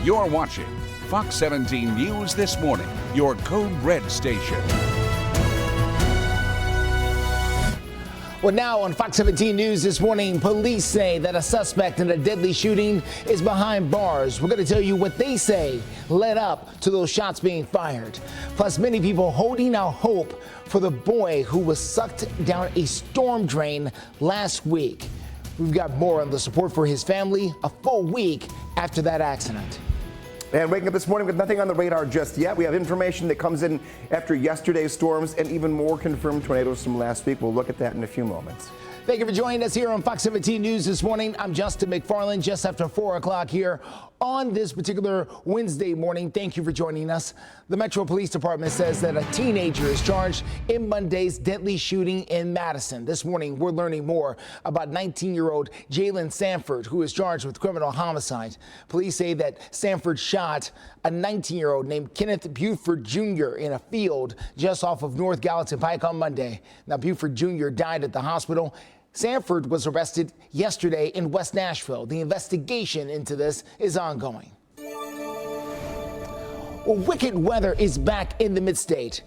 You're watching Fox 17 News This Morning, your Code Red station. Well, now on Fox 17 News This Morning, police say that a suspect in a deadly shooting is behind bars. We're going to tell you what they say led up to those shots being fired. Plus, many people holding out hope for the boy who was sucked down a storm drain last week. We've got more on the support for his family a full week after that accident. And waking up this morning with nothing on the radar just yet. We have information that comes in after yesterday's storms and even more confirmed tornadoes from last week. We'll look at that in a few moments. Thank you for joining us here on Fox 17 News This Morning. I'm Justin McFarland, just after 4 o'clock here on this particular Wednesday morning. Thank you for joining us. The Metro Police Department says that a teenager is charged in Monday's deadly shooting in Madison. This morning, we're learning more about 19-year-old Jalen Sanford, who is charged with criminal homicide. Police say that Sanford shot a 19-year-old named Kenneth Buford Jr. in a field just off of North Gallatin Pike on Monday. Now, Buford Jr. died at the hospital. Sanford was arrested yesterday in West Nashville. The investigation into this is ongoing. Well, wicked weather is back in the mid-state.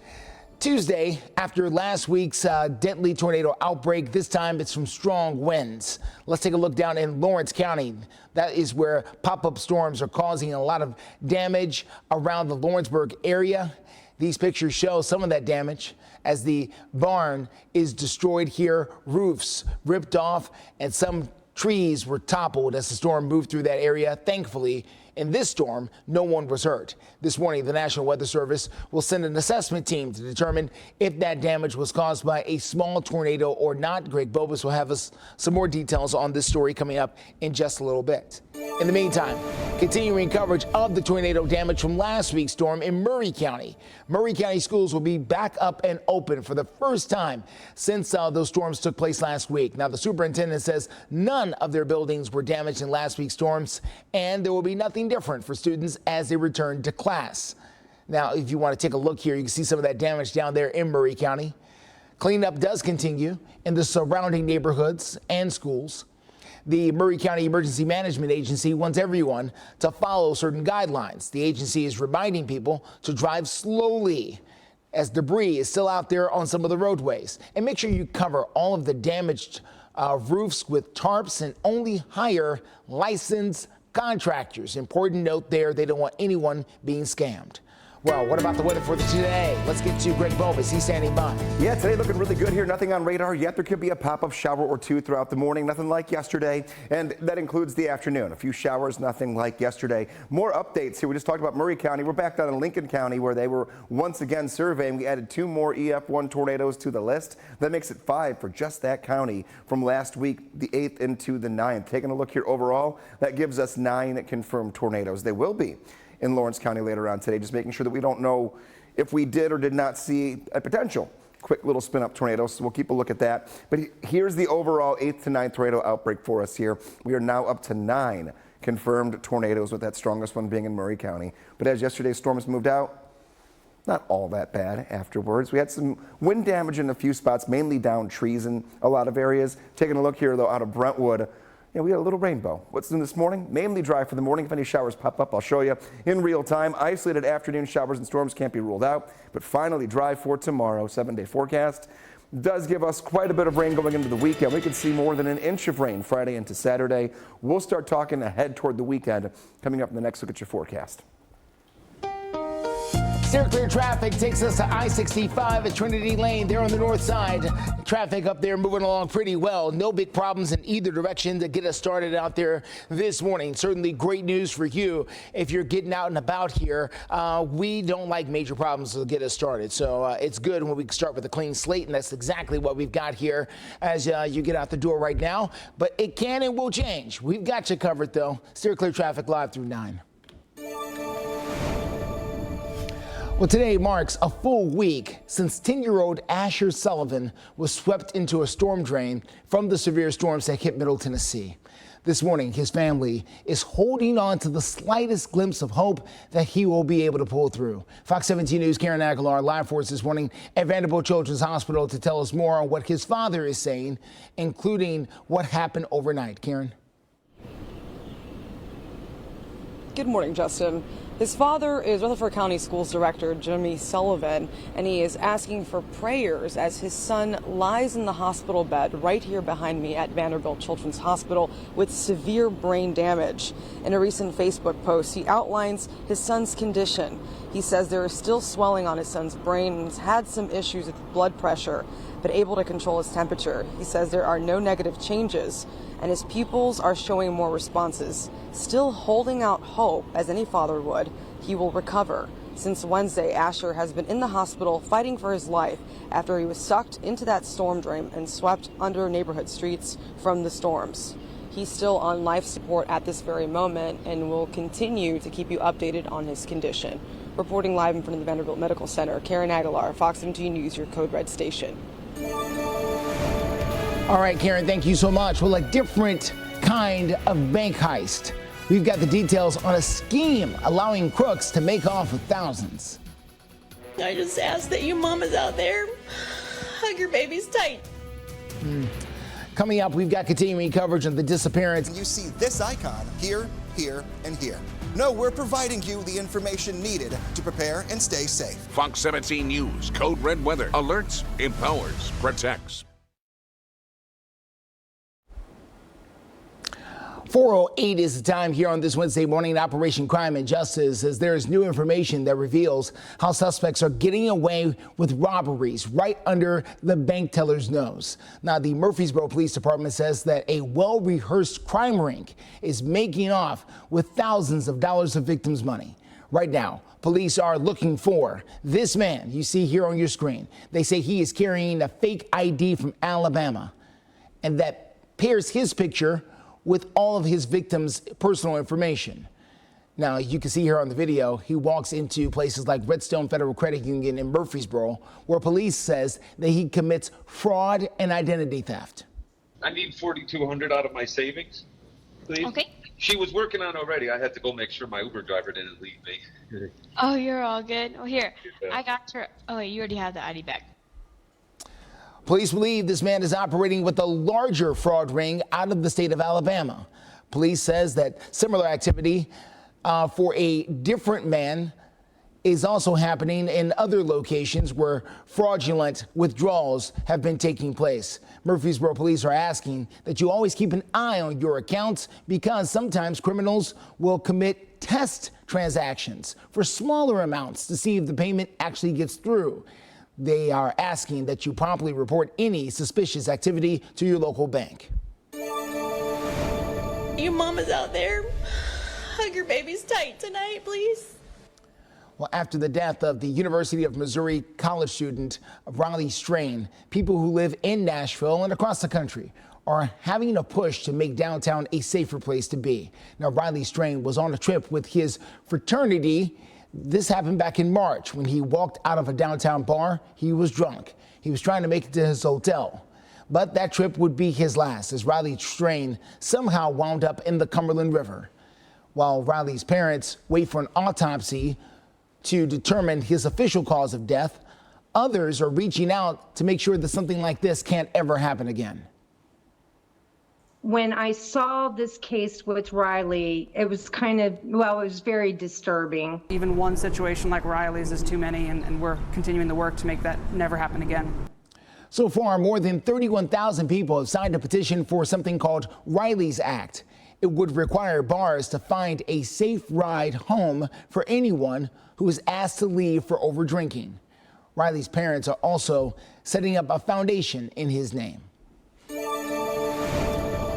Tuesday, after last week's deadly tornado outbreak, this time it's from strong winds. Let's take a look down in Lawrence County. That is where pop-up storms are causing a lot of damage around the Lawrenceburg area. These pictures show some of that damage as the barn is destroyed here, roofs ripped off, and some trees were toppled as the storm moved through that area. Thankfully, in this storm, no one was hurt. This morning, the National Weather Service will send an assessment team to determine if that damage was caused by a small tornado or not. Greg Bobus will have us some more details on this story coming up in just a little bit. In the meantime, continuing coverage of the tornado damage from last week's storm in Murray County. Murray County schools will be back up and open for the first time since those storms took place last week. Now, the superintendent says none of their buildings were damaged in last week's storms, and there will be nothing different for students as they return to class. Now, if you want to take a look here, you can see some of that damage down there in Murray County. Cleanup does continue in the surrounding neighborhoods and schools. The Murray County Emergency Management Agency wants everyone to follow certain guidelines. The agency is reminding people to drive slowly as debris is still out there on some of the roadways. And make sure you cover all of the damaged roofs with tarps and only hire licensed contractors. Important note there, they don't want anyone being scammed. Well, what about the weather for today? Let's get to Greg Bobus. He's standing by. Yeah, today looking really good here. Nothing on radar yet. There could be a pop-up shower or two throughout the morning. Nothing like yesterday. And that includes the afternoon. A few showers, nothing like yesterday. More updates here. We just talked about Murray County. We're back down in Lincoln County where they were once again surveying. We added 2 more EF1 tornadoes to the list. That makes it 5 for just that county from last week, the 8th into the 9th. Taking a look here overall, that gives us 9 confirmed tornadoes. They will be in Lawrence County later on today, just making sure that we don't know if we did or did not see a potential quick little spin-up tornado, so we'll keep a look at that. But here's the overall 8th to 9th tornado outbreak for us here. We are now up to 9 confirmed tornadoes, with that strongest one being in Murray County. But as yesterday's storms moved out, not all that bad afterwards. We had some wind damage in a few spots, mainly down trees in a lot of areas. Taking a look here, though, out of Brentwood, we had a little rainbow. What's in this morning? Mainly dry for the morning. If any showers pop up, I'll show you in real time. Isolated afternoon showers and storms can't be ruled out, but finally dry for tomorrow. 7-day forecast does give us quite a bit of rain going into the weekend. We could see more than an inch of rain Friday into Saturday. We'll start talking ahead toward the weekend coming up in the next look at your forecast. Steer clear traffic takes us to I-65 at Trinity Lane. There on the north side. Traffic up there moving along pretty well. No big problems in either direction to get us started out there this morning. Certainly great news for you if you're getting out and about here. We don't like major problems to get us started. So it's good when we start with a clean slate, and that's exactly what we've got here as you get out the door right now. But it can and will change. We've got you covered, though. Steer clear traffic live through 9. Well, today marks a full week since 10-year-old Asher Sullivan was swept into a storm drain from the severe storms that hit Middle Tennessee. This morning, his family is holding on to the slightest glimpse of hope that he will be able to pull through. Fox 17 News' Karen Aguilar live for us this morning at Vanderbilt Children's Hospital to tell us more on what his father is saying, including what happened overnight. Karen. Good morning, Justin. His father is Rutherford County Schools Director Jimmy Sullivan, and he is asking for prayers as his son lies in the hospital bed right here behind me at Vanderbilt Children's Hospital with severe brain damage. In a recent Facebook post, he outlines his son's condition. He says there is still swelling on his son's brain and has had some issues with blood pressure, but able to control his temperature. He says there are no negative changes, and his pupils are showing more responses. Still holding out hope, as any father would, he will recover. Since Wednesday, Asher has been in the hospital fighting for his life after he was sucked into that storm drain and swept under neighborhood streets from the storms. He's still on life support at this very moment and will continue to keep you updated on his condition. Reporting live in front of the Vanderbilt Medical Center, Karen Aguilar, Fox 17 News, your Code Red station. All right, Karen, thank you so much. Well, a different kind of bank heist. We've got the details on a scheme allowing crooks to make off with thousands. I just ask that you mamas out there hug your babies tight. Coming up, we've got continuing coverage of the disappearance. You see this icon here, here, and here. No, we're providing you the information needed to prepare and stay safe. Fox 17 News, Code Red Weather. Alerts, empowers, protects. 4:08 is the time here on this Wednesday morning in Operation Crime and Justice, as there is new information that reveals how suspects are getting away with robberies right under the bank teller's nose. Now, the Murfreesboro Police Department says that a well-rehearsed crime ring is making off with thousands of dollars of victims' money. Right now, police are looking for this man you see here on your screen. They say he is carrying a fake ID from Alabama, and that pairs his picture with all of his victims' personal information. Now, you can see here on the video, he walks into places like Redstone Federal Credit Union in Murfreesboro, where police says that he commits fraud and identity theft. I need $4,200 out of my savings, please. Okay. She was working on already. I had to go make sure my Uber driver didn't leave me. Oh, you're all good. Oh, here. Yeah. I got your. Oh, wait, you already have the ID back. Police believe this man is operating with a larger fraud ring out of the state of Alabama. Police says that similar activity for a different man is also happening in other locations where fraudulent withdrawals have been taking place. Murfreesboro police are asking that you always keep an eye on your accounts, because sometimes criminals will commit test transactions for smaller amounts to see if the payment actually gets through. They are asking that you promptly report any suspicious activity to your local bank. You mamas out there hug your babies tight tonight, please. Well, after the death of the University of Missouri college student Riley Strain, people who live in Nashville and across the country are having a push to make downtown a safer place to be. Now, Riley Strain was on a trip with his fraternity. This happened back in March when he walked out of a downtown bar. He was drunk. He was trying to make it to his hotel. But that trip would be his last, as Riley Strain somehow wound up in the Cumberland River. While Riley's parents wait for an autopsy to determine his official cause of death, others are reaching out to make sure that something like this can't ever happen again. When I saw this case with Riley, it was it was very disturbing. Even one situation like Riley's is too many, and we're continuing the work to make that never happen again. So far, more than 31,000 people have signed a petition for something called Riley's Act. It would require bars to find a safe ride home for anyone who is asked to leave for overdrinking. Riley's parents are also setting up a foundation in his name.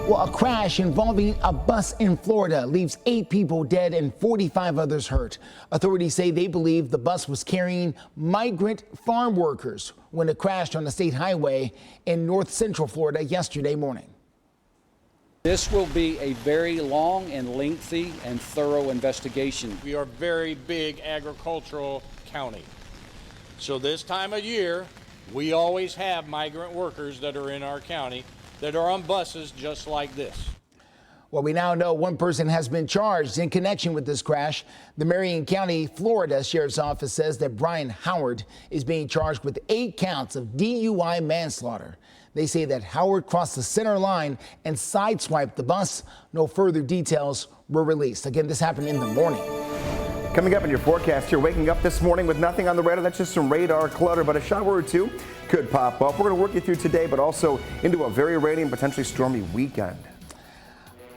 Well, a crash involving a bus in Florida leaves 8 people dead and 45 others hurt. Authorities say they believe the bus was carrying migrant farm workers when it crashed on a state highway in north central Florida yesterday morning. This will be a very long and lengthy and thorough investigation. We are a very big agricultural county. So this time of year, we always have migrant workers that are in our county that are on buses just like this. Well, we now know one person has been charged in connection with this crash. The Marion County, Florida Sheriff's Office says that Brian Howard is being charged with 8 counts of DUI manslaughter. They say that Howard crossed the center line and sideswiped the bus. No further details were released. Again, this happened in the morning. Coming up in your forecast, you're waking up this morning with nothing on the radar. That's just some radar clutter, but a shower or two could pop up. We're going to work you through today, but also into a very rainy and potentially stormy weekend.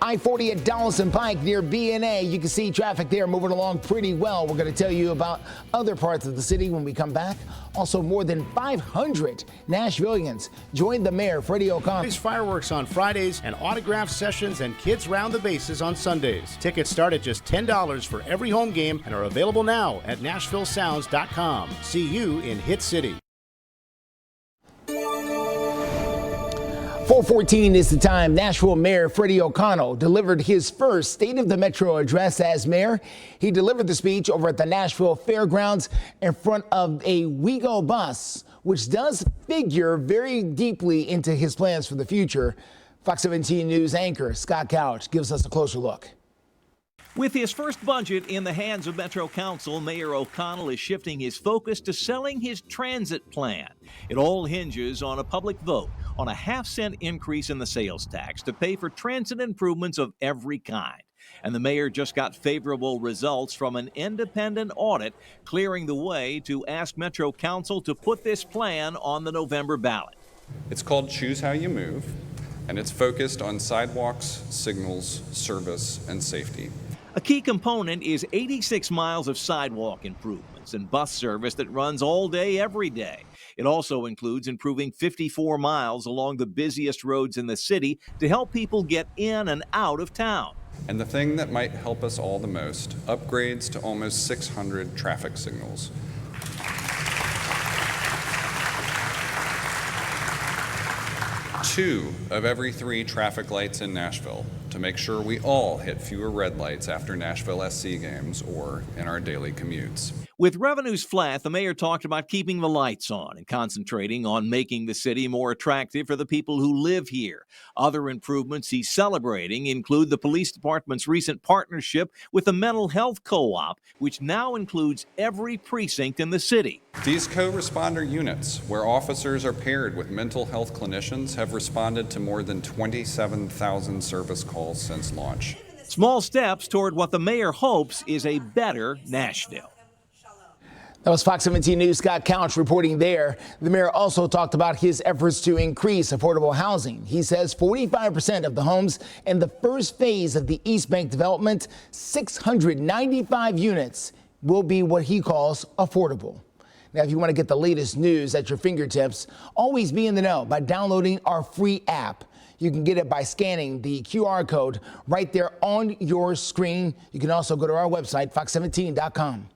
I-40 at Donaldson Pike near B&A. You can see traffic there moving along pretty well. We're going to tell you about other parts of the city when we come back. Also, more than 500 Nashvillians joined the mayor, Freddie O'Connell. There's fireworks on Fridays and autograph sessions and kids round the bases on Sundays. Tickets start at just $10 for every home game and are available now at NashvilleSounds.com. See you in Hit City. 4:14 is the time. Nashville Mayor Freddie O'Connell delivered his first State of the Metro address as mayor. He delivered the speech over at the Nashville Fairgrounds in front of a WeGo bus, which does figure very deeply into his plans for the future. Fox 17 News anchor Scott Couch gives us a closer look. With his first budget in the hands of Metro Council, Mayor O'Connell is shifting his focus to selling his transit plan. It all hinges on a public vote on a half-cent increase in the sales tax to pay for transit improvements of every kind. And the mayor just got favorable results from an independent audit, clearing the way to ask Metro Council to put this plan on the November ballot. It's called Choose How You Move, and it's focused on sidewalks, signals, service, and safety. A key component is 86 miles of sidewalk improvements and bus service that runs all day, every day. It also includes improving 54 miles along the busiest roads in the city to help people get in and out of town. And the thing that might help us all the most, upgrades to almost 600 traffic signals. 2 of every 3 traffic lights in Nashville to make sure we all hit fewer red lights after Nashville SC games or in our daily commutes. With revenues flat, the mayor talked about keeping the lights on and concentrating on making the city more attractive for the people who live here. Other improvements he's celebrating include the police department's recent partnership with the mental health co-op, which now includes every precinct in the city. These co-responder units, where officers are paired with mental health clinicians, have responded to more than 27,000 service calls since launch. Small steps toward what the mayor hopes is a better Nashville. That was Fox 17 News' Scott Couch reporting there. The mayor also talked about his efforts to increase affordable housing. He says 45% of the homes in the first phase of the East Bank development, 695 units, will be what he calls affordable. Now, if you want to get the latest news at your fingertips, always be in the know by downloading our free app. You can get it by scanning the QR code right there on your screen. You can also go to our website, fox17.com.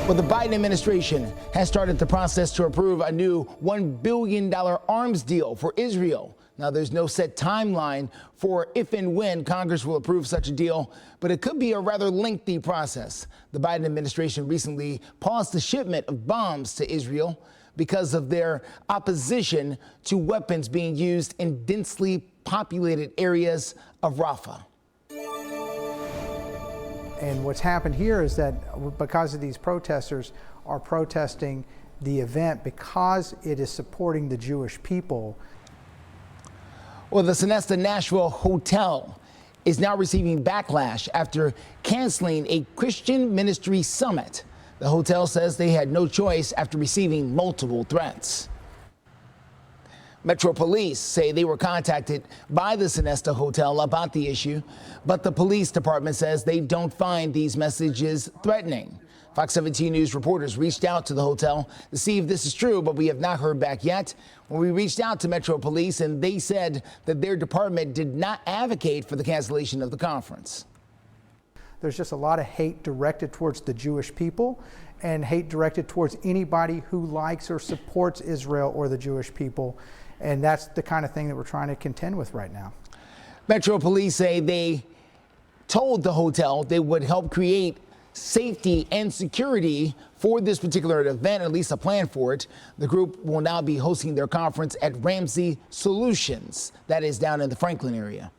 Well, the Biden administration has started the process to approve a new $1 billion arms deal for Israel. Now, there's no set timeline for if and when Congress will approve such a deal, but it could be a rather lengthy process. The Biden administration recently paused the shipment of bombs to Israel because of their opposition to weapons being used in densely populated areas of Rafah. And what's happened here is that because of these protesters are protesting the event because it is supporting the Jewish people. Well, the Sonesta Nashville Hotel is now receiving backlash after canceling a Christian ministry summit. The hotel says they had no choice after receiving multiple threats. Metro Police say they were contacted by the Sonesta Hotel about the issue, but the police department says they don't find these messages threatening. Fox 17 News reporters reached out to the hotel to see if this is true, but we have not heard back yet. When we reached out to Metro Police, and they said that their department did not advocate for the cancellation of the conference. There's just a lot of hate directed towards the Jewish people and hate directed towards anybody who likes or supports Israel or the Jewish people. And that's the kind of thing that we're trying to contend with right now. Metro Police say they told the hotel they would help create safety and security for this particular event, at least a plan for it. The group will now be hosting their conference at Ramsey Solutions, that is down in the Franklin area.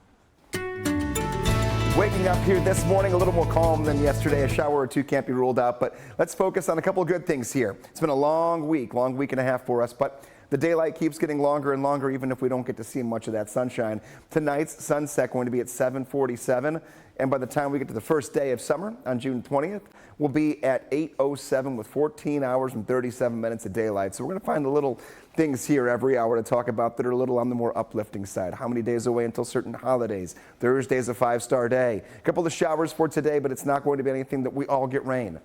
Waking up here this morning a little more calm than yesterday. A shower or two can't be ruled out, but let's focus on a couple of good things here. It's been a long week and a half for us, but The daylight keeps getting longer and longer, even if we don't get to see much of that sunshine. Tonight's sunset going to be at 7:47. And by the time we get to the first day of summer on June 20th, we'll be at 8:07 with 14 hours and 37 minutes of daylight. So we're going to find the little things here every hour to talk about that are a little on the more uplifting side. How many days away until certain holidays? Thursday's a 5-star day. A couple of showers for today, but it's not going to be anything that we all get rain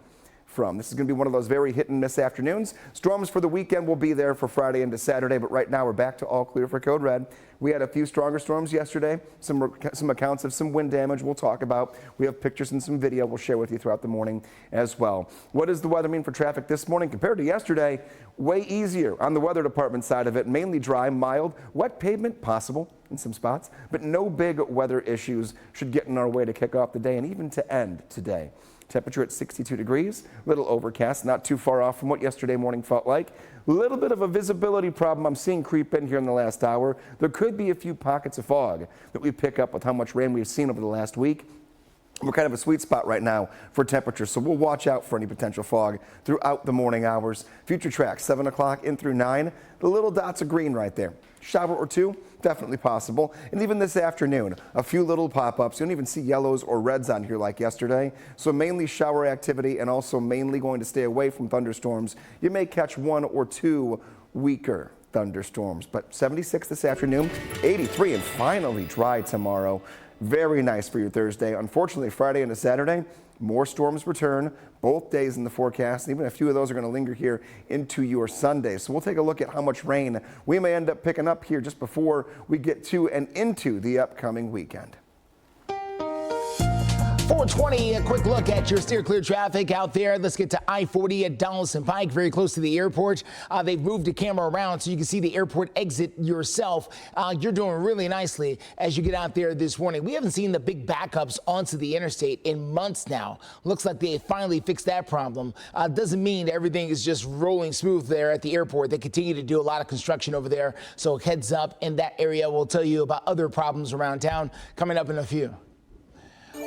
from. This is going to be one of those very hit and miss afternoons. Storms for the weekend will be there for Friday into Saturday, but right now we're back to all clear for code red. We had a few stronger storms yesterday, some accounts of some wind damage we'll talk about. We have pictures and some video we'll share with you throughout the morning as well. What does the weather mean for traffic this morning compared to yesterday? Way easier on the weather department side of it. Mainly dry, mild, wet pavement possible in some spots, but no big weather issues should get in our way to kick off the day and even to end today. Temperature at 62 degrees, little overcast, not too far off from what yesterday morning felt like. A little bit of a visibility problem I'm seeing creep in here in the last hour. There could be a few pockets of fog that we pick up with how much rain we've seen over the last week. We're kind of a sweet spot right now for temperature, so we'll watch out for any potential fog throughout the morning hours. Future tracks, 7 o'clock in through 9. The little dots of green right there. Shower or two, definitely possible. And even this afternoon, a few little pop-ups. You don't even see yellows or reds on here like yesterday. So mainly shower activity and also mainly going to stay away from thunderstorms. You may catch 1 or 2 weaker thunderstorms, but 76 this afternoon, 83, and finally dry tomorrow. Very nice for your Thursday. Unfortunately, Friday into Saturday, more storms return both days in the forecast. And even a few of those are going to linger here into your Sunday. So we'll take a look at how much rain we may end up picking up here just before we get to and into the upcoming weekend. 420, a quick look at your steer clear traffic out there. Let's get to I-40 at Dallas and Pike, very close to the airport. They've moved the camera around so you can see the airport exit yourself. You're doing really nicely as you get out there this morning. We haven't seen the big backups onto the interstate in months now. Looks like they finally fixed that problem. Doesn't mean everything is just rolling smooth there at the airport. They continue to do a lot of construction over there. So heads up in that area. We'll tell you about other problems around town coming up in a few.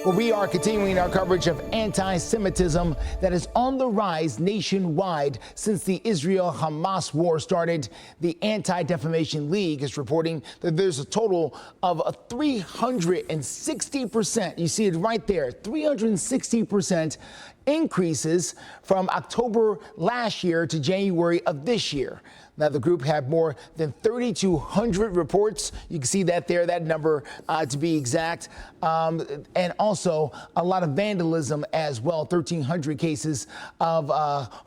Well, we are continuing our coverage of anti-Semitism that is on the rise nationwide since the Israel-Hamas war started. The Anti-Defamation League is reporting that there's a total of a 360%. You see it right there, 360% increases from October last year to January of this year. Now, the group had more than 3,200 reports. You can see that there, that number to be exact. And also a lot of vandalism as well, 1,300 cases of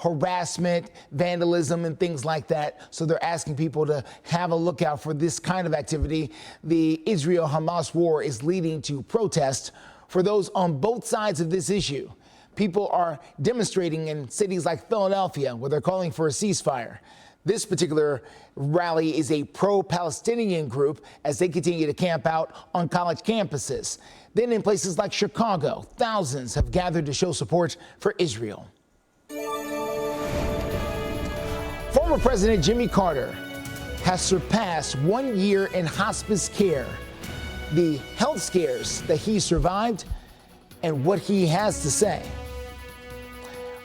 harassment, vandalism, and things like that. So they're asking people to have a look out for this kind of activity. The Israel-Hamas war is leading to protests for those on both sides of this issue. People are demonstrating in cities like Philadelphia where they're calling for a ceasefire. This particular rally is a pro-Palestinian group as they continue to camp out on college campuses. Then in places like Chicago, thousands have gathered to show support for Israel. Former President Jimmy Carter has surpassed 1 year in hospice care. The health scares that he survived and what he has to say.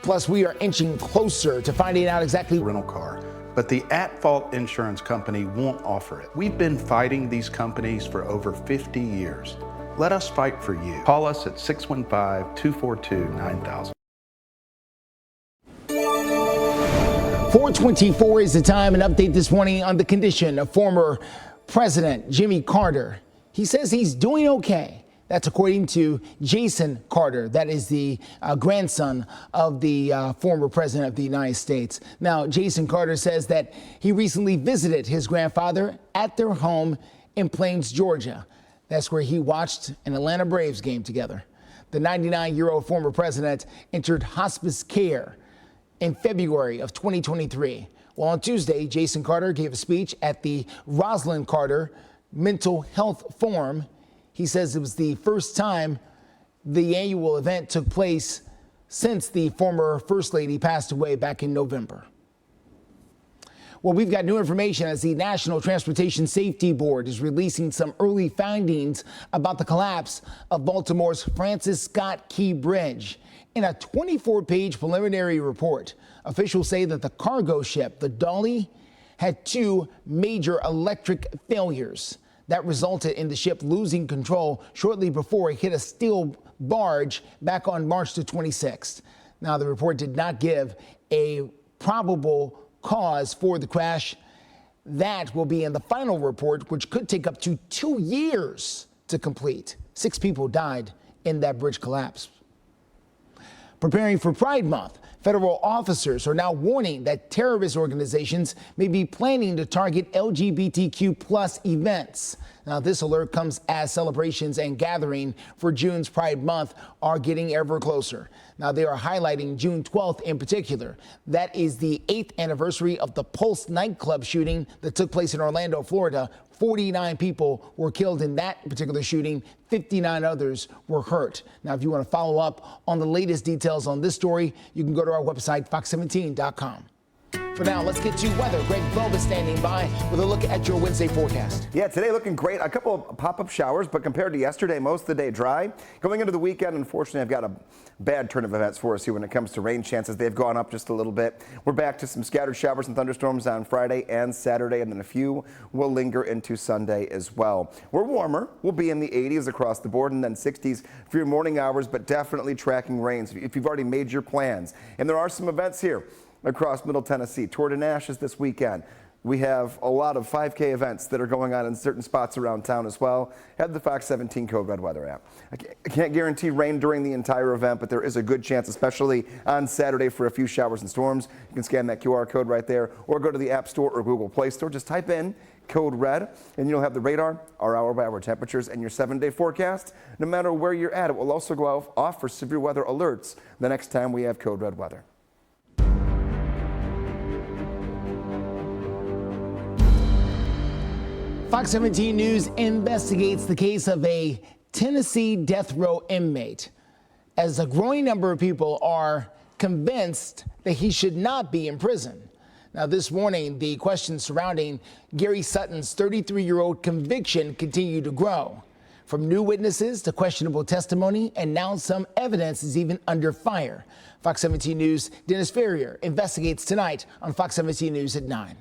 Plus, we are inching closer to finding out exactly rental car. But the at-fault insurance company won't offer it. We've been fighting these companies for over 50 years. Let us fight for you. Call us at 615-242-9000. 424 is the time. An update this morning on the condition of former President Jimmy Carter. He says he's doing okay. That's according to Jason Carter. That is the grandson of the former president of the United States. Now, Jason Carter says that he recently visited his grandfather at their home in Plains, Georgia. That's where he watched an Atlanta Braves game together. The 99-year-old former president entered hospice care in February of 2023. Well, on Tuesday, Jason Carter gave a speech at the Rosalind Carter Mental Health Forum. He says it was the first time the annual event took place since the former First Lady passed away back in November. Well, we've got new information as the National Transportation Safety Board is releasing some early findings about the collapse of Baltimore's Francis Scott Key Bridge. In a 24-page preliminary report, officials say that the cargo ship, the Dolly, had 2 major electric failures that resulted in the ship losing control shortly before it hit a steel barge back on March the 26th. Now, the report did not give a probable cause for the crash. That will be in the final report, which could take up to 2 years to complete. 6 people died in that bridge collapse. Preparing for Pride Month, federal officers are now warning that terrorist organizations may be planning to target LGBTQ+ events. Now, this alert comes as celebrations and gathering for June's Pride Month are getting ever closer. Now, they are highlighting June 12th in particular. That is the 8th anniversary of the Pulse nightclub shooting that took place in Orlando, Florida. 49 people were killed in that particular shooting. 59 others were hurt. Now, if you want to follow up on the latest details on this story, you can go to our website, fox17.com. For now, let's get to weather. Greg Velva standing by with a look at your Wednesday forecast. Yeah, today looking great. A couple of pop-up showers, but compared to yesterday, most of the day dry. Going into the weekend, unfortunately, I've got a bad turn of events for us here when it comes to rain chances. They've gone up just a little bit. We're back to some scattered showers and thunderstorms on Friday and Saturday, and then a few will linger into Sunday as well. We're warmer. We'll be in the 80s across the board and then 60s for your morning hours, but definitely tracking rains if you've already made your plans. And there are some events here across Middle Tennessee. Tour de Nash is this weekend. We have a lot of 5K events that are going on in certain spots around town as well. Head to the Fox 17 Code Red weather app. I can't guarantee rain during the entire event, but there is a good chance, especially on Saturday, for a few showers and storms. You can scan that QR code right there or go to the App Store or Google Play Store. Just type in Code Red and you'll have the radar, our hour-by-hour temperatures, and your 7-day forecast. No matter where you're at, it will also go off for severe weather alerts the next time we have Code Red weather. Fox 17 News investigates the case of a Tennessee death row inmate, as a growing number of people are convinced that he should not be in prison. Now, this morning, the questions surrounding Gary Sutton's 33-year-old conviction continue to grow. From new witnesses to questionable testimony, and now some evidence is even under fire. Fox 17 News' Dennis Ferrier investigates tonight on Fox 17 News at 9.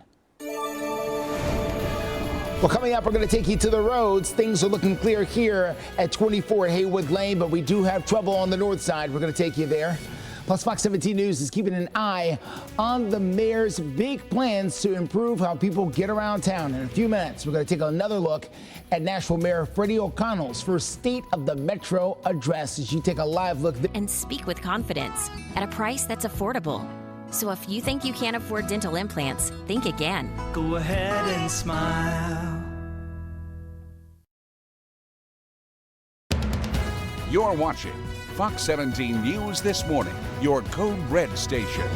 Well, coming up, we're going to take you to the roads. Things are looking clear here at 24 Haywood Lane, but we do have trouble on the north side. We're going to take you there. Plus, Fox 17 News is keeping an eye on the mayor's big plans to improve how people get around town. In a few minutes, we're going to take another look at Nashville Mayor Freddie O'Connell's first State of the Metro address as you take a live look. And speak with confidence at a price that's affordable. So if you think you can't afford dental implants, think again. Go ahead and smile. You're watching Fox 17 News This Morning, your Code Red station.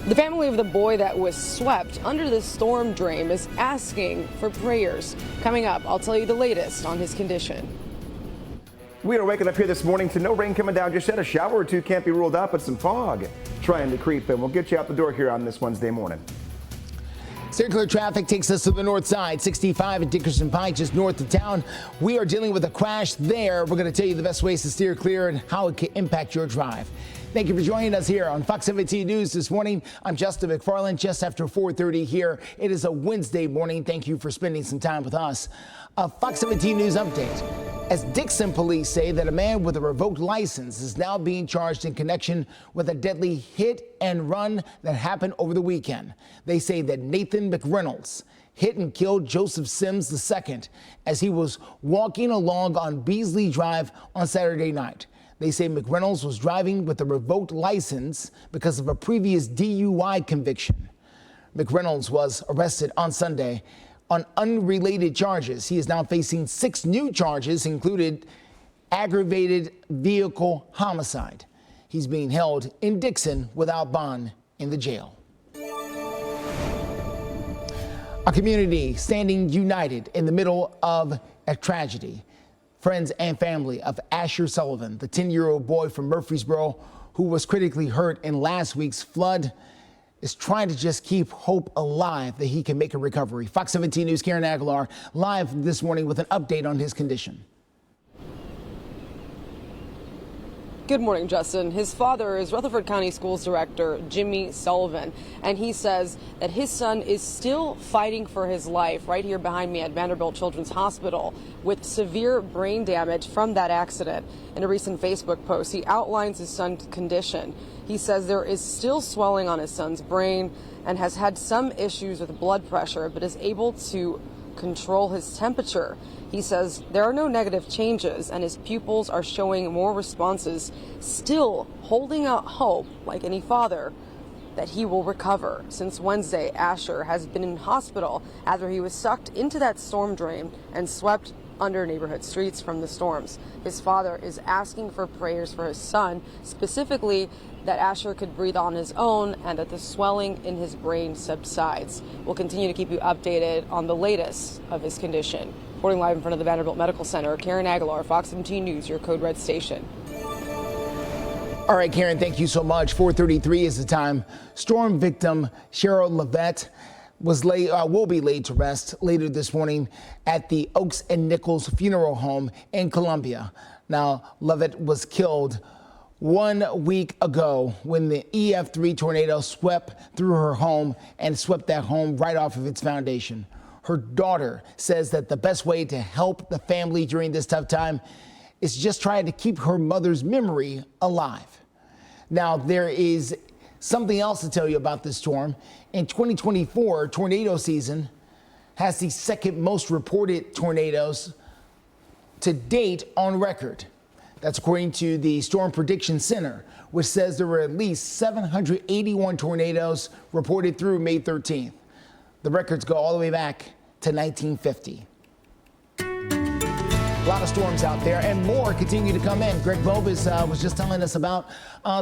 The family of the boy that was swept under the storm drain is asking for prayers. Coming up, I'll tell you the latest on his condition. We are waking up here this morning to no rain coming down just yet. A shower or two can't be ruled out, but some fog trying to creep in. We'll get you out the door here on this Wednesday morning. Circular traffic takes us to the north side, 65 at Dickerson Pike, just north of town. We are dealing with a crash there. We're going to tell you the best ways to steer clear and how it can impact your drive. Thank you for joining us here on Fox 17 News this morning. I'm Justin McFarland, just after 4:30 here. It is a Wednesday morning. Thank you for spending some time with us. A Fox 17 News update. As Dickson police say that a man with a revoked license is now being charged in connection with a deadly hit and run that happened over the weekend. They say that Nathan McReynolds hit and killed Joseph Sims II as he was walking along on Beasley Drive on Saturday night. They say McReynolds was driving with a revoked license because of a previous DUI conviction. McReynolds was arrested on Sunday on unrelated charges. He is now facing 6 new charges, including aggravated vehicle homicide. He's being held in Dickson without bond in the jail. A community standing united in the middle of a tragedy. Friends and family of Asher Sullivan, the 10-year-old boy from Murfreesboro who was critically hurt in last week's flood, is trying to just keep hope alive that he can make a recovery. Fox 17 News' Karen Aguilar live this morning with an update on his condition. Good morning, Justin. His father is Rutherford County Schools Director Jimmy Sullivan, and he says that his son is still fighting for his life right here behind me at Vanderbilt Children's Hospital with severe brain damage from that accident. In a recent Facebook post, he outlines his son's condition. He says there is still swelling on his son's brain and has had some issues with blood pressure, but is able to control his temperature. He says there are no negative changes and his pupils are showing more responses, still holding out hope, like any father, that he will recover. Since Wednesday, Asher has been in hospital after he was sucked into that storm drain and swept under neighborhood streets from the storms. His father is asking for prayers for his son, specifically that Asher could breathe on his own and that the swelling in his brain subsides. We'll continue to keep you updated on the latest of his condition. Reporting live in front of the Vanderbilt Medical Center, Karen Aguilar, Fox 17 News, your Code Red station. All right, Karen, thank you so much. 4:33 is the time. Storm victim Cheryl Levitt will be laid to rest later this morning at the Oaks and Nichols Funeral Home in Columbia. Now, Levitt was killed 1 week ago when the EF3 tornado swept through her home and swept that home right off of its foundation. Her daughter says that the best way to help the family during this tough time is just trying to keep her mother's memory alive. Now, there is something else to tell you about this storm. In 2024, tornado season has the second most reported tornadoes to date on record. That's according to the Storm Prediction Center, which says there were at least 781 tornadoes reported through May 13th. The records go all the way back to 1950. A lot of storms out there and more continue to come in. Greg Bovis was just telling us about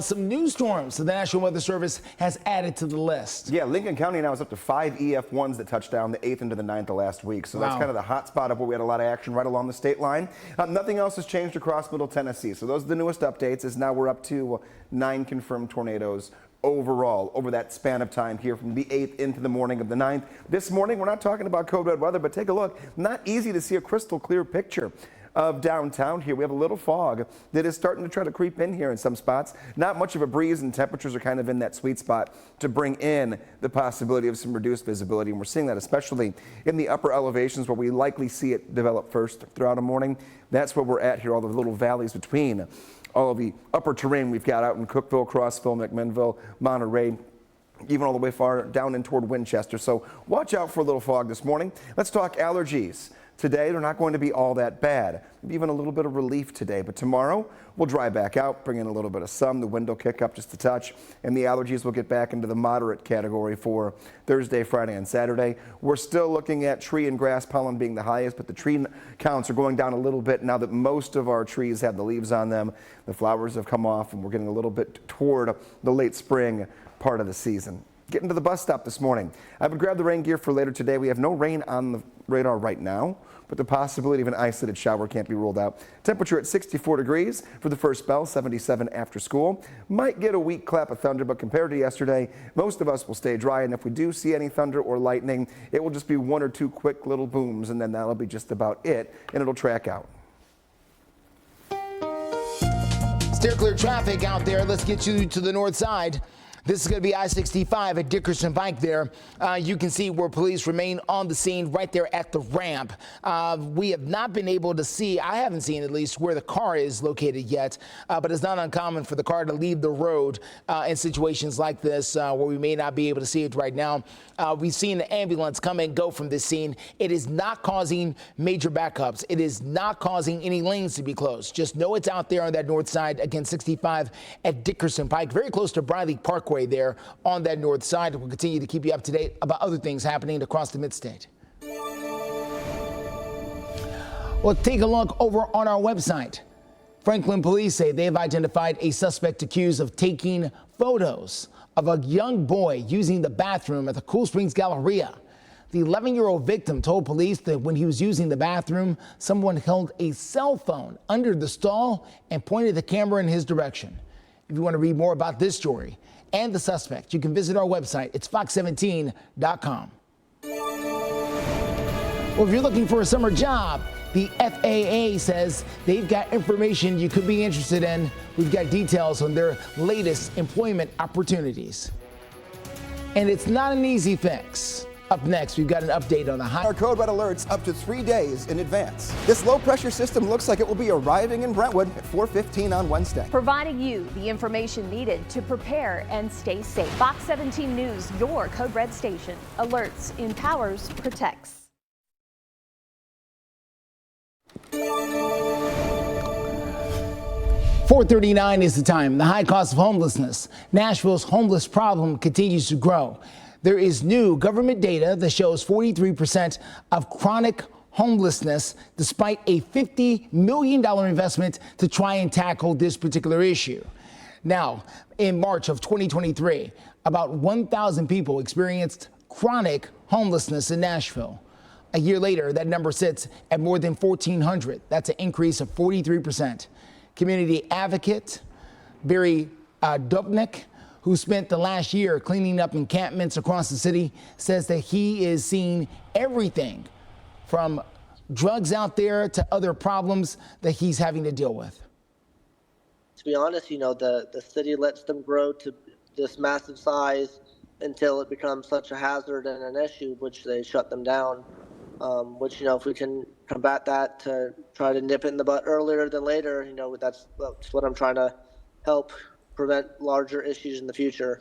some new storms that the National Weather Service has added to the list. Yeah, Lincoln County now is up to 5 EF1s that touched down the 8th into the 9th of last week. So that's kind of the hot spot of where we had a lot of action right along the state line. Nothing else has changed across Middle Tennessee. So those are the newest updates. Is now we're up to 9 confirmed tornadoes overall over that span of time here from the 8th into the morning of the 9th. This morning, we're not talking about code red weather, but take a look. Not easy to see a crystal clear picture of downtown here. We have a little fog that is starting to try to creep in here in some spots. Not much of a breeze, and temperatures are kind of in that sweet spot to bring in the possibility of some reduced visibility. And we're seeing that especially in the upper elevations where we likely see it develop first throughout a morning. That's where we're at here, all the little valleys between all of the upper terrain we've got out in Cookeville, Crossville, McMinnville, Monterey, even all the way far down in toward Winchester. So watch out for a little fog this morning. Let's talk allergies. Today, they're not going to be all that bad. Even a little bit of relief today. But tomorrow, we'll dry back out, bring in a little bit of sun. The wind will kick up just a touch, and the allergies will get back into the moderate category for Thursday, Friday, and Saturday. We're still looking at tree and grass pollen being the highest, but the tree counts are going down a little bit now that most of our trees have the leaves on them. The flowers have come off, and we're getting a little bit toward the late spring part of the season. Getting to the bus stop this morning. I would grab the rain gear for later today. We have no rain on the radar right now, but the possibility of an isolated shower can't be ruled out. Temperature at 64 degrees for the first spell, 77 after school. Might get a weak clap of thunder, but compared to yesterday, most of us will stay dry. And if we do see any thunder or lightning, it will just be 1 or 2 quick little booms, and then that'll be just about it, and it'll track out. Steer clear traffic out there. Let's get you to the north side. This is going to be I-65 at Dickerson Pike there. You can see where police remain on the scene right there at the ramp. We have not been able to see, I haven't seen at least, where the car is located yet, but it's not uncommon for the car to leave the road in situations like this where we may not be able to see it right now. We've seen the ambulance come and go from this scene. It is not causing major backups. It is not causing any lanes to be closed. Just know it's out there on that north side, again, 65 at Dickerson Pike, very close to Briley Parkway there on that north side. We'll continue to keep you up to date about other things happening across the mid-state. Well, take a look over on our website. Franklin police say they've identified a suspect accused of taking photos of a young boy using the bathroom at the Cool Springs Galleria. The 11-year-old victim told police that when he was using the bathroom, someone held a cell phone under the stall and pointed the camera in his direction. If you want to read more about this story and the suspect, you can visit our website. It's fox17.com. Well, if you're looking for a summer job, The FAA says they've got information you could be interested in. We've got details on their latest employment opportunities. And it's not an easy fix. Up next, we've got an update on the high. Our code red alerts up to 3 days in advance. This low pressure system looks like it will be arriving in Brentwood at 4:15 on Wednesday. Providing you the information needed to prepare and stay safe. Fox 17 News, your code red station. Alerts, empowers, protects. 4:39 is the time. The high cost of homelessness. Nashville's homeless problem continues to grow. There is new government data that shows 43% of chronic homelessness, despite a $50 million investment to try and tackle this particular issue. Now, in March of 2023, about 1,000 people experienced chronic homelessness in Nashville. A year later, that number sits at more than 1,400. That's an increase of 43%. Community advocate Barry Dubnik, who spent the last year cleaning up encampments across the city, says that he is seeing everything from drugs out there to other problems that he's having to deal with. To be honest, the city lets them grow to this massive size until it becomes such a hazard and an issue, which they shut them down. Which, if we can combat that to try to nip it in the butt earlier than later, that's what I'm trying to help prevent larger issues in the future.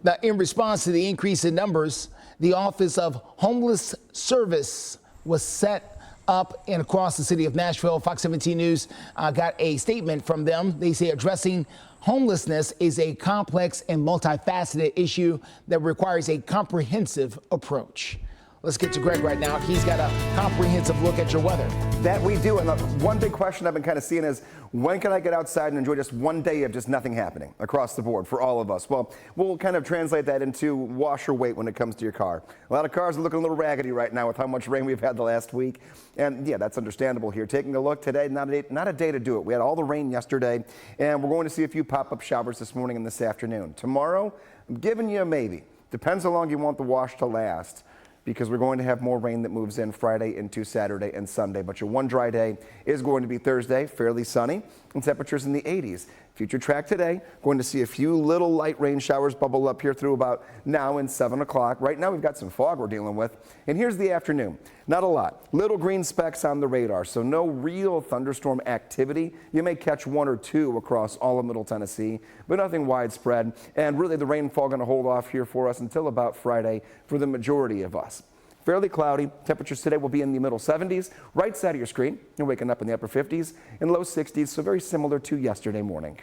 Now, in response to the increase in numbers, the Office of Homeless Service was set up and across the city of Nashville. Fox 17 News got a statement from them. They say addressing homelessness is a complex and multifaceted issue that requires a comprehensive approach. Let's get to Greg right now. He's got a comprehensive look at your weather. That we do. And the one big question I've been kind of seeing is, when can I get outside and enjoy just one day of just nothing happening across the board for all of us? Well, we'll kind of translate that into wash or wait when it comes to your car. A lot of cars are looking a little raggedy right now with how much rain we've had the last week. And yeah, that's understandable here. Taking a look today, not a day to do it. We had all the rain yesterday, and we're going to see a few pop-up showers this morning and this afternoon. Tomorrow, I'm giving you a maybe. Depends how long you want the wash to last, because we're going to have more rain that moves in Friday into Saturday and Sunday. But your one dry day is going to be Thursday, fairly sunny, and temperatures in the 80s. Future track today, going to see a few little light rain showers bubble up here through about now and 7 o'clock. Right now we've got some fog we're dealing with. And here's the afternoon. Not a lot. Little green specks on the radar, so no real thunderstorm activity. You may catch one or two across all of Middle Tennessee, but nothing widespread. And really the rainfall going to hold off here for us until about Friday for the majority of us. Fairly cloudy. Temperatures today will be in the middle 70s. Right side of your screen, you're waking up in the upper 50s and low 60s, so very similar to yesterday morning.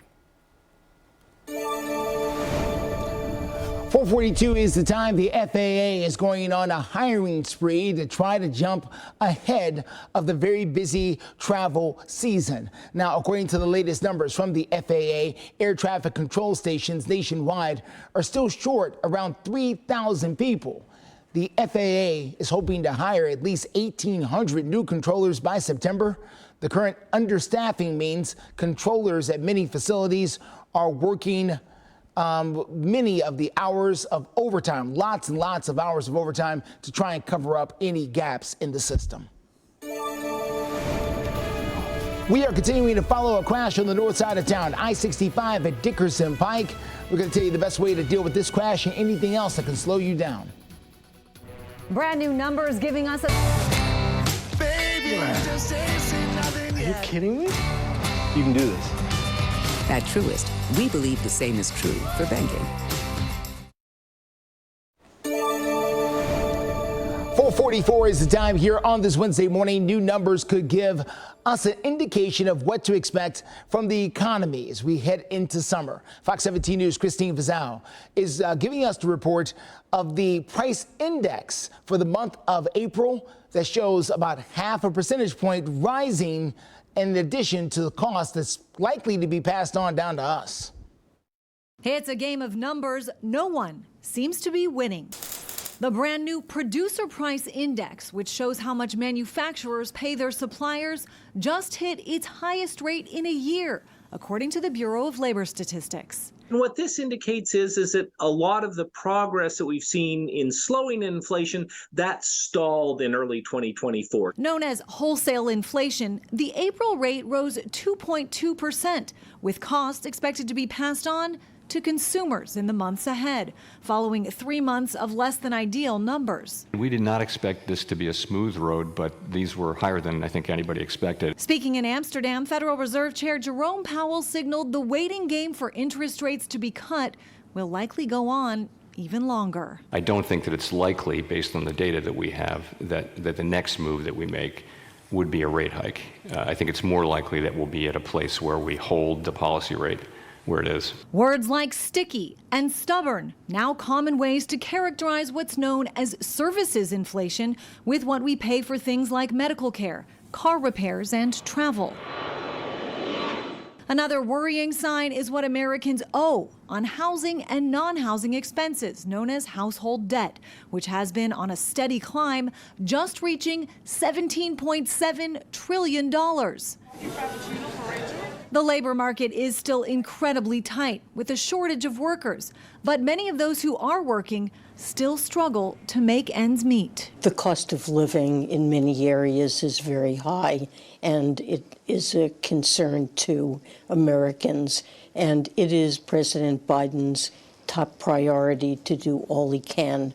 4:42 is the time. The FAA is going on a hiring spree to try to jump ahead of the very busy travel season. Now, according to the latest numbers from the FAA, air traffic control stations nationwide are still short around 3,000 people. The FAA is hoping to hire at least 1,800 new controllers by September. The current understaffing means controllers at many facilities are working many of the hours of overtime, lots and lots of hours of overtime to try and cover up any gaps in the system. We are continuing to follow a crash on the north side of town, I-65 at Dickerson Pike. We're going to tell you the best way to deal with this crash and anything else that can slow you down. Brand new numbers giving us a... Baby, are you kidding me? You can do this. At Truist, we believe the same is true for banking. 4:44 is the time here on this Wednesday morning. New numbers could give us an indication of what to expect from the economy as we head into summer. Fox 17 News' Christine Vizal is giving us the report of the price index for the month of April that shows about half a percentage point rising in addition to the cost that's likely to be passed on down to us. It's a game of numbers. No one seems to be winning. The brand new Producer Price Index, which shows how much manufacturers pay their suppliers, just hit its highest rate in a year, according to the Bureau of Labor Statistics. And what this indicates is that a lot of the progress that we've seen in slowing inflation, that stalled in early 2024. Known as wholesale inflation, the April rate rose 2.2%, with costs expected to be passed on to consumers in the months ahead, following 3 months of less than ideal numbers. We did not expect this to be a smooth road, but these were higher than I think anybody expected. Speaking in Amsterdam, Federal Reserve Chair Jerome Powell signaled the waiting game for interest rates to be cut will likely go on even longer. I don't think that it's likely, based on the data that we have, that the next move that we make would be a rate hike. I think it's more likely that we'll be at a place where we hold the policy rate where it is. Words like sticky and stubborn, now common ways to characterize what's known as services inflation with what we pay for things like medical care, car repairs, and travel. Another worrying sign is what Americans owe on housing and non-housing expenses, known as household debt, which has been on a steady climb, just reaching $17.7 trillion. The labor market is still incredibly tight with a shortage of workers, but many of those who are working still struggle to make ends meet. The cost of living in many areas is very high, and it is a concern to Americans, and it is President Biden's top priority to do all he can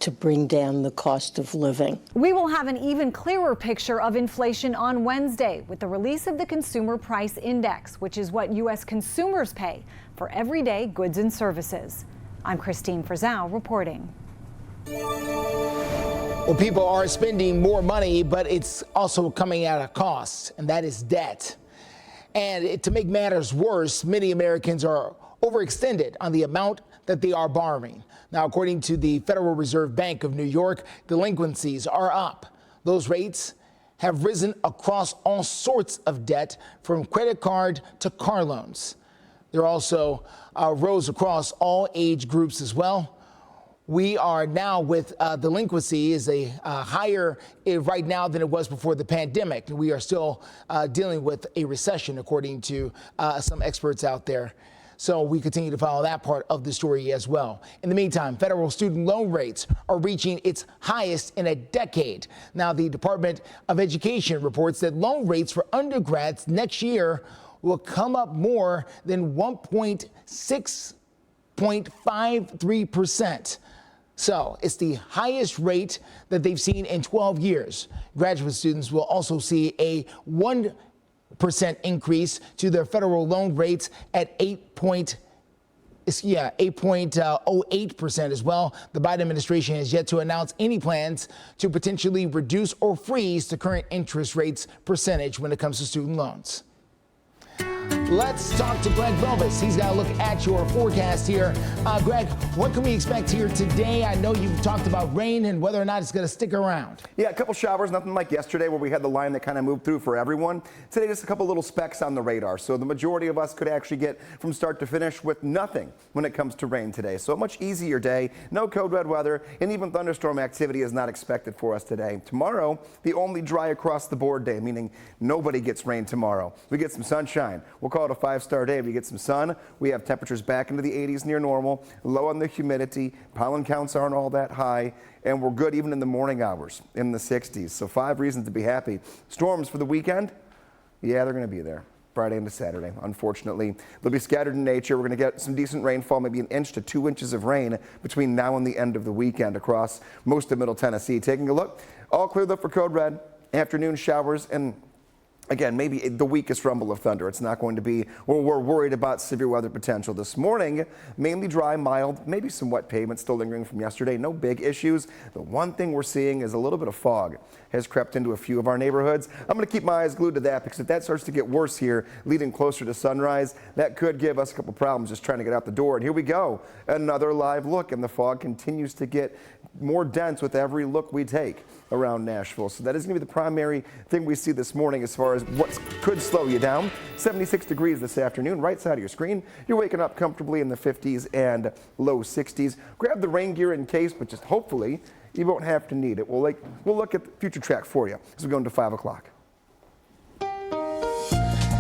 to bring down the cost of living. We will have an even clearer picture of inflation on Wednesday with the release of the Consumer Price Index, which is what U.S. consumers pay for everyday goods and services. I'm Christine Frizzau reporting. Well, people are spending more money, but it's also coming at a cost, and that is debt. And to make matters worse, many Americans are overextended on the amount that they are borrowing. Now, according to the Federal Reserve Bank of New York, delinquencies are up. Those rates have risen across all sorts of debt, from credit card to car loans. There also rose across all age groups as well. We are now with delinquency is higher right now than it was before the pandemic. We are still dealing with a recession, according to some experts out there. So we continue to follow that part of the story as well. In the meantime, federal student loan rates are reaching its highest in a decade. Now, the Department of Education reports that loan rates for undergrads next year will come up more than 1.53%. So it's the highest rate that they've seen in 12 years. Graduate students will also see a 1% increase to their federal loan rates at 8.08% as well. The Biden administration has yet to announce any plans to potentially reduce or freeze the current interest rates percentage when it comes to student loans. Let's talk to Greg Velvis. He's got a look at your forecast here. Greg, what can we expect here today? I know you've talked about rain and whether or not it's going to stick around. Yeah, a couple showers, nothing like yesterday where we had the line that kind of moved through for everyone. Today, just a couple little specks on the radar. So the majority of us could actually get from start to finish with nothing when it comes to rain today. So a much easier day, no code red weather, and even thunderstorm activity is not expected for us today. Tomorrow, the only dry across the board day, meaning nobody gets rain tomorrow. We get some sunshine. We'll call it a 5-star day. We get some sun. We have temperatures back into the 80s near normal, low on the humidity. Pollen counts aren't all that high, and we're good even in the morning hours in the 60s. So 5 reasons to be happy. Storms for the weekend? Yeah, they're going to be there. Friday into Saturday, unfortunately. They'll be scattered in nature. We're going to get some decent rainfall, maybe 1 inch to 2 inches of rain between now and the end of the weekend across most of Middle Tennessee. Taking a look, all cleared up for code red. Afternoon showers and again, maybe the weakest rumble of thunder. It's not going to be where we're worried about severe weather potential. This morning, mainly dry, mild, maybe some wet pavement still lingering from yesterday. No big issues. The one thing we're seeing is a little bit of fog has crept into a few of our neighborhoods. I'm going to keep my eyes glued to that because if that starts to get worse here, leading closer to sunrise, that could give us a couple problems just trying to get out the door. And here we go. Another live look, and the fog continues to get more dense with every look we take around Nashville. So that is going to be the primary thing we see this morning as far as what could slow you down. 76 degrees this afternoon, right side of your screen. You're waking up comfortably in the 50s and low 60s. Grab the rain gear in case, but just hopefully you won't have to need it. We'll look at the future track for you as we go into 5 o'clock.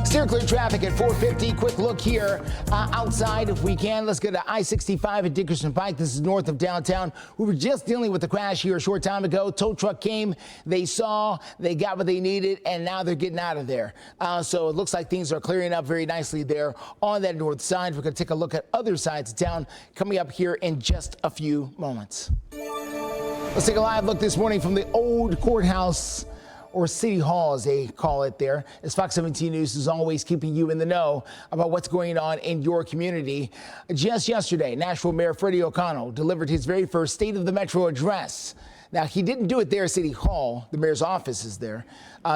Steer clear traffic at 450. Quick look here outside if we can. Let's go to I-65 at Dickerson Pike. This is north of downtown. We were just dealing with the crash here a short time ago. Tow truck came, they saw, they got what they needed, and now they're getting out of there. So it looks like things are clearing up very nicely there on that north side. We're going to take a look at other sides of town coming up here in just a few moments. Let's take a live look this morning from the old courthouse, or City Hall, as they call it there, as Fox 17 News is always keeping you in the know about what's going on in your community. Just yesterday, Nashville Mayor Freddie O'Connell delivered his very first State of the Metro address. Now, he didn't do it there at City Hall. The mayor's office is there.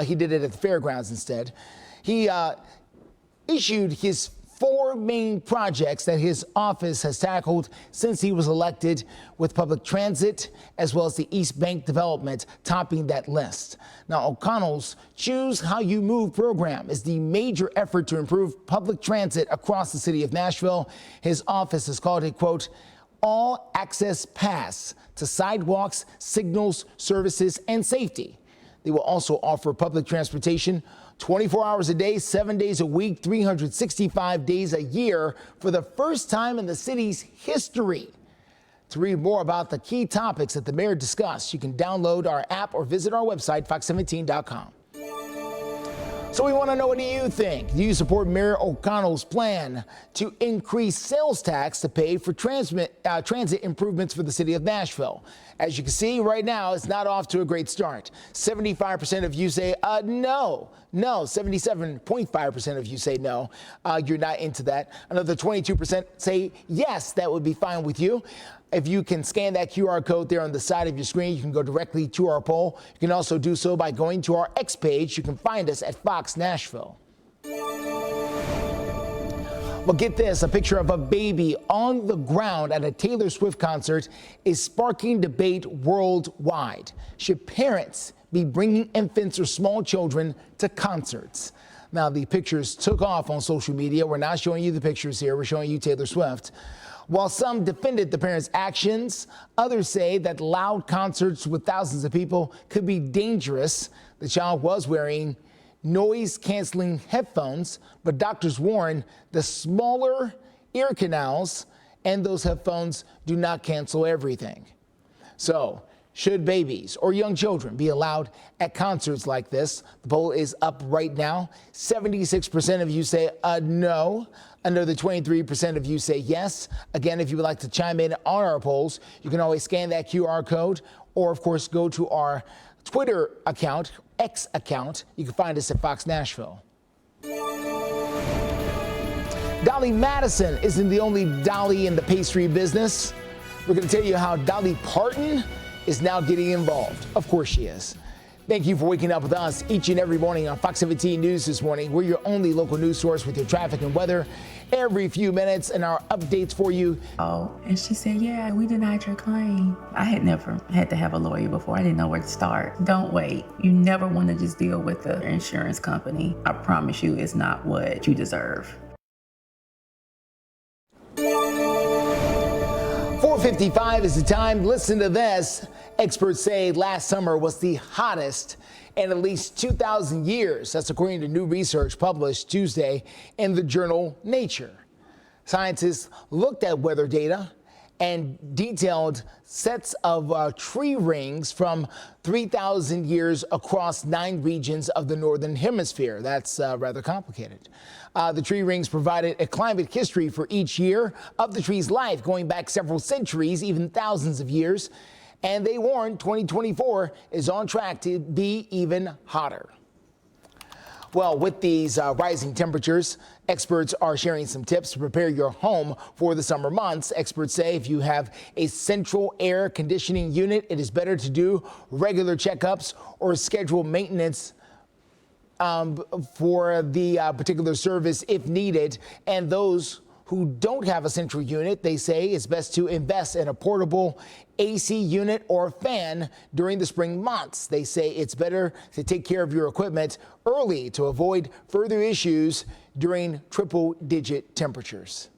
He did it at the fairgrounds instead. He issued his 4 main projects that his office has tackled since he was elected, with public transit as well as the East Bank development topping that list. Now, O'Connell's Choose How You Move program is the major effort to improve public transit across the city of Nashville. His office has called it, quote, all access pass to sidewalks, signals, services, and safety. They will also offer public transportation 24 hours a day, 7 days a week, 365 days a year for the first time in the city's history. To read more about the key topics that the mayor discussed, you can download our app or visit our website, fox17.com. So we want to know, what do you think? Do you support Mayor O'Connell's plan to increase sales tax to pay for transit improvements for the city of Nashville? As you can see right now, it's not off to a great start. 75% of you say no. 77.5% of you say no. You're not into that. Another 22% say yes, that would be fine with you. If you can scan that QR code there on the side of your screen, you can go directly to our poll. You can also do so by going to our X page. You can find us at Fox Nashville. Well, get this, a picture of a baby on the ground at a Taylor Swift concert is sparking debate worldwide. Should parents be bringing infants or small children to concerts? Now, the pictures took off on social media. We're not showing you the pictures here. We're showing you Taylor Swift. While some defended the parents' actions, others say that loud concerts with thousands of people could be dangerous. The child was wearing noise-canceling headphones, but doctors warn the smaller ear canals and those headphones do not cancel everything. So, should babies or young children be allowed at concerts like this? The poll is up right now. 76% of you say no. Another 23% of you say yes. Again, if you would like to chime in on our polls, you can always scan that QR code or, of course, go to our Twitter account, X account. You can find us at Fox Nashville. Dolly Madison isn't the only Dolly in the pastry business. We're going to tell you how Dolly Parton is now getting involved. Of course she is. Thank you for waking up with us each and every morning on Fox 17 News this morning. We're your only local news source with your traffic and weather every few minutes and our updates for you. Oh, and she said, yeah, we denied your claim. I had never had to have a lawyer before. I didn't know where to start. Don't wait. You never want to just deal with the insurance company. I promise you, it's not what you deserve. 4:55 is the time. Listen to this. Experts say last summer was the hottest in at least 2,000 years. That's according to new research published Tuesday in the journal Nature. Scientists looked at weather data and detailed sets of tree rings from 3,000 years across 9 regions of the northern hemisphere. That's rather complicated. The tree rings provided a climate history for each year of the tree's life, going back several centuries, even thousands of years. And they warned 2024 is on track to be even hotter. Well, with these rising temperatures, experts are sharing some tips to prepare your home for the summer months. Experts say if you have a central air conditioning unit, it is better to do regular checkups or schedule maintenance for the particular service if needed. And those who don't have a central unit, they say it's best to invest in a portable AC unit or fan during the spring months. They say it's better to take care of your equipment early to avoid further issues during triple-digit temperatures.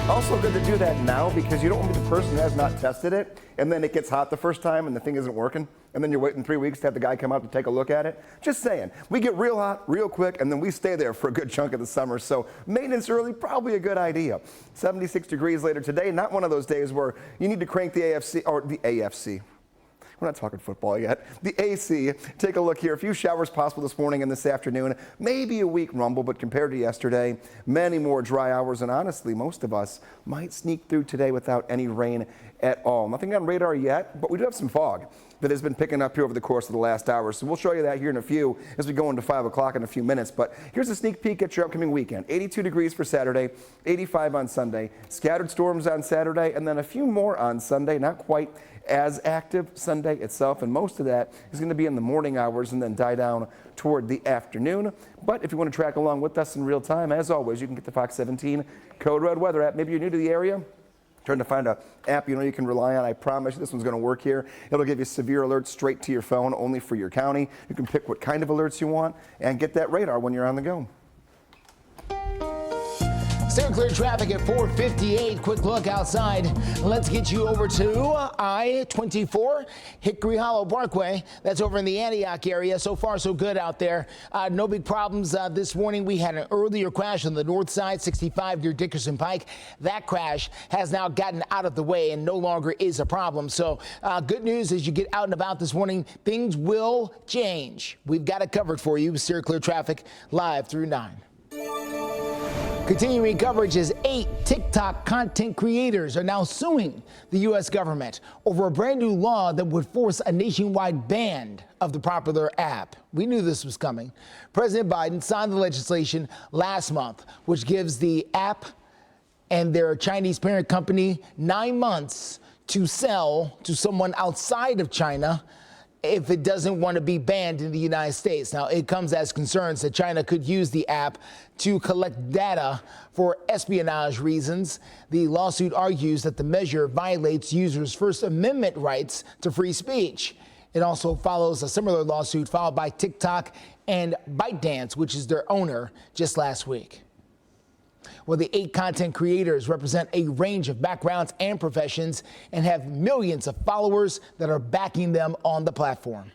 Also good to do that now because you don't want to be the person who has not tested it and then it gets hot the first time and the thing isn't working and then you're waiting 3 weeks to have the guy come out to take a look at it. Just saying, we get real hot real quick and then we stay there for a good chunk of the summer. So maintenance early, probably a good idea. 76 degrees later today, not one of those days where you need to crank the AFC. We're not talking football yet. The AC, take a look here. A few showers possible this morning and this afternoon. Maybe a weak rumble, but compared to yesterday, many more dry hours. And honestly, most of us might sneak through today without any rain at all. Nothing on radar yet, but we do have some fog that has been picking up here over the course of the last hour. So we'll show you that here in a few as we go into 5 o'clock in a few minutes. But here's a sneak peek at your upcoming weekend. 82 degrees for Saturday, 85 on Sunday. Scattered storms on Saturday, and then a few more on Sunday. Not quite as active Sunday itself, and most of that is going to be in the morning hours and then die down toward the afternoon. But if you want to track along with us in real time, as always, you can get the Fox 17 Code Red Weather app. Maybe you're new to the area, trying to find an app you know you can rely on. I promise you this one's going to work here. It'll give you severe alerts straight to your phone, only for your county. You can pick what kind of alerts you want and get that radar when you're on the go. Stay clear traffic at 458. Quick look outside. Let's get you over to I-24 Hickory Hollow Parkway. That's over in the Antioch area. So far, so good out there. No big problems this morning. We had an earlier crash on the north side, 65 near Dickerson Pike. That crash has now gotten out of the way and no longer is a problem. So good news as you get out and about this morning, things will change. We've got it covered for you. Steer clear traffic live through 9. Continuing coverage as 8 TikTok content creators are now suing the U.S. government over a brand new law that would force a nationwide ban of the popular app. We knew this was coming. President Biden signed the legislation last month, which gives the app and their Chinese parent company 9 months to sell to someone outside of China if it doesn't want to be banned in the United States. Now, it comes as concerns that China could use the app to collect data for espionage reasons. The lawsuit argues that the measure violates users' First Amendment rights to free speech. It also follows a similar lawsuit filed by TikTok and ByteDance, which is their owner, just last week. Well, the 8 content creators represent a range of backgrounds and professions and have millions of followers that are backing them on the platform.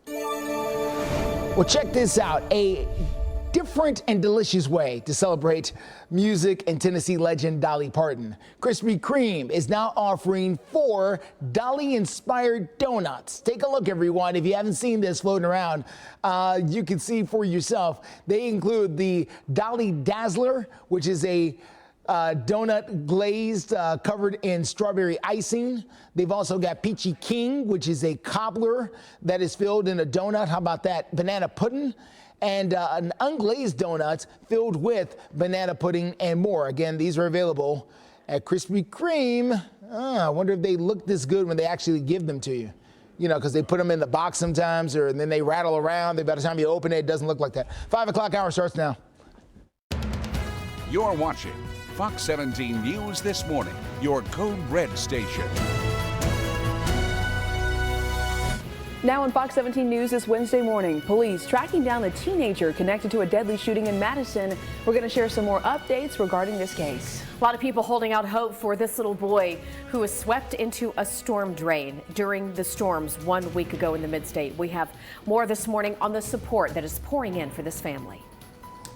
Well, check this out. A different and delicious way to celebrate music and Tennessee legend Dolly Parton. Krispy Kreme is now offering 4 Dolly-inspired donuts. Take a look, everyone. If you haven't seen this floating around, you can see for yourself. They include the Dolly Dazzler, which is a donut glazed, covered in strawberry icing. They've also got Peachy King, which is a cobbler that is filled in a donut. How about that? Banana pudding. And an unglazed donut filled with banana pudding and more. Again, these are available at Krispy Kreme. I wonder if they look this good when they actually give them to you. You know, because they put them in the box sometimes, and then they rattle around. By the time you open it, it doesn't look like that. 5 o'clock hour starts now. You're watching Fox 17 News This Morning, your Code Red station. Now on Fox 17 News this Wednesday morning, police tracking down the teenager connected to a deadly shooting in Madison. We're going to share some more updates regarding this case. A lot of people holding out hope for this little boy who was swept into a storm drain during the storms 1 week ago in the mid-state. We have more this morning on the support that is pouring in for this family.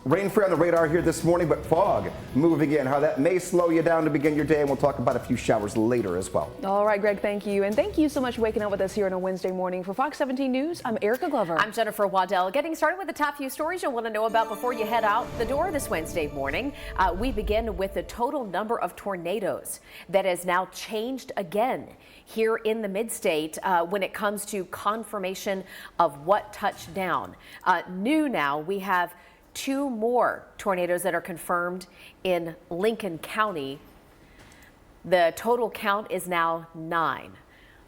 Rain free on the radar here this morning, but fog moving in. How that may slow you down to begin your day, and we'll talk about a few showers later as well. All right, Greg, thank you. And thank you so much for waking up with us here on a Wednesday morning. For Fox 17 News, I'm Erica Glover. I'm Jennifer Waddell. Getting started with the top few stories you'll want to know about before you head out the door this Wednesday morning. We begin with the total number of tornadoes that has now changed again here in the mid-state when it comes to confirmation of what touched down. New now, we have 2 more tornadoes that are confirmed in Lincoln County. The total count is now 9.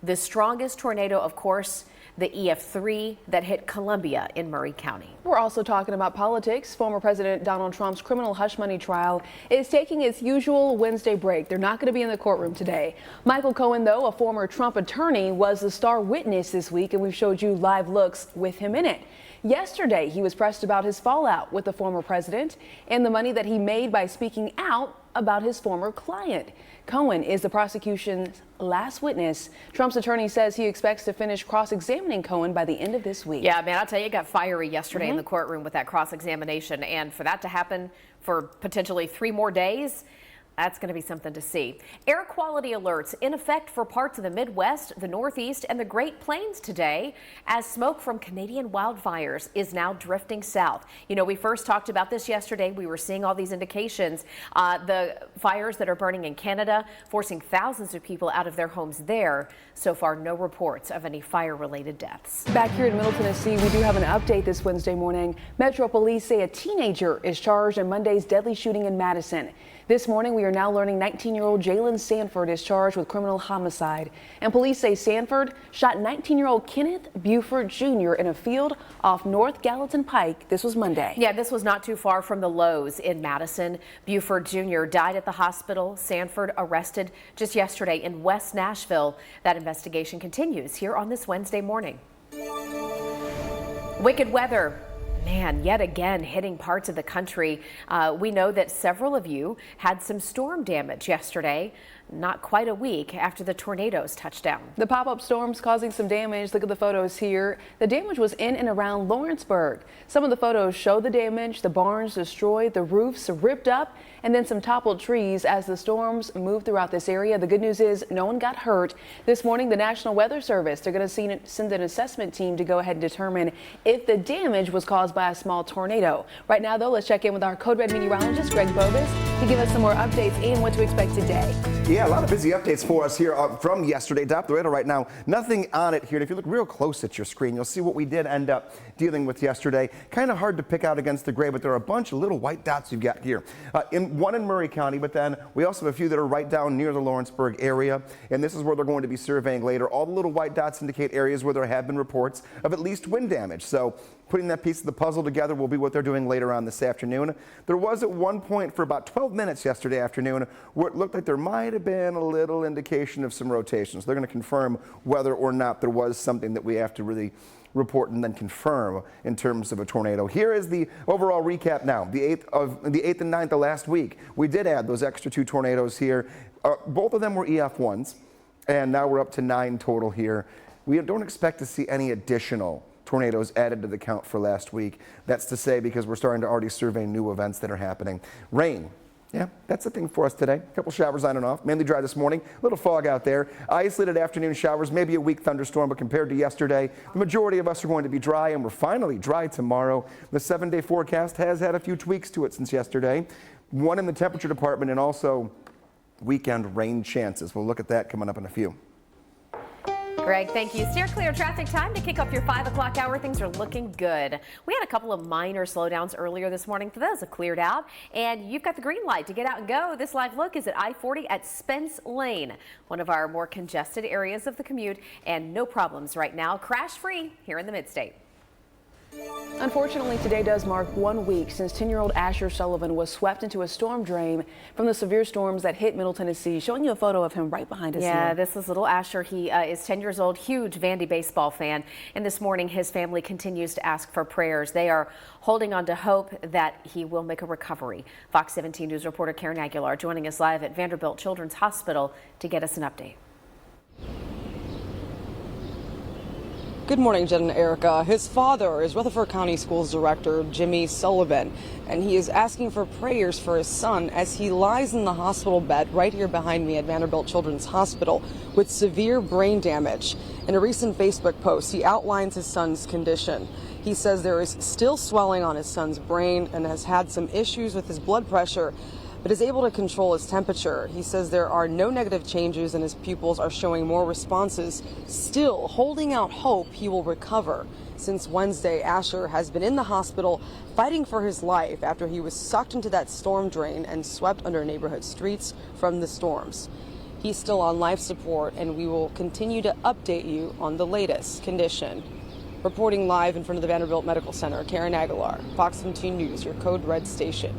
The strongest tornado, of course, the EF3 that hit Columbia in Murray County. We're also talking about politics. Former President Donald Trump's criminal hush money trial is taking its usual Wednesday break. They're not going to be in the courtroom today. Michael Cohen, though, a former Trump attorney, was the star witness this week, and we've showed you live looks with him in it. Yesterday, he was pressed about his fallout with the former president and the money that he made by speaking out about his former client. Cohen is the prosecution's last witness. Trump's attorney says he expects to finish cross-examining Cohen by the end of this week. Yeah, man, I'll tell you, it got fiery yesterday in the courtroom with that cross-examination, and for that to happen for potentially 3 more days, that's going to be something to see. Air quality alerts in effect for parts of the Midwest, the Northeast, and the Great Plains today as smoke from Canadian wildfires is now drifting south. You know, we first talked about this yesterday. We were seeing all these indications. The fires that are burning in Canada, forcing thousands of people out of their homes there. So far, no reports of any fire-related deaths. Back here in Middle Tennessee, we do have an update this Wednesday morning. Metro Police say a teenager is charged in Monday's deadly shooting in Madison. This morning, we are now learning 19-year-old Jalen Sanford is charged with criminal homicide. And police say Sanford shot 19-year-old Kenneth Buford Jr. in a field off North Gallatin Pike. This was Monday. Yeah, this was not too far from the Lowe's in Madison. Buford Jr. died at the hospital. Sanford arrested just yesterday in West Nashville. That investigation continues here on this Wednesday morning. Wicked weather. Man, yet again hitting parts of the country. We know that several of you had some storm damage yesterday, not quite a week after the tornadoes touched down. The pop-up storms causing some damage. Look at the photos here. The damage was in and around Lawrenceburg. Some of the photos show the damage, the barns destroyed, the roofs ripped up, and then some toppled trees as the storms moved throughout this area. The good news is no one got hurt. This morning, the National Weather Service, they're going to send an assessment team to go ahead and determine if the damage was caused by a small tornado. Right now, though, let's check in with our Code Red meteorologist, Greg Bovis, to give us some more updates and what to expect today. Yeah, a lot of busy updates for us here from yesterday. Top of the radar right now, nothing on it here. And if you look real close at your screen, you'll see what we did end up dealing with yesterday. Kind of hard to pick out against the gray, but there are a bunch of little white dots you've got here. One in Murray County, but then we also have a few that are right down near the Lawrenceburg area. And this is where they're going to be surveying later. All the little white dots indicate areas where there have been reports of at least wind damage. So putting that piece of the puzzle together will be what they're doing later on this afternoon. There was at one point for about 12 minutes yesterday afternoon where it looked like there might have been a little indication of some rotations. They're going to confirm whether or not there was something that we have to really report and then confirm in terms of a tornado. Here is the overall recap now. The 8th and 9th of last week, we did add those extra 2 tornadoes here. Both of them were EF1s, and now we're up to 9 total here. We don't expect to see any additional tornadoes added to the count for last week. That's to say because we're starting to already survey new events that are happening. Rain. Yeah, that's the thing for us today. A couple showers on and off, mainly dry this morning. A little fog out there. Isolated afternoon showers, maybe a weak thunderstorm, but compared to yesterday, the majority of us are going to be dry, and we're finally dry tomorrow. The 7-day forecast has had a few tweaks to it since yesterday. One in the temperature department and also weekend rain chances. We'll look at that coming up in a few. Greg, thank you. Steer clear traffic time to kick off your 5 o'clock hour. Things are looking good. We had a couple of minor slowdowns earlier this morning. Those have cleared out, and you've got the green light to get out and go. This live look is at I-40 at Spence Lane, one of our more congested areas of the commute, and no problems right now. Crash-free here in the Mid-State. Unfortunately, today does mark 1 week since 10-year-old Asher Sullivan was swept into a storm drain from the severe storms that hit Middle Tennessee. Showing you a photo of him right behind us Yeah, here. This is little Asher. He is 10 years old, huge Vandy baseball fan. And this morning, his family continues to ask for prayers. They are holding on to hope that he will make a recovery. Fox 17 News reporter Karen Aguilar joining us live at Vanderbilt Children's Hospital to get us an update. Good morning, Jen and Erica. His father is Rutherford County Schools Director Jimmy Sullivan, and he is asking for prayers for his son as he lies in the hospital bed right here behind me at Vanderbilt Children's Hospital with severe brain damage. In a recent Facebook post, he outlines his son's condition. He says there is still swelling on his son's brain and has had some issues with his blood pressure, but is able to control his temperature. He says there are no negative changes and his pupils are showing more responses, still holding out hope he will recover. Since Wednesday, Asher has been in the hospital fighting for his life after he was sucked into that storm drain and swept under neighborhood streets from the storms. He's still on life support, and we will continue to update you on the latest condition. Reporting live in front of the Vanderbilt Medical Center, Karen Aguilar, Fox 17 News, your Code Red station.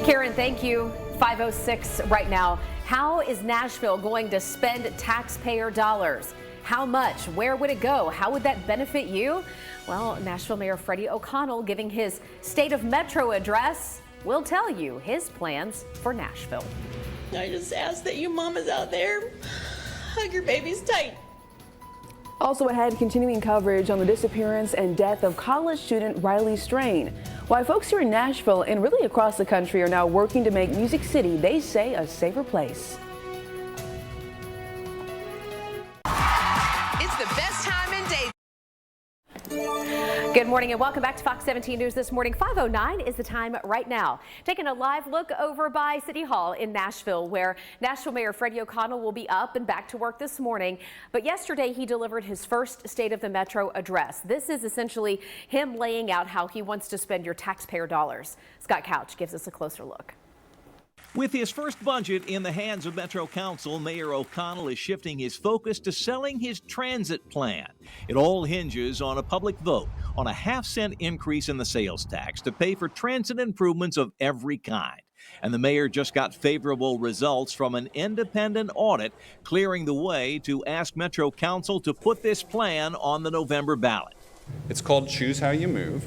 Karen, thank you. 5:06 right now. How is Nashville going to spend taxpayer dollars? How much? Where would it go? How would that benefit you? Well, Nashville Mayor Freddie O'Connell, giving his State of Metro address, will tell you his plans for Nashville. I just ask that you mamas out there hug your babies tight. Also ahead, continuing coverage on the disappearance and death of college student Riley Strain. Why folks here in Nashville and really across the country are now working to make Music City, they say, a safer place. It's the best time in day. Good morning and welcome back to Fox 17 News this morning. 5:09 is the time right now. Taking a live look over by City Hall in Nashville, where Nashville Mayor Freddie O'Connell will be up and back to work this morning. But yesterday he delivered his first State of the Metro address. This is essentially him laying out how he wants to spend your taxpayer dollars. Scott Couch gives us a closer look. With his first budget in the hands of Metro Council, Mayor O'Connell is shifting his focus to selling his transit plan. It all hinges on a public vote on a half-cent increase in the sales tax to pay for transit improvements of every kind. And the mayor just got favorable results from an independent audit, clearing the way to ask Metro Council to put this plan on the November ballot. It's called Choose How You Move,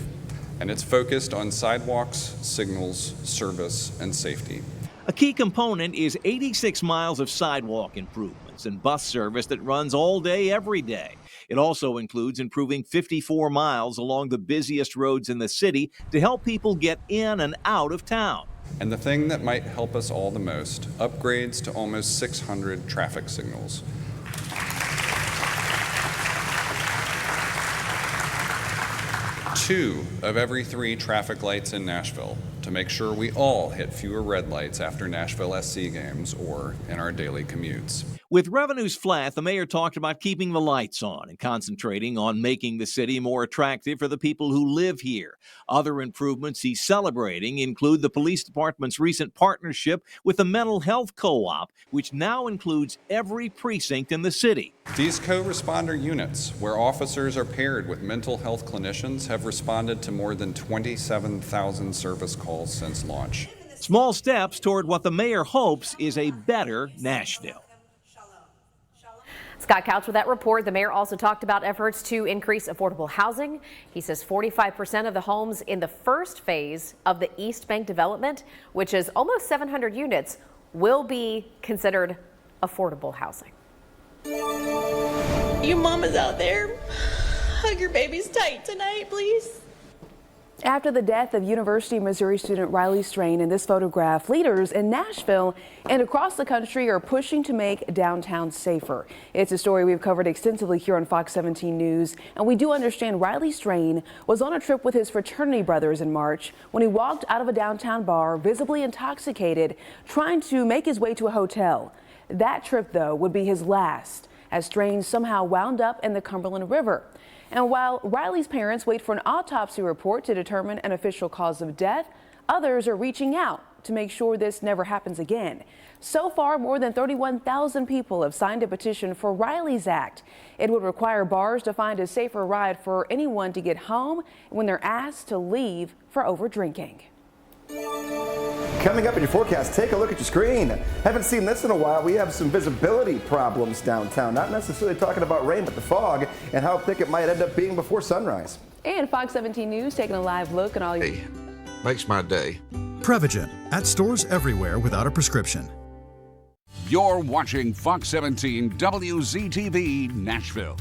and it's focused on sidewalks, signals, service, and safety. A key component is 86 miles of sidewalk improvements and bus service that runs all day, every day. It also includes improving 54 miles along the busiest roads in the city to help people get in and out of town. And the thing that might help us all the most, upgrades to almost 600 traffic signals. 2 of every 3 traffic lights in Nashville to make sure we all hit fewer red lights after Nashville SC games or in our daily commutes. With revenues flat, the mayor talked about keeping the lights on and concentrating on making the city more attractive for the people who live here. Other improvements he's celebrating include the police department's recent partnership with the mental health co-op, which now includes every precinct in the city. These co-responder units, where officers are paired with mental health clinicians, have responded to more than 27,000 service calls since launch. Small steps toward what the mayor hopes is a better Nashville. Scott Couch with that report. The mayor also talked about efforts to increase affordable housing. He says 45% of the homes in the first phase of the East Bank development, which is almost 700 units, will be considered affordable housing. You mamas out there, hug your babies tight tonight, please. After the death of University of Missouri student Riley Strain in this photograph, leaders in Nashville and across the country are pushing to make downtown safer. It's a story we've covered extensively here on Fox 17 News, and we do understand Riley Strain was on a trip with his fraternity brothers in March when he walked out of a downtown bar, visibly intoxicated, trying to make his way to a hotel. That trip, though, would be his last, as Strain somehow wound up in the Cumberland River. And while Riley's parents wait for an autopsy report to determine an official cause of death, others are reaching out to make sure this never happens again. So far, more than 31,000 people have signed a petition for Riley's Act. It would require bars to find a safer ride for anyone to get home when they're asked to leave for overdrinking. Coming up in your forecast, take a look at your screen. Haven't seen this in a while. We have some visibility problems downtown. Not necessarily talking about rain, but the fog and how thick it might end up being before sunrise. And Fox 17 News taking a live look at all your... Makes my day. Prevagen at stores everywhere without a prescription. You're watching Fox 17 WZTV Nashville.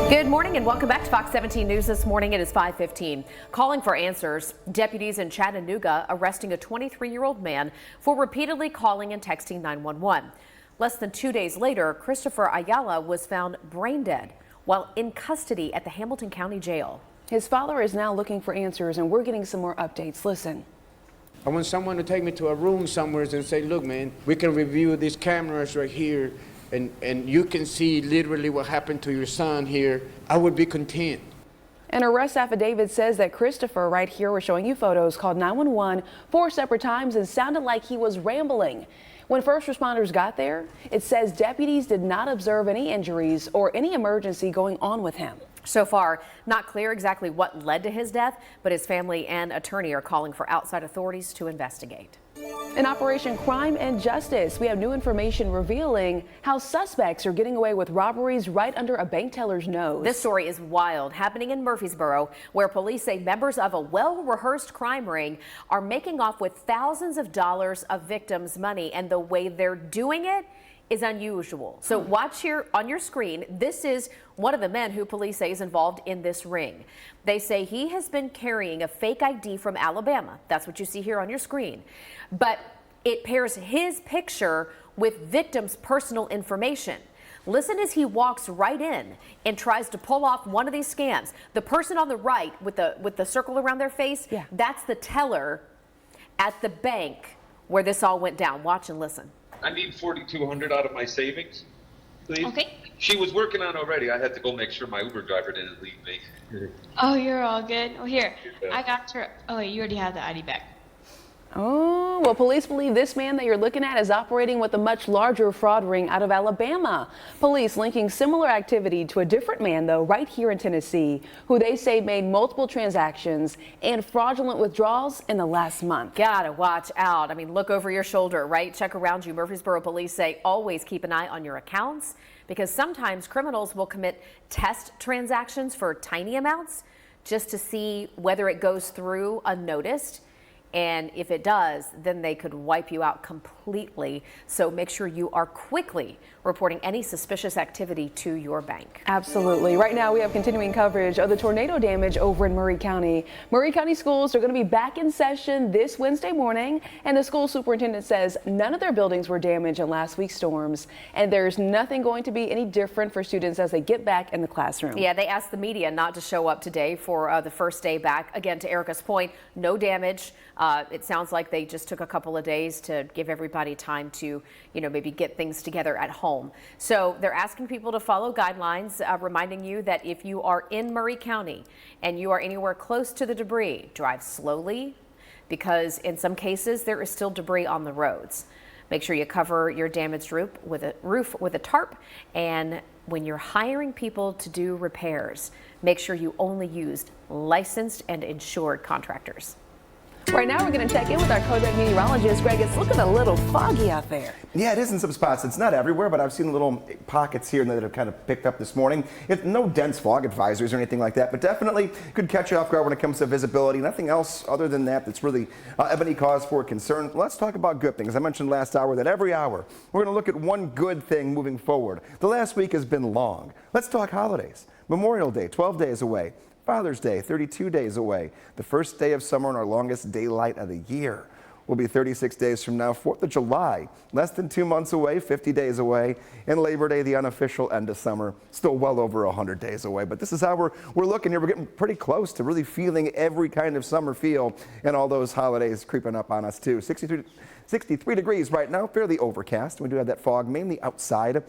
Good morning and welcome back to Fox 17 News this morning. It is 5:15. Calling for answers. Deputies in Chattanooga arresting a 23-year-old man for repeatedly calling and texting 911. Less than 2 days later, Christopher Ayala was found brain dead while in custody at the Hamilton County Jail. His father is now looking for answers, and we're getting some more updates. Listen. I want someone to take me to a room somewhere and say, look, man, we can review these cameras right here, and you can see literally what happened to your son here. I would be content. An arrest affidavit says that Christopher, right here, we're showing you photos, called 911 4 separate times and sounded like he was rambling. When first responders got there, it says deputies did not observe any injuries or any emergency going on with him. So far, not clear exactly what led to his death, but his family and attorney are calling for outside authorities to investigate. In Operation Crime and Justice, we have new information revealing how suspects are getting away with robberies right under a bank teller's nose. This story is wild, happening in Murfreesboro, where police say members of a well-rehearsed crime ring are making off with thousands of dollars of victims' money, and the way they're doing it is unusual. So watch here on your screen. This is one of the men who police say is involved in this ring. They say he has been carrying a fake ID from Alabama. That's what you see here on your screen. But it pairs his picture with victims' personal information. Listen as he walks right in and tries to pull off one of these scams. The person on the right with the circle around their face, that's the teller at the bank where this all went down. Watch and listen. I need $4,200 out of my savings, please. Okay. She was working on already. I had to go make sure my Uber driver didn't leave me. Oh, you're all good. Oh, here, I got her. Oh, wait, you already have the ID back. Oh, well, police believe this man that you're looking at is operating with a much larger fraud ring out of Alabama. Police linking similar activity to a different man, though, right here in Tennessee, who they say made multiple transactions and fraudulent withdrawals in the last month. Gotta watch out. I mean, look over your shoulder, right? Check around you. Murfreesboro police say always keep an eye on your accounts, because sometimes criminals will commit test transactions for tiny amounts just to see whether it goes through unnoticed. And if it does, then they could wipe you out completely. So make sure you are quickly reporting any suspicious activity to your bank. Absolutely. Right now, we have continuing coverage of the tornado damage over in Maury County. Maury County schools are going to be back in session this Wednesday morning, and the school superintendent says none of their buildings were damaged in last week's storms, and there's nothing going to be any different for students as they get back in the classroom. Yeah, they asked the media not to show up today for the first day back. Again, to Erica's point, no damage. It sounds like they just took a couple of days to give everybody time to, maybe get things together at home. So they're asking people to follow guidelines, reminding you that if you are in Maury County and you are anywhere close to the debris, drive slowly, because in some cases there is still debris on the roads. Make sure you cover your damaged roof with a tarp, and when you're hiring people to do repairs, make sure you only use licensed and insured contractors. Right now, we're going to check in with our Code Red meteorologist, Greg. It's looking a little foggy out there. Yeah, it is in some spots. It's not everywhere, but I've seen little pockets here and there that have kind of picked up this morning. No dense fog advisories or anything like that, but definitely could catch you off guard when it comes to visibility. Nothing else other than that's really of any cause for concern. Let's talk about good things. I mentioned last hour that every hour we're going to look at one good thing moving forward. The last week has been long. Let's talk holidays. Memorial Day, 12 days away. Father's Day, 32 days away. The first day of summer and our longest daylight of the year will be 36 days from now. 4th of July, less than 2 months away, 50 days away. And Labor Day, the unofficial end of summer, still well over 100 days away. But this is how we're looking here. We're getting pretty close to really feeling every kind of summer feel, and all those holidays creeping up on us too. 63 degrees right now, fairly overcast. We do have that fog mainly outside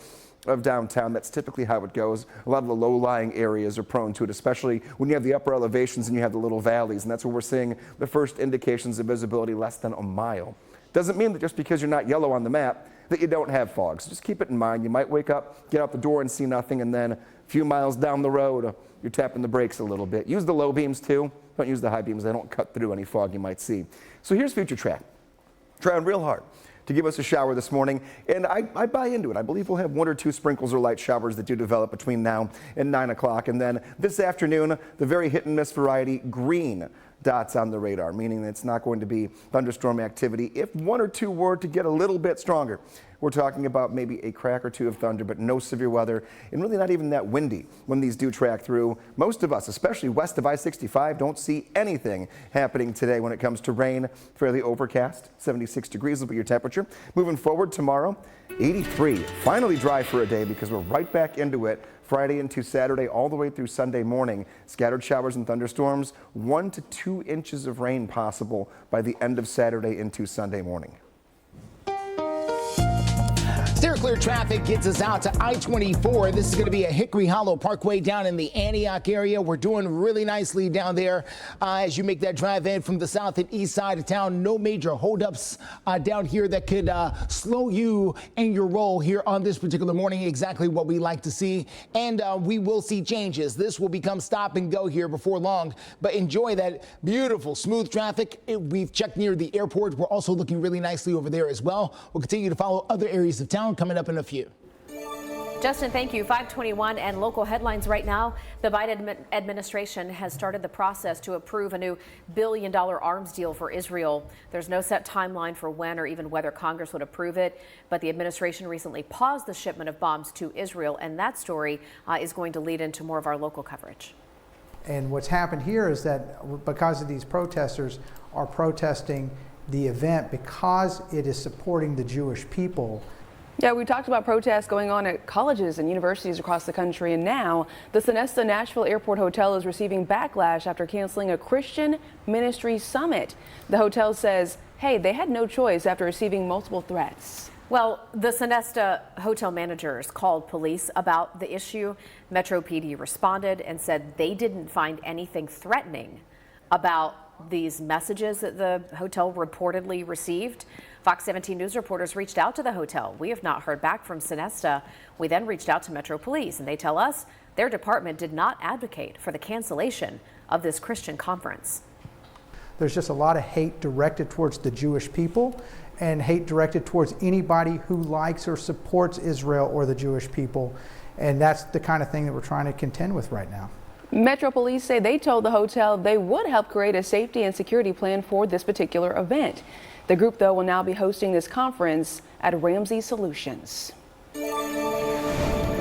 of downtown. That's typically how it goes. A lot of the low-lying areas are prone to it, especially when you have the upper elevations and you have the little valleys, and that's where we're seeing the first indications of visibility less than a mile. Doesn't mean that just because you're not yellow on the map that you don't have fog. So just keep it in mind. You might wake up, get out the door and see nothing, and then a few miles down the road, you're tapping the brakes a little bit. Use the low beams too. Don't use the high beams. They don't cut through any fog you might see. So here's Future Track. Trying real hard to give us a shower this morning, and I buy into it. I believe we'll have 1 or 2 sprinkles or light showers that do develop between now and 9 o'clock. And then this afternoon, the very hit and miss variety, green dots on the radar, meaning that it's not going to be thunderstorm activity. If 1 or 2 were to get a little bit stronger, we're talking about maybe a crack or 2 of thunder, but no severe weather, and really not even that windy when these do track through. Most of us, especially west of I-65, don't see anything happening today when it comes to rain. Fairly overcast, 76 degrees will be your temperature. Moving forward tomorrow, 83. Finally dry for a day because we're right back into it. Friday into Saturday, all the way through Sunday morning. Scattered showers and thunderstorms, 1 to 2 inches of rain possible by the end of Saturday into Sunday morning. Steer clear traffic gets us out to I-24. This is going to be a Hickory Hollow Parkway down in the Antioch area. We're doing really nicely down there as you make that drive in from the south and east side of town. No major holdups down here that could slow you and your roll here on this particular morning. Exactly what we like to see. And we will see changes. This will become stop and go here before long. But enjoy that beautiful, smooth traffic. We've checked near the airport. We're also looking really nicely over there as well. We'll continue to follow other areas of town coming up in a few. Justin, thank you. 521 and local headlines right now. The Biden administration has started the process to approve a new billion-dollar arms deal for Israel. There's no set timeline for when or even whether Congress would approve it, but the administration recently paused the shipment of bombs to Israel, and that story is going to lead into more of our local coverage. And what's happened here is that because of these protesters are protesting the event because it is supporting the Jewish people. Yeah, we talked about protests going on at colleges and universities across the country, and now the Sonesta Nashville Airport Hotel is receiving backlash after canceling a Christian ministry summit. The hotel says, hey, they had no choice after receiving multiple threats. Well, the Sonesta hotel managers called police about the issue. Metro PD responded and said they didn't find anything threatening about these messages that the hotel reportedly received. Fox 17 News reporters reached out to the hotel. We have not heard back from Sonesta. We then reached out to Metro Police, and they tell us their department did not advocate for the cancellation of this Christian conference. There's just a lot of hate directed towards the Jewish people and hate directed towards anybody who likes or supports Israel or the Jewish people. And that's the kind of thing that we're trying to contend with right now. Metro Police say they told the hotel they would help create a safety and security plan for this particular event. The group, though, will now be hosting this conference at Ramsey Solutions.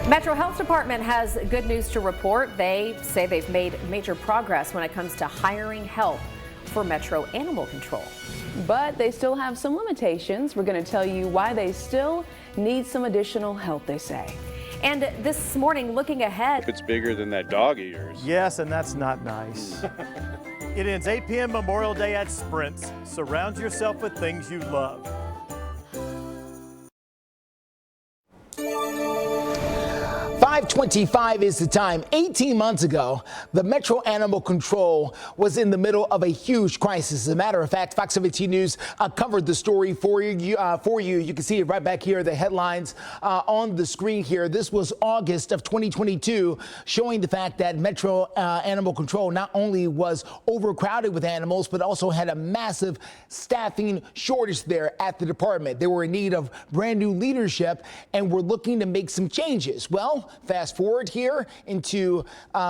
Metro Health Department has good news to report. They say they've made major progress when it comes to hiring help for Metro Animal Control. But they still have some limitations. We're going to tell you why they still need some additional help, they say. And this morning, looking ahead. It's bigger than that dog of yours. Yes, and that's not nice. It ends 8 p.m. Memorial Day at Sprints. Surround yourself with things you love. 5:25 is the time. 18 months ago, the Metro Animal Control was in the middle of a huge crisis. As a matter of fact, Fox 17 News covered the story for you. You can see it right back here, the headlines on the screen here. This was August of 2022, showing the fact that Metro Animal Control not only was overcrowded with animals, but also had a massive staffing shortage there at the department. They were in need of brand new leadership and were looking to make some changes. Well, fast forward here into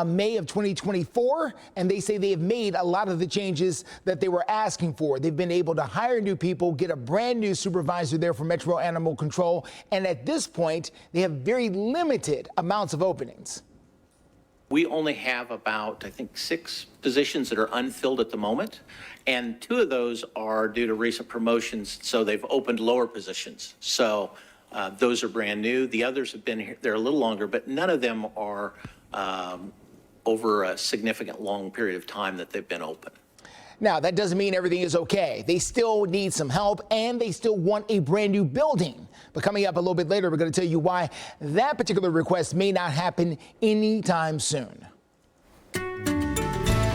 May of 2024, and they say they have made a lot of the changes that they were asking for. They've been able to hire new people, get a brand new supervisor there for Metro Animal Control, and at this point, they have very limited amounts of openings. We only have about, I think, 6 positions that are unfilled at the moment, and 2 of those are due to recent promotions, so they've opened lower positions. So those are brand new. The others have been here, they're a little longer, but none of them are over a significant long period of time that they've been open. Now, that doesn't mean everything is okay. They still need some help, and they still want a brand new building. But coming up a little bit later, we're going to tell you why that particular request may not happen anytime soon.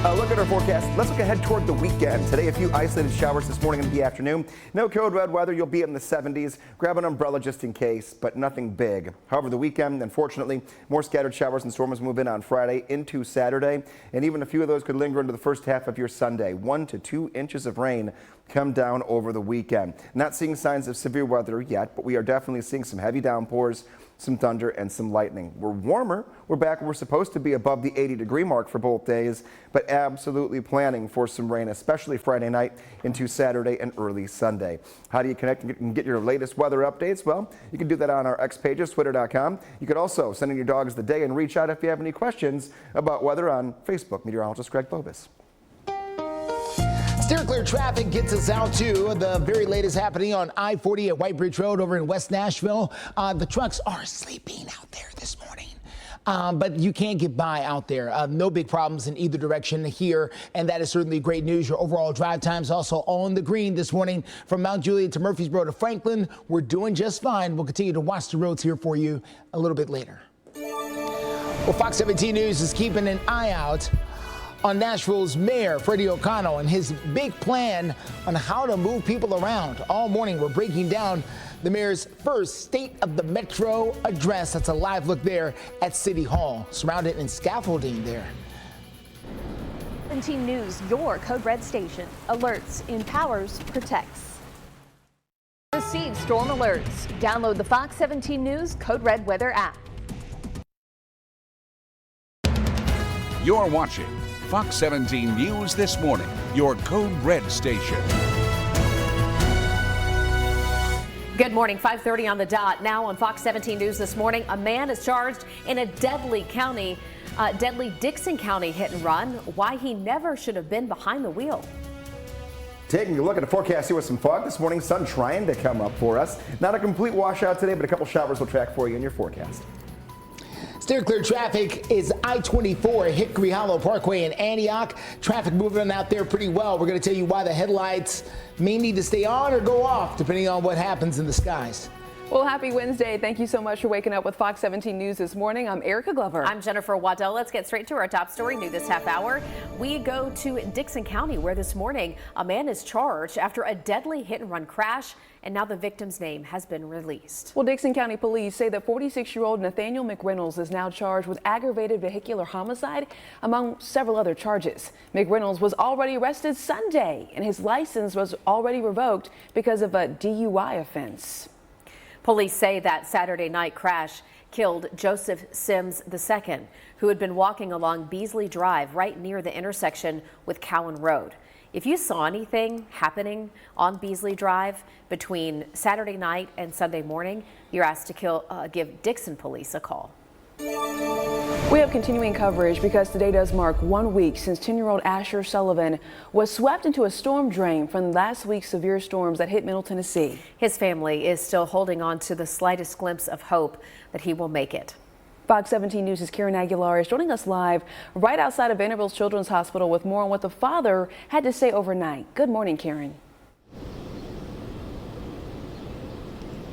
Look at our forecast. Let's look ahead toward the weekend. Today, a few isolated showers this morning and the afternoon. No code red weather. You'll be in the 70s. Grab an umbrella just in case, but nothing big. However, the weekend, unfortunately, more scattered showers and storms move in on Friday into Saturday, and even a few of those could linger into the first half of your Sunday. 1 to 2 inches of rain come down over the weekend. Not seeing signs of severe weather yet, but we are definitely seeing some heavy downpours, some thunder, and some lightning. We're warmer. We're back. We're supposed to be above the 80-degree mark for both days, but absolutely planning for some rain, especially Friday night into Saturday and early Sunday. How do you connect and get your latest weather updates? Well, you can do that on our X pages, twitter.com. You could also send in your dogs the day and reach out if you have any questions about weather on Facebook. Meteorologist Greg Bobus. Steer clear traffic gets us out to the very latest happening on I-40 at White Bridge Road over in West Nashville. The trucks are sleeping out there this morning. but you can't get by out there. No big problems in either direction here, and that is certainly great news. Your overall drive times also on the green this morning from Mount Juliet to Murfreesboro to Franklin. We're doing just fine. We'll continue to watch the roads here for you a little bit later. Well, Fox 17 News is keeping an eye out on Nashville's Mayor Freddie O'Connell and his big plan on how to move people around. All morning, we're breaking down the mayor's first State of the Metro address. That's a live look there at City Hall, surrounded in scaffolding there. 17 News, your Code Red station. Alerts, empowers, protects. Receive storm alerts. Download the Fox 17 News Code Red weather app. You're watching Fox 17 News This Morning, your Code Red station. Good morning, 5:30 on the dot. Now on Fox 17 News This Morning, a man is charged in a deadly Dickson County hit and run. Why he never should have been behind the wheel. Taking a look at the forecast here with some fog this morning, sun trying to come up for us. Not a complete washout today, but a couple showers will track for you in your forecast. Steer clear traffic is I-24 Hickory Hollow Parkway in Antioch. Traffic moving out there pretty well. We're going to tell you why the headlights may need to stay on or go off depending on what happens in the skies. Well, happy Wednesday. Thank you so much for waking up with Fox 17 News This Morning. I'm Erica Glover. I'm Jennifer Waddell. Let's get straight to our top story new this half hour. We go to Dickson County, where this morning a man is charged after a deadly hit and run crash, and now the victim's name has been released. Well, Dickson County police say that 46-year-old Nathaniel McReynolds is now charged with aggravated vehicular homicide, among several other charges. McReynolds was already arrested Sunday, and his license was already revoked because of a DUI offense. Police say that Saturday night crash killed Joseph Sims II, who had been walking along Beasley Drive right near the intersection with Cowan Road. If you saw anything happening on Beasley Drive between Saturday night and Sunday morning, you're asked to give Dickson police a call. We have continuing coverage because today does mark 1 week since 10-year-old Asher Sullivan was swept into a storm drain from last week's severe storms that hit Middle Tennessee. His family is still holding on to the slightest glimpse of hope that he will make it. Fox 17 News' Karen Aguilar is joining us live right outside of Vanderbilt Children's Hospital with more on what the father had to say overnight. Good morning, Karen.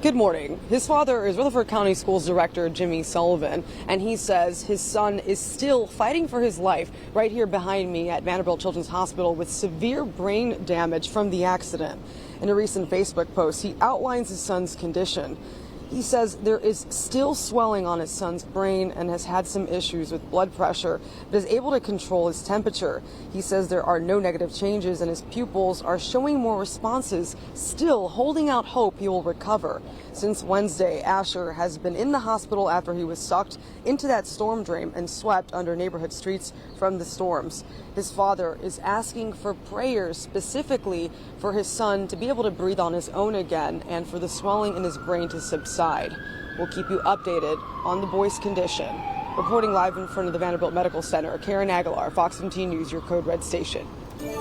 Good morning. His father is Rutherford County Schools Director Jimmy Sullivan, and he says his son is still fighting for his life right here behind me at Vanderbilt Children's Hospital with severe brain damage from the accident. In a recent Facebook post, he outlines his son's condition. He says there is still swelling on his son's brain and has had some issues with blood pressure, but is able to control his temperature. He says there are no negative changes and his pupils are showing more responses, still holding out hope he will recover. Since Wednesday, Asher has been in the hospital after he was sucked into that storm drain and swept under neighborhood streets from the storms. His father is asking for prayers specifically for his son to be able to breathe on his own again and for the swelling in his brain to subside. We'll keep you updated on the boy's condition. Reporting live in front of the Vanderbilt Medical Center, Karen Aguilar, Fox 17 News, your Code Red station.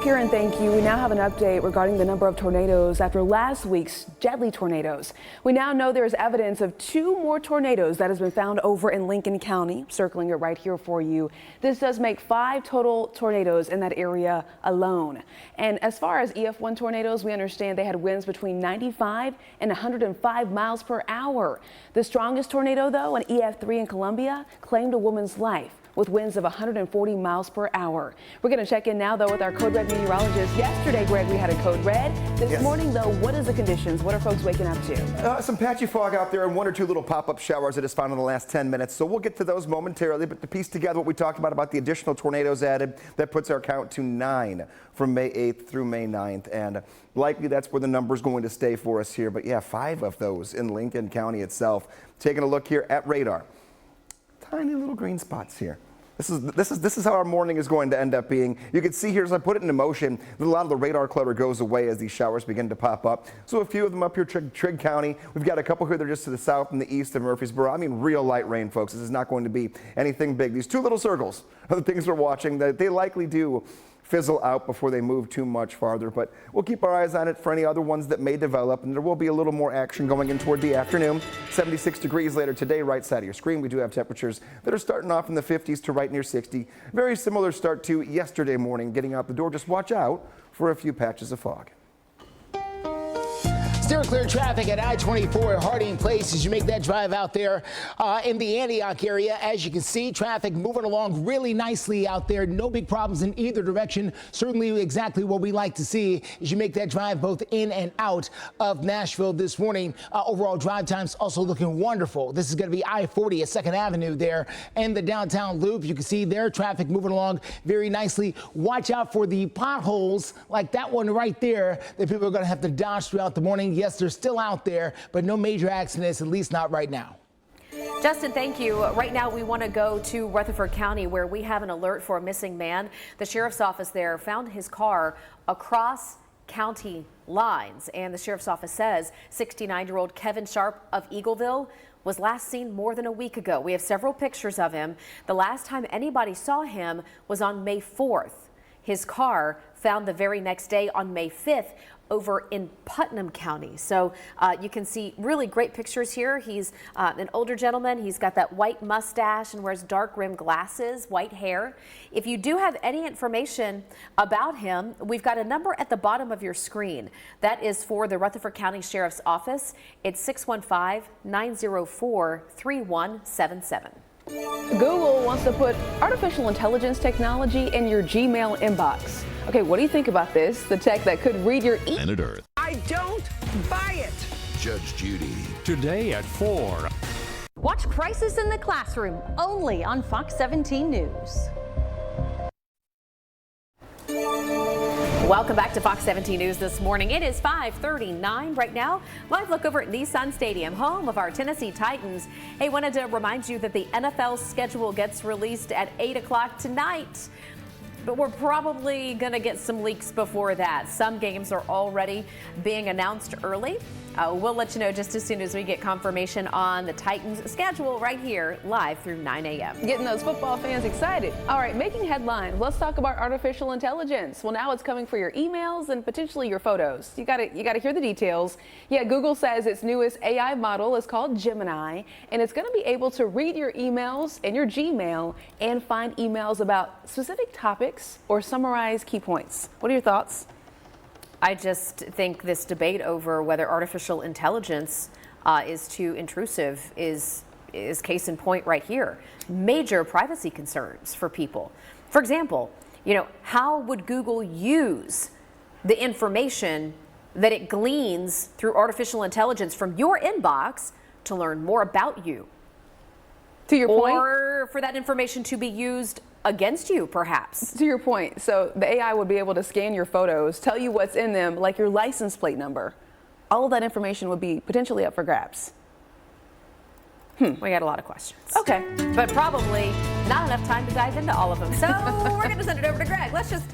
Karen, thank you. We now have an update regarding the number of tornadoes after last week's deadly tornadoes. We now know there is evidence of 2 more tornadoes that has been found over in Lincoln County, circling it right here for you. This does make 5 total tornadoes in that area alone. And as far as EF1 tornadoes, we understand they had winds between 95 and 105 miles per hour. The strongest tornado, though, an EF3 in Columbia, claimed a woman's life with winds of 140 miles per hour. We're going to check in now, though, with our Code Red meteorologist. Yesterday, Greg, we had a Code Red. This morning, though, what is the conditions? What are folks waking up to? Some patchy fog out there and 1 or 2 little pop-up showers that is found in the last 10 minutes. So we'll get to those momentarily, but to piece together what we talked about the additional tornadoes added, that puts our count to 9 from May 8th through May 9th. And likely that's where the number's going to stay for us here. But yeah, 5 of those in Lincoln County itself. Taking a look here at radar. Tiny little green spots here. This is how our morning is going to end up being. You can see here as I put it into motion that a lot of the radar clutter goes away as these showers begin to pop up. So a few of them up here, Trigg County. We've got a couple here that are just to the south and the east of Murfreesboro. I mean, real light rain, folks. This is not going to be anything big. These 2 little circles are the things we're watching. That they likely do fizzle out before they move too much farther. But we'll keep our eyes on it for any other ones that may develop, and there will be a little more action going in toward the afternoon. 76 degrees later today, right side of your screen. We do have temperatures that are starting off in the 50s to right near 60. Very similar start to yesterday morning. Getting out the door, just watch out for a few patches of fog. Still clear traffic at I-24 at Harding Place as you make that drive out there in the Antioch area. As you can see, traffic moving along really nicely out there. No big problems in either direction. Certainly exactly what we like to see as you make that drive both in and out of Nashville this morning. Overall drive times also looking wonderful. This is going to be I-40 at 2nd Avenue there and the downtown loop. You can see their traffic moving along very nicely. Watch out for the potholes like that one right there that people are going to have to dodge throughout the morning. Yes, they're still out there, but no major accidents, at least not right now. Justin, thank you. Right now, we want to go to Rutherford County, where we have an alert for a missing man. The sheriff's office there found his car across county lines, and the sheriff's office says 69-year-old Kevin Sharp of Eagleville was last seen more than a week ago. We have several pictures of him. The last time anybody saw him was on May 4th. His car found the very next day on May 5th over in Putnam County. So you can see really great pictures here. He's an older gentleman. He's got that white mustache and wears dark rimmed glasses, white hair. If you do have any information about him, we've got a number at the bottom of your screen. That is for the Rutherford County Sheriff's Office. It's 615-904-3177. Google wants to put artificial intelligence technology in your Gmail inbox. Okay, what do you think about this? The tech that could read your Planet Earth. I don't buy it. Judge Judy. Today at 4. Watch Crisis in the Classroom only on Fox 17 News. Welcome back to Fox 17 News this morning. It is 5:39 right now. Live look over at Nissan Stadium, home of our Tennessee Titans. Hey, wanted to remind you that the NFL schedule gets released at 8 o'clock tonight. But we're probably going to get some leaks before that. Some games are already being announced early. We'll let you know just as soon as we get confirmation on the Titans schedule right here live through 9 a.m. Getting those football fans excited. All right, making headlines. Let's talk about artificial intelligence. Well, now it's coming for your emails and potentially your photos. You got to hear the details. Yeah, Google says its newest AI model is called Gemini, and it's going to be able to read your emails and your Gmail and find emails about specific topics or summarize key points. What are your thoughts? I just think this debate over whether artificial intelligence is too intrusive is case in point right here. Major privacy concerns for people. For example, how would Google use the information that it gleans through artificial intelligence from your inbox to learn more about you? To your point? Or for that information to be used against you, perhaps. To your point, so the AI would be able to scan your photos, tell you what's in them, like your license plate number. All of that information would be potentially up for grabs. We got a lot of questions. Okay. But probably not enough time to dive into all of them. So we're going to send it over to Greg. Let's just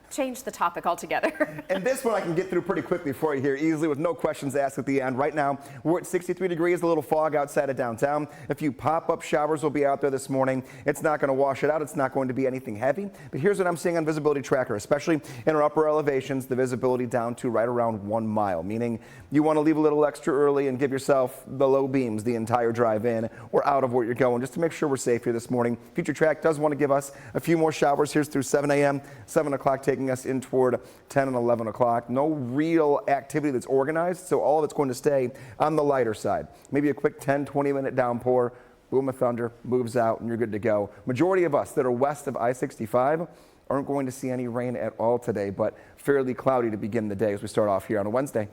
change the topic altogether. And this one I can get through pretty quickly for you here, easily with no questions asked at the end. Right now, we're at 63 degrees, a little fog outside of downtown. A few pop-up showers will be out there this morning. It's not going to wash it out. It's not going to be anything heavy. But here's what I'm seeing on Visibility Tracker, especially in our upper elevations, the visibility down to right around 1 mile, meaning you want to leave a little extra early and give yourself the low beams the entire drive in or out of where you're going, just to make sure we're safe here this morning. Future Track does want to give us a few more showers here through 7 a.m., 7 o'clock taking us in toward 10 and 11 o'clock. No real activity that's organized, so all of it's going to stay on the lighter side. Maybe a quick 10-20 minute downpour, boom of thunder, moves out, and you're good to go. Majority of us that are west of I-65 aren't going to see any rain at all today, but fairly cloudy to begin the day as we start off here on a Wednesday.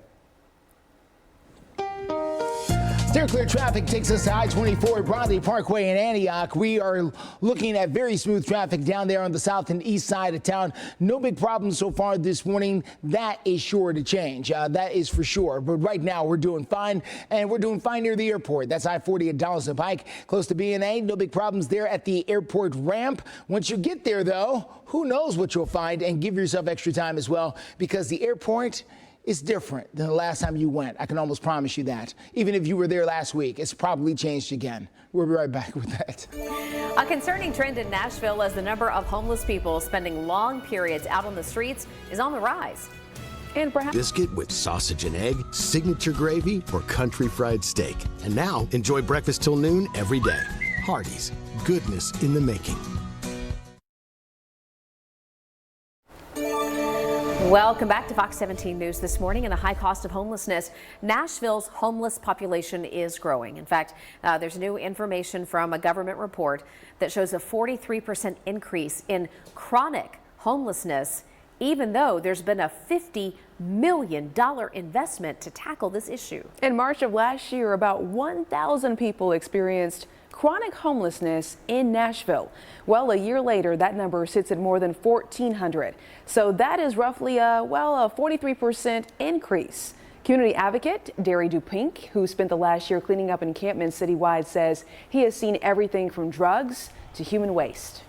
Steer clear traffic takes us to I-24 Broadley Parkway in Antioch. We are looking at very smooth traffic down there on the south and east side of town. No big problems so far this morning. That is sure to change. That is for sure. But right now we're doing fine, and we're doing fine near the airport. That's I-40 at Donaldson Pike, close to B&A. No big problems there at the airport ramp. Once you get there, though, who knows what you'll find, and give yourself extra time as well, because the airport it's different than the last time you went. I can almost promise you that. Even if you were there last week, it's probably changed again. We'll be right back with that. A concerning trend in Nashville as the number of homeless people spending long periods out on the streets is on the rise. And perhaps biscuit with sausage and egg, signature gravy, or country fried steak. And now, enjoy breakfast till noon every day. Hardee's, goodness in the making. Welcome back to Fox 17 News this morning. And the high cost of homelessness, Nashville's homeless population is growing. In fact, there's new information from a government report that shows a 43% increase in chronic homelessness, even though there's been a $50 million investment to tackle this issue. In March of last year, about 1,000 people experienced chronic homelessness in Nashville. Well, a year later, that number sits at more than 1,400. So that is roughly a 43% increase. Community advocate Derry Dupink, who spent the last year cleaning up encampments citywide, says he has seen everything from drugs to human waste.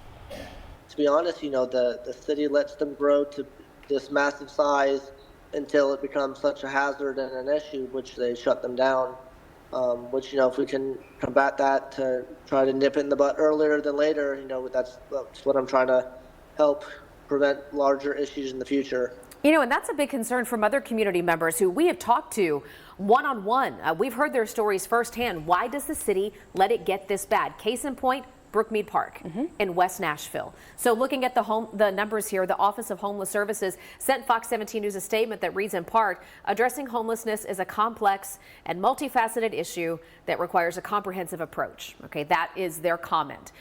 To be honest, the city lets them grow to this massive size until it becomes such a hazard and an issue, which they shut them down. Which, if we can combat that to try to nip it in the butt earlier than later, that's what I'm trying to help prevent larger issues in the future. And that's a big concern from other community members who we have talked to one-on-one. We've heard their stories firsthand. Why does the city let it get this bad? Case in point, Brookmead Park in West Nashville. So looking at the numbers here, the Office of Homeless Services sent Fox 17 News a statement that reads in part, addressing homelessness is a complex and multifaceted issue that requires a comprehensive approach. Okay, that is their comment.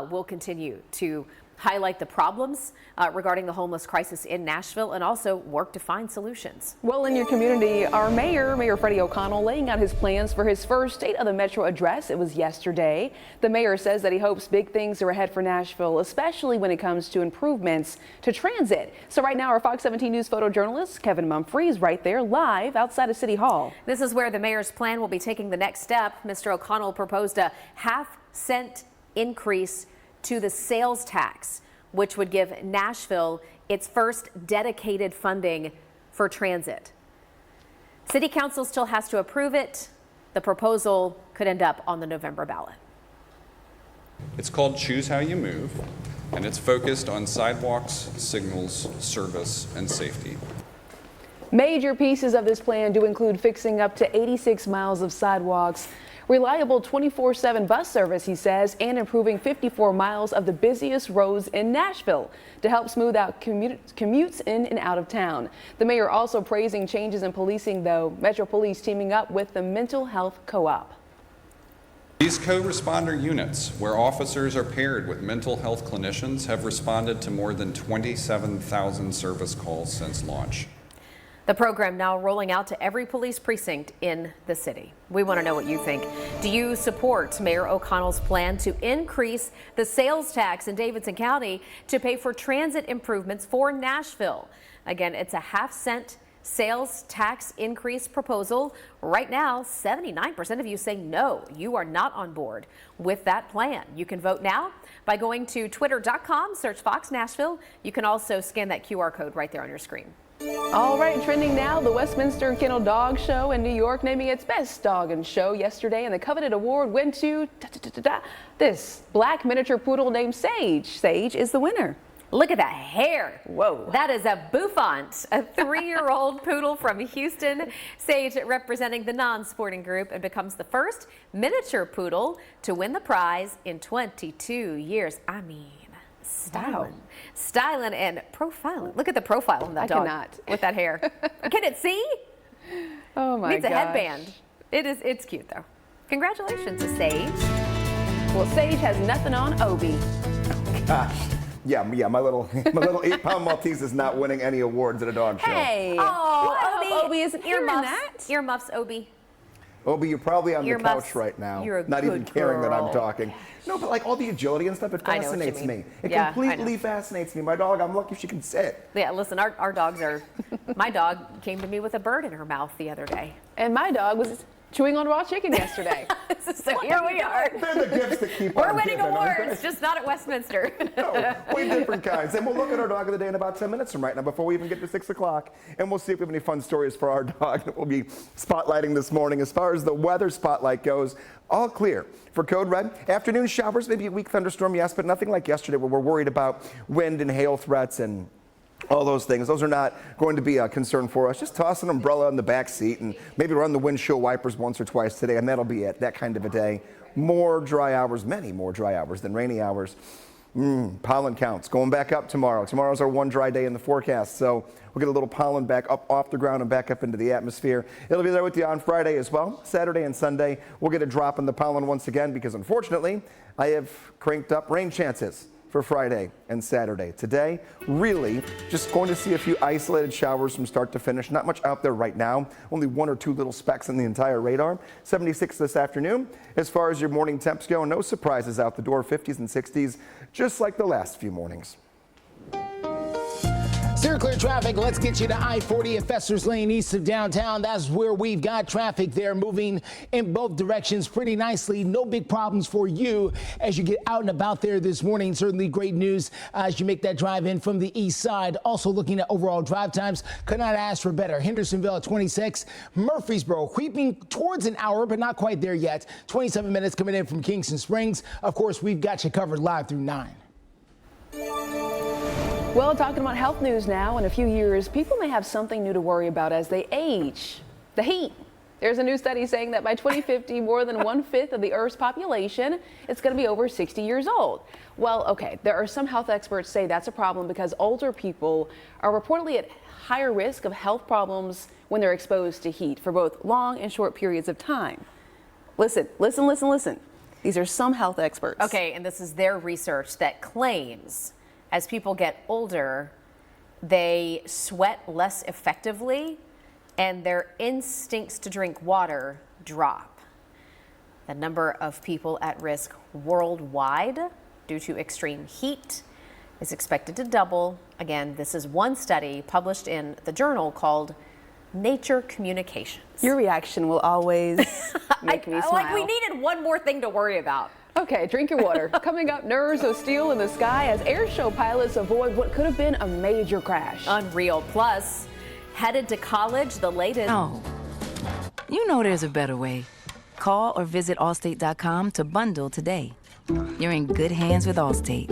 We'll continue to highlight the problems regarding the homeless crisis in Nashville and also work to find solutions. Well, in your community, our Mayor Freddie O'Connell, laying out his plans for his first State of the Metro address. It was yesterday. The mayor says that he hopes big things are ahead for Nashville, especially when it comes to improvements to transit. So right now, our Fox 17 News photojournalist Kevin Mumphrey is right there live outside of City Hall. This is where the mayor's plan will be taking the next step. Mr. O'Connell proposed a half-cent increase to the sales tax, which would give Nashville its first dedicated funding for transit. City Council still has to approve it. The proposal could end up on the November ballot. It's called Choose How You Move, and it's focused on sidewalks, signals, service, and safety. Major pieces of this plan do include fixing up to 86 miles of sidewalks, reliable 24/7 bus service, he says, and improving 54 miles of the busiest roads in Nashville to help smooth out commutes in and out of town. The mayor also praising changes in policing, though. Metro Police teaming up with the Mental Health Co-op. These co-responder units, where officers are paired with mental health clinicians, have responded to more than 27,000 service calls since launch. The program now rolling out to every police precinct in the city. We want to know what you think. Do you support Mayor O'Connell's plan to increase the sales tax in Davidson County to pay for transit improvements for Nashville? Again, it's a half-cent sales tax increase proposal. Right now, 79% of you say no, you are not on board with that plan. You can vote now by going to twitter.com, search Fox Nashville. You can also scan that QR code right there on your screen. All right, trending now, the Westminster Kennel Dog Show in New York naming its best dog and show yesterday, and the coveted award went to this black miniature poodle named Sage. Sage is the winner. Look at that hair. Whoa. That is a bouffant, a 3-year-old poodle from Houston. Sage representing the non-sporting group and becomes the first miniature poodle to win the prize in 22 years. I mean, styling. Wow. Styling and profiling. Look at the profile on that dog. I cannot. With that hair. Can it see? Oh my god. Needs a headband. It's cute though. Congratulations to Sage. Well, Sage has nothing on Obi. Gosh. Yeah, my little 8-pound Maltese is not winning any awards at a dog show. Hey. Oh, Obi isn't hearing that. Earmuffs, Obi. Obi, you're probably on the Earmuffs. couch right now, You're a not good even caring that I'm girl. talking. No, but like all the agility and stuff, it I know what you fascinates mean. me. It Yeah, I completely know. fascinates me. My dog, I'm lucky she can sit. Yeah, listen, our dogs are, my dog came to me with a bird in her mouth the other day. And my dog was chewing on raw chicken yesterday. So here we are. They're the gifts that keep We're on winning giving, aren't awards, they? just not at Westminster. No, way different kinds. And we'll look at our dog of the day in about 10 minutes from right now before we even get to 6 o'clock. And we'll see if we have any fun stories for our dog that we'll be spotlighting this morning. As far as the weather spotlight goes, all clear for Code Red. Afternoon showers, maybe a weak thunderstorm, yes, but nothing like yesterday where we're worried about wind and hail threats and all those things. Those are not going to be a concern for us. Just toss an umbrella in the back seat and maybe run the windshield wipers once or twice today, and that'll be it. That kind of a day. More dry hours, many more dry hours than rainy hours. Pollen counts going back up tomorrow. Tomorrow's our one dry day in the forecast, so we'll get a little pollen back up off the ground and back up into the atmosphere. It'll be there with you on Friday as well. Saturday and Sunday, we'll get a drop in the pollen once again because unfortunately, I have cranked up rain chances for Friday and Saturday. Today, really just going to see a few isolated showers from start to finish. Not much out there right now. Only 1 or 2 little specks in the entire radar. 76 this afternoon. As far as your morning temps go, no surprises out the door. 50s and 60s, just like the last few mornings. Steer clear traffic. Let's get you to I-40 at Fester's Lane east of downtown. That's where we've got traffic there moving in both directions pretty nicely. No big problems for you as you get out and about there this morning. Certainly great news as you make that drive in from the east side. Also looking at overall drive times. Could not ask for better. Hendersonville at 26. Murfreesboro creeping towards an hour, but not quite there yet. 27 minutes coming in from Kingston Springs. Of course, we've got you covered live through 9. Well, talking about health news now, in a few years, people may have something new to worry about as they age. The heat. There's a new study saying that by 2050, more than 1/5 of the Earth's population is going to be over 60 years old. Well, okay, there are some health experts say that's a problem because older people are reportedly at higher risk of health problems when they're exposed to heat for both long and short periods of time. Listen. These are some health experts. Okay, and this is their research that claims as people get older, they sweat less effectively and their instincts to drink water drop. The number of people at risk worldwide due to extreme heat is expected to double. Again, this is one study published in the journal called Nature Communications. Your reaction will always make me smile. Like we needed one more thing to worry about. Okay, drink your water. Coming up, nerves of steel in the sky as air show pilots avoid what could have been a major crash. Unreal. Plus, headed to college, the latest. Oh, you know there's a better way. Call or visit Allstate.com to bundle today. You're in good hands with Allstate.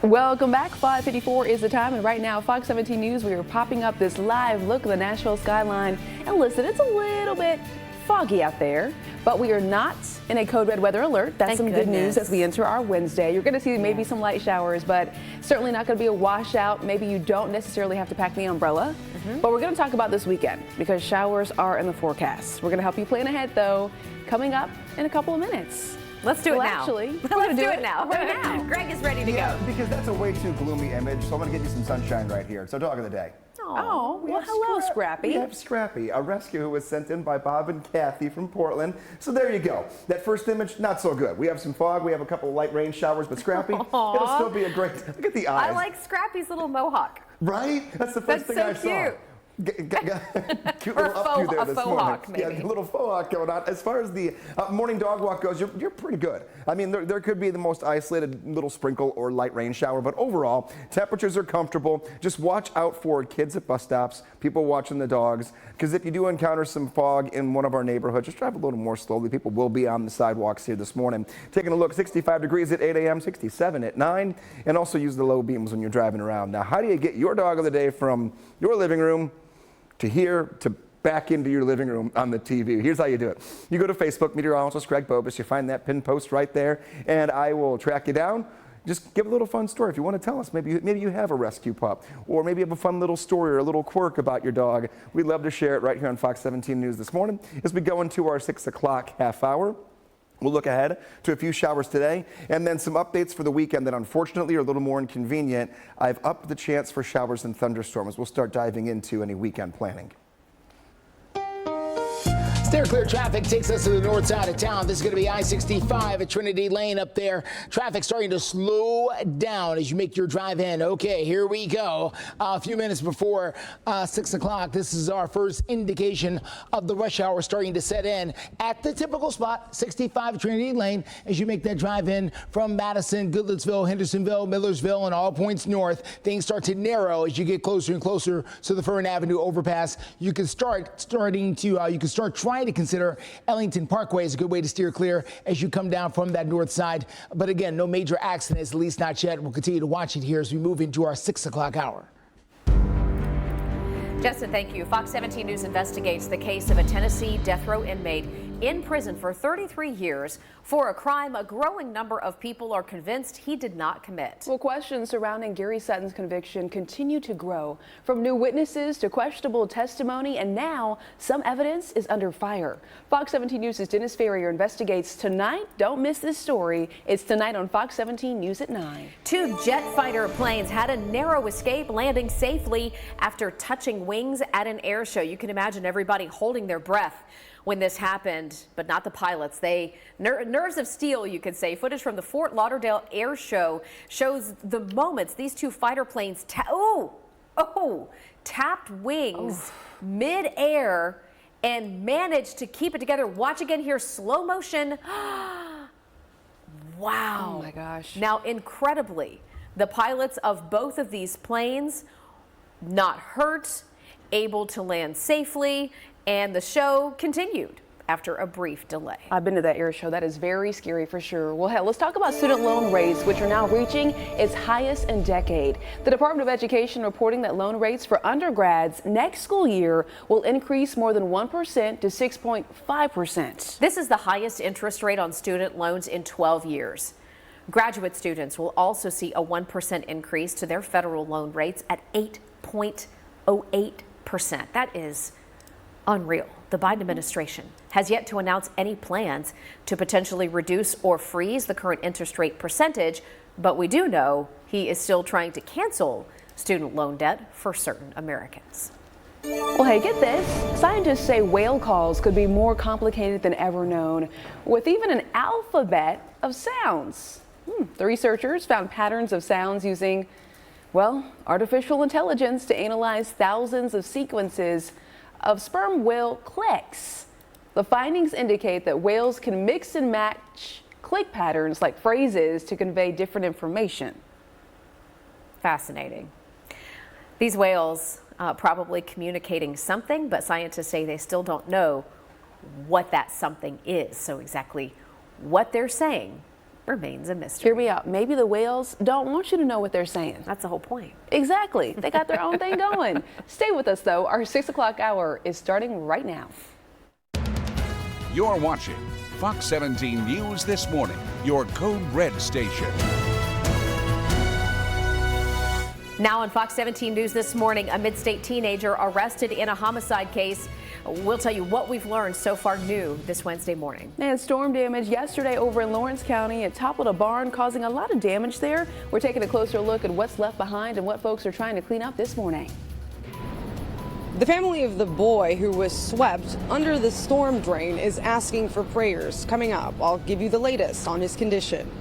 Welcome back. 5:54 is the time, and right now, Fox 17 News, we are popping up this live look at the Nashville skyline. And listen, it's a little bit foggy out there, but we are not in a code red weather alert. That's some good news as we enter our Wednesday. You're going to see maybe some light showers, but certainly not going to be a washout. Maybe you don't necessarily have to pack the umbrella, but we're going to talk about this weekend because showers are in the forecast. We're going to help you plan ahead, though, coming up in a couple of minutes. Let's do it now. Actually, let's do it now. Right now. Greg is ready to go. Because that's a way too gloomy image, so I'm going to get you some sunshine right here. So, dog of the day. Oh, well, hello, Scrappy. We have Scrappy, a rescue who was sent in by Bob and Kathy from Portland. So there you go. That first image, not so good. We have some fog. We have a couple of light rain showers, but Scrappy, it'll still be a great. Look at the eyes. I like Scrappy's little mohawk. Right? That's the first thing I saw. Cute. Cute little updo there this morning. Hawk, maybe. Yeah, a little faux hawk going on. As far as the morning dog walk goes, you're pretty good. I mean, there could be the most isolated little sprinkle or light rain shower, but overall, temperatures are comfortable. Just watch out for kids at bus stops, people watching the dogs, because if you do encounter some fog in one of our neighborhoods, just drive a little more slowly. People will be on the sidewalks here this morning. Taking a look, 65 degrees at 8 a.m., 67 at 9, and also use the low beams when you're driving around. Now, how do you get your dog of the day from your living room to here to back into your living room on the TV? Here's how you do it. You go to Facebook, meteorologist Greg Bobus. You find that pinned post right there, and I will track you down. Just give a little fun story. If you want to tell us, maybe you have a rescue pup, or maybe you have a fun little story or a little quirk about your dog. We'd love to share it right here on Fox 17 News this morning as we go into our 6 o'clock half hour. We'll look ahead to a few showers today and then some updates for the weekend that unfortunately are a little more inconvenient. I've upped the chance for showers and thunderstorms. We'll start diving into any weekend planning. Stair clear traffic takes us to the north side of town. This is going to be I-65 at Trinity Lane up there. Traffic starting to slow down as you make your drive in. Okay, here we go. A few minutes before 6 o'clock. This is our first indication of the rush hour starting to set in at the typical spot, 65 Trinity Lane, as you make that drive in from Madison, Goodlettsville, Hendersonville, Millersville, and all points north. Things start to narrow as you get closer and closer to the Fern Avenue overpass. You can start trying to consider Ellington Parkway as a good way to steer clear as you come down from that north side. But again, no major accidents, at least not yet. We'll continue to watch it here as we move into our 6 o'clock hour. Justin, thank you. Fox 17 News investigates the case of a Tennessee death row inmate in prison for 33 years for a crime a growing number of people are convinced he did not commit. Well, questions surrounding Gary Sutton's conviction continue to grow, from new witnesses to questionable testimony, and now some evidence is under fire. Fox 17 News' Dennis Ferrier investigates tonight. Don't miss this story. It's tonight on Fox 17 News at 9. 2 jet fighter planes had a narrow escape, landing safely after touching wings at an air show. You can imagine everybody holding their breath when this happened, but not the pilots. Nerves of steel, you could say. Footage from the Fort Lauderdale Air Show shows the moments these 2 fighter planes tapped wings mid-air and managed to keep it together. Watch again here, slow motion. Wow. Oh my gosh. Now, incredibly, the pilots of both of these planes not hurt, able to land safely, and the show continued after a brief delay. I've been to that air show. That is very scary for sure. Well, hell, let's talk about student loan rates, which are now reaching its highest in decade. The Department of Education reporting that loan rates for undergrads next school year will increase more than 1% to 6.5%. This is the highest interest rate on student loans in 12 years. Graduate students will also see a 1% increase to their federal loan rates at 8.08%. That is unreal. The Biden administration has yet to announce any plans to potentially reduce or freeze the current interest rate percentage, but we do know he is still trying to cancel student loan debt for certain Americans. Well, hey, get this. Scientists say whale calls could be more complicated than ever known, with even an alphabet of sounds. The researchers found patterns of sounds using, well, artificial intelligence to analyze thousands of sequences of sperm whale clicks. The findings indicate that whales can mix and match click patterns like phrases to convey different information. Fascinating. These whales probably communicating something, but scientists say they still don't know what that something is. So exactly what they're saying remains a mystery. Hear me out. Maybe the whales don't want you to know what they're saying. That's the whole point. Exactly. They got their own thing going. Stay with us, though. Our 6 o'clock hour is starting right now. You're watching Fox 17 News This Morning, your Code Red station. Now on Fox 17 News This Morning, a mid-state teenager arrested in a homicide case. We'll tell you what we've learned so far new this Wednesday morning. And storm damage yesterday over in Lawrence County. It toppled a barn, causing a lot of damage there. We're taking a closer look at what's left behind and what folks are trying to clean up this morning. The family of the boy who was swept under the storm drain is asking for prayers. Coming up, I'll give you the latest on his condition.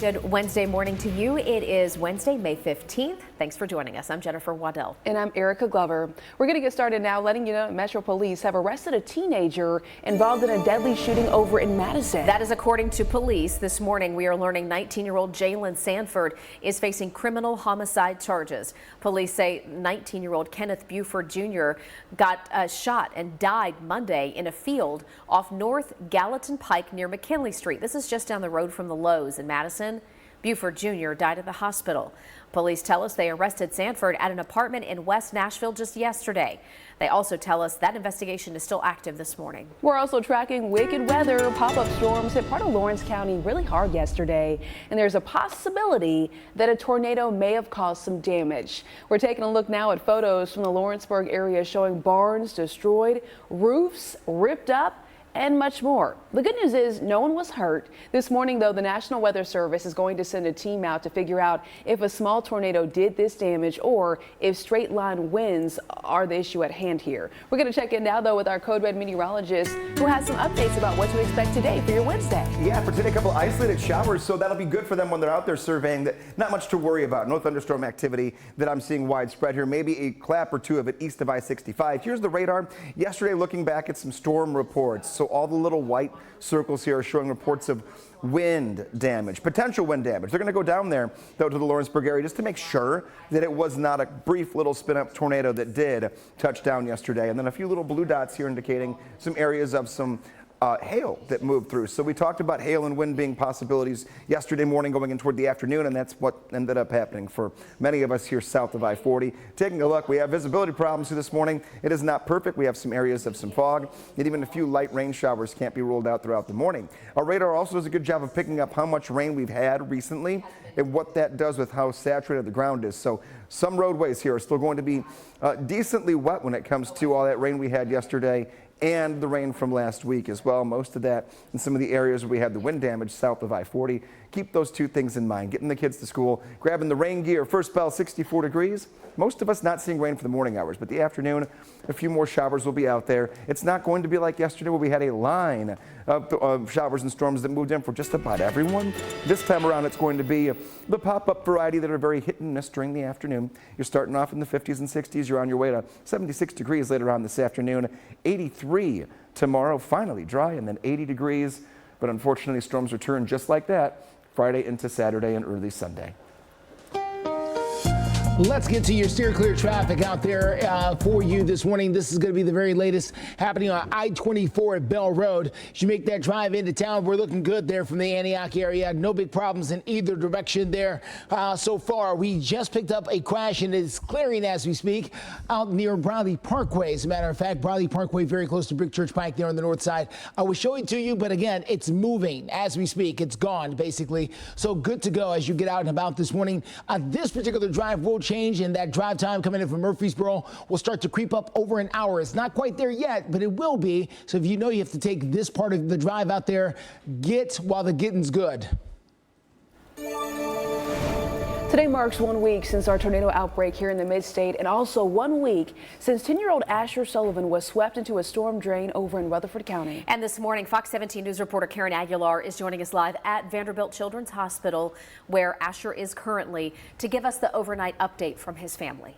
Good Wednesday morning to you. It is Wednesday, May 15th. Thanks for joining us. I'm Jennifer Waddell. And I'm Erica Glover. We're going to get started now, letting you know Metro Police have arrested a teenager involved in a deadly shooting over in Madison. That is according to police. This morning, we are learning 19-year-old Jalen Sanford is facing criminal homicide charges. Police say 19-year-old Kenneth Buford Jr. got shot and died Monday in a field off North Gallatin Pike near McKinley Street. This is just down the road from the Lowe's in Madison. Buford Jr. died at the hospital. Police tell us they arrested Sanford at an apartment in West Nashville just yesterday. They also tell us that investigation is still active this morning. We're also tracking wicked weather. Pop-up storms hit part of Lawrence County really hard yesterday, and there's a possibility that a tornado may have caused some damage. We're taking a look now at photos from the Lawrenceburg area showing barns destroyed, roofs ripped up, and much more. The good news is no one was hurt. This morning, though, the National Weather Service is going to send a team out to figure out if a small tornado did this damage or if straight line winds are the issue at hand here. We're going to check in now, though, with our Code Red meteorologist who has some updates about what to expect today for your Wednesday. Yeah, for today, a couple isolated showers, so that'll be good for them when they're out there surveying. That not much to worry about. No thunderstorm activity that I'm seeing widespread here. Maybe a clap or two of it east of I-65. Here's the radar. Yesterday, looking back at some storm reports. So all the little white circles here are showing reports of wind damage, potential wind damage. They're going to go down there, though, to the Lawrenceburg area just to make sure that it was not a brief little spin-up tornado that did touch down yesterday. And then a few little blue dots here indicating some areas of some hail that moved through. So we talked about hail and wind being possibilities yesterday morning going in toward the afternoon, and that's what ended up happening for many of us here south of I-40. Taking a look, we have visibility problems here this morning. It is not perfect. We have some areas of some fog, and even a few light rain showers can't be ruled out throughout the morning. Our radar also does a good job of picking up how much rain we've had recently and what that does with how saturated the ground is. So some roadways here are still going to be decently wet when it comes to all that rain we had yesterday and the rain from last week as well. Most of that in some of the areas where we had the wind damage south of I-40. Keep those two things in mind. Getting the kids to school, grabbing the rain gear. First bell, 64 degrees. Most of us not seeing rain for the morning hours, but the afternoon, a few more showers will be out there. It's not going to be like yesterday where we had a line of showers and storms that moved in for just about everyone. This time around, it's going to be the pop-up variety that are very hit and miss during the afternoon. You're starting off in the 50s and 60s. You're on your way to 76 degrees later on this afternoon. 83 tomorrow, finally dry, and then 80 degrees. But unfortunately, storms return just like that Friday into Saturday and early Sunday. Let's get to your steer clear traffic out there for you this morning. This is going to be the very latest happening on I-24 at Bell Road. As you make that drive into town, we're looking good there from the Antioch area. No big problems in either direction there so far. We just picked up a crash and it's clearing as we speak out near Bradley Parkway. As a matter of fact, Bradley Parkway very close to Brick Church Pike there on the north side. I will show it to you, but again, it's moving as we speak. It's gone basically. So good to go as you get out and about this morning. This particular drive will change, and that drive time coming in from Murfreesboro will start to creep up over an hour. It's not quite there yet, but it will be. So if you know you have to take this part of the drive out there, get while the getting's good. Today marks 1 week since our tornado outbreak here in the mid-state, and also 1 week since 10-year-old Asher Sullivan was swept into a storm drain over in Rutherford County. And this morning, Fox 17 News reporter Karen Aguilar is joining us live at Vanderbilt Children's Hospital, where Asher is currently, to give us the overnight update from his family.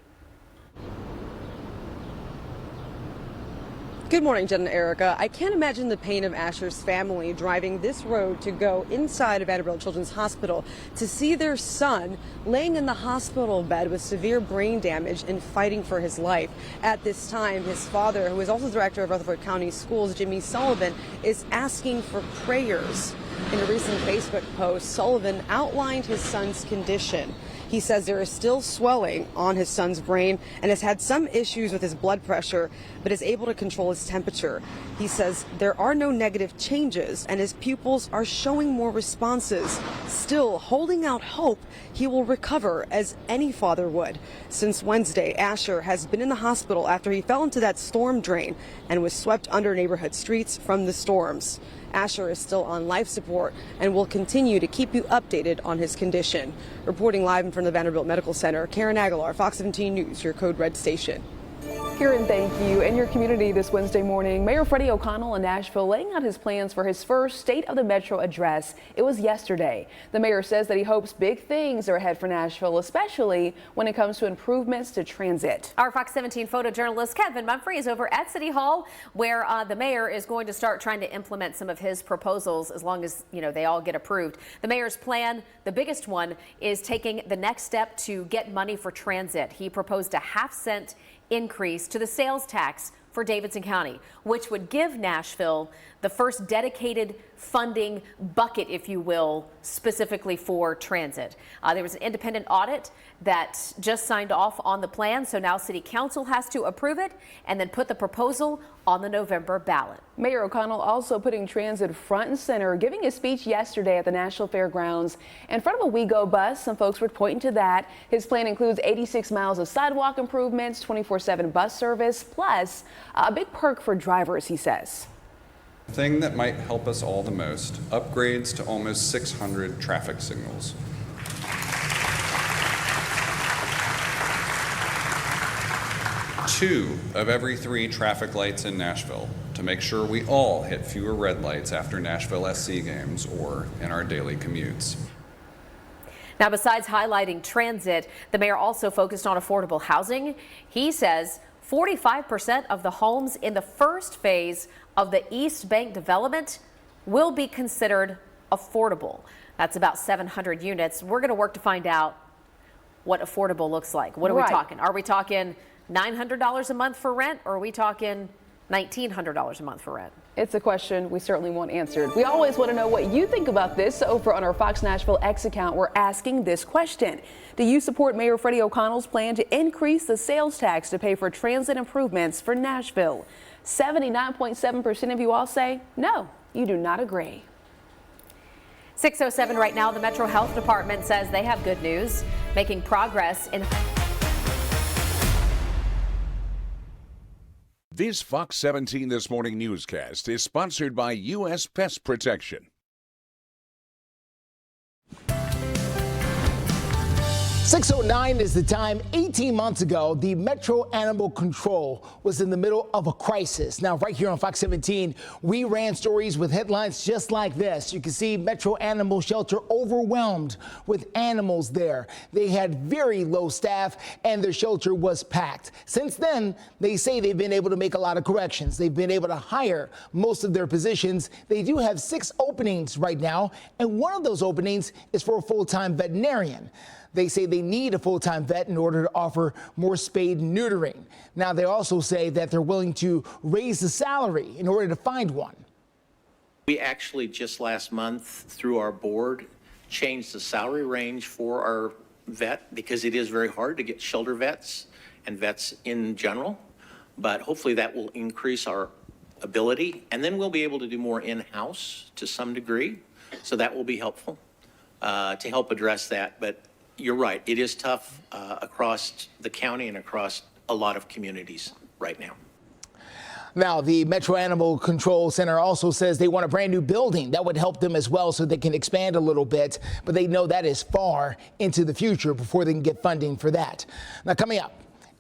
Good morning, Jen and Erica. I can't imagine the pain of Asher's family driving this road to go inside of Vanderbilt Children's Hospital to see their son laying in the hospital bed with severe brain damage and fighting for his life. At this time, his father, who is also director of Rutherford County Schools, Jimmy Sullivan, is asking for prayers. In a recent Facebook post, Sullivan outlined his son's condition. He says there is still swelling on his son's brain and has had some issues with his blood pressure, but is able to control his temperature. He says there are no negative changes and his pupils are showing more responses. Still holding out hope he will recover as any father would. Since Wednesday, Asher has been in the hospital after he fell into that storm drain and was swept under neighborhood streets from the storms. Asher is still on life support and will continue to keep you updated on his condition. Reporting live from the Vanderbilt Medical Center, Karen Aguilar, Fox 17 News, your Code Red station. Karen, thank you. In your community this Wednesday morning, Mayor Freddie O'Connell in Nashville laying out his plans for his first State of the Metro address. It was yesterday. The mayor says that he hopes big things are ahead for Nashville, especially when it comes to improvements to transit. Our Fox 17 photojournalist Kevin Mumphrey is over at City Hall, where the mayor is going to start trying to implement some of his proposals as long as, they all get approved. The mayor's plan, the biggest one, is taking the next step to get money for transit. He proposed a 50-cent increase to the sales tax for Davidson County, which would give Nashville the first dedicated funding bucket, if you will, specifically for transit. There was an independent audit that just signed off on the plan, so now City Council has to approve it and then put the proposal on the November ballot. Mayor O'Connell also putting transit front and center, giving a speech yesterday at the Nashville Fairgrounds in front of a WeGo bus. Some folks were pointing to that. His plan includes 86 miles of sidewalk improvements, 24/7 bus service, plus a big perk for drivers, he says. Thing that might help us all the most, upgrades to almost 600 traffic signals. Two of every 3 traffic lights in Nashville to make sure we all hit fewer red lights after Nashville SC games or in our daily commutes. Now, besides highlighting transit, the mayor also focused on affordable housing. He says 45% of the homes in the first phase of the East Bank development will be considered affordable. That's about 700 units. We're going to work to find out what affordable looks like. What are we talking? Are we talking $900 a month for rent, or are we talking $1,900 a month for rent? It's a question we certainly want answered. We always want to know what you think about this. So over on our Fox Nashville X account, we're asking this question. Do you support Mayor Freddie O'Connell's plan to increase the sales tax to pay for transit improvements for Nashville? 79.7% of you all say no, you do not agree. 6:07 right now. The Metro Health Department says they have good news, making progress in. This Fox 17 This Morning newscast is sponsored by U.S. Pest Protection. 6:09 is the time. 18 months ago, the Metro Animal Control was in the middle of a crisis. Now, right here on Fox 17, we ran stories with headlines just like this. You can see Metro Animal Shelter overwhelmed with animals there. They had very low staff and their shelter was packed. Since then, they say they've been able to make a lot of corrections. They've been able to hire most of their positions. They do have 6 openings right now, and one of those openings is for a full-time veterinarian. They say they need a full-time vet in order to offer more spade neutering. Now, they also say that they're willing to raise the salary in order to find one. We actually just last month, through our board, changed the salary range for our vet because it is very hard to get shelter vets and vets in general. But hopefully that will increase our ability, and then we'll be able to do more in-house to some degree. So that will be helpful to help address that. But you're right, it is tough across the county and across a lot of communities right now. Now, the Metro Animal Control Center also says they want a brand new building that would help them as well so they can expand a little bit, but they know that is far into the future before they can get funding for that. Now, coming up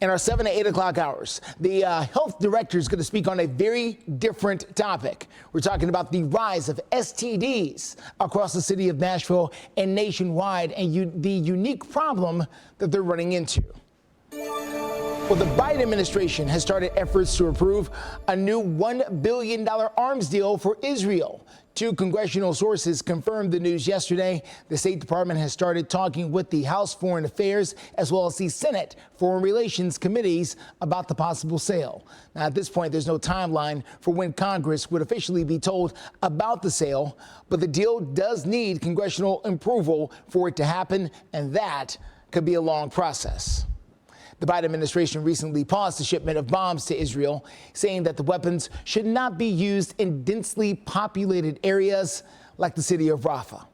in our 7 to 8 o'clock hours, the health director is going to speak on a very different topic. We're talking about the rise of STDs across the city of Nashville and nationwide, and the unique problem that they're running into. Well, the Biden administration has started efforts to approve a new $1 billion arms deal for Israel. 2 congressional sources confirmed the news yesterday. The State Department has started talking with the House Foreign Affairs as well as the Senate Foreign Relations committees about the possible sale. Now, at this point, there's no timeline for when Congress would officially be told about the sale, but the deal does need congressional approval for it to happen, and that could be a long process. The Biden administration recently paused the shipment of bombs to Israel, saying that the weapons should not be used in densely populated areas like the city of Rafah.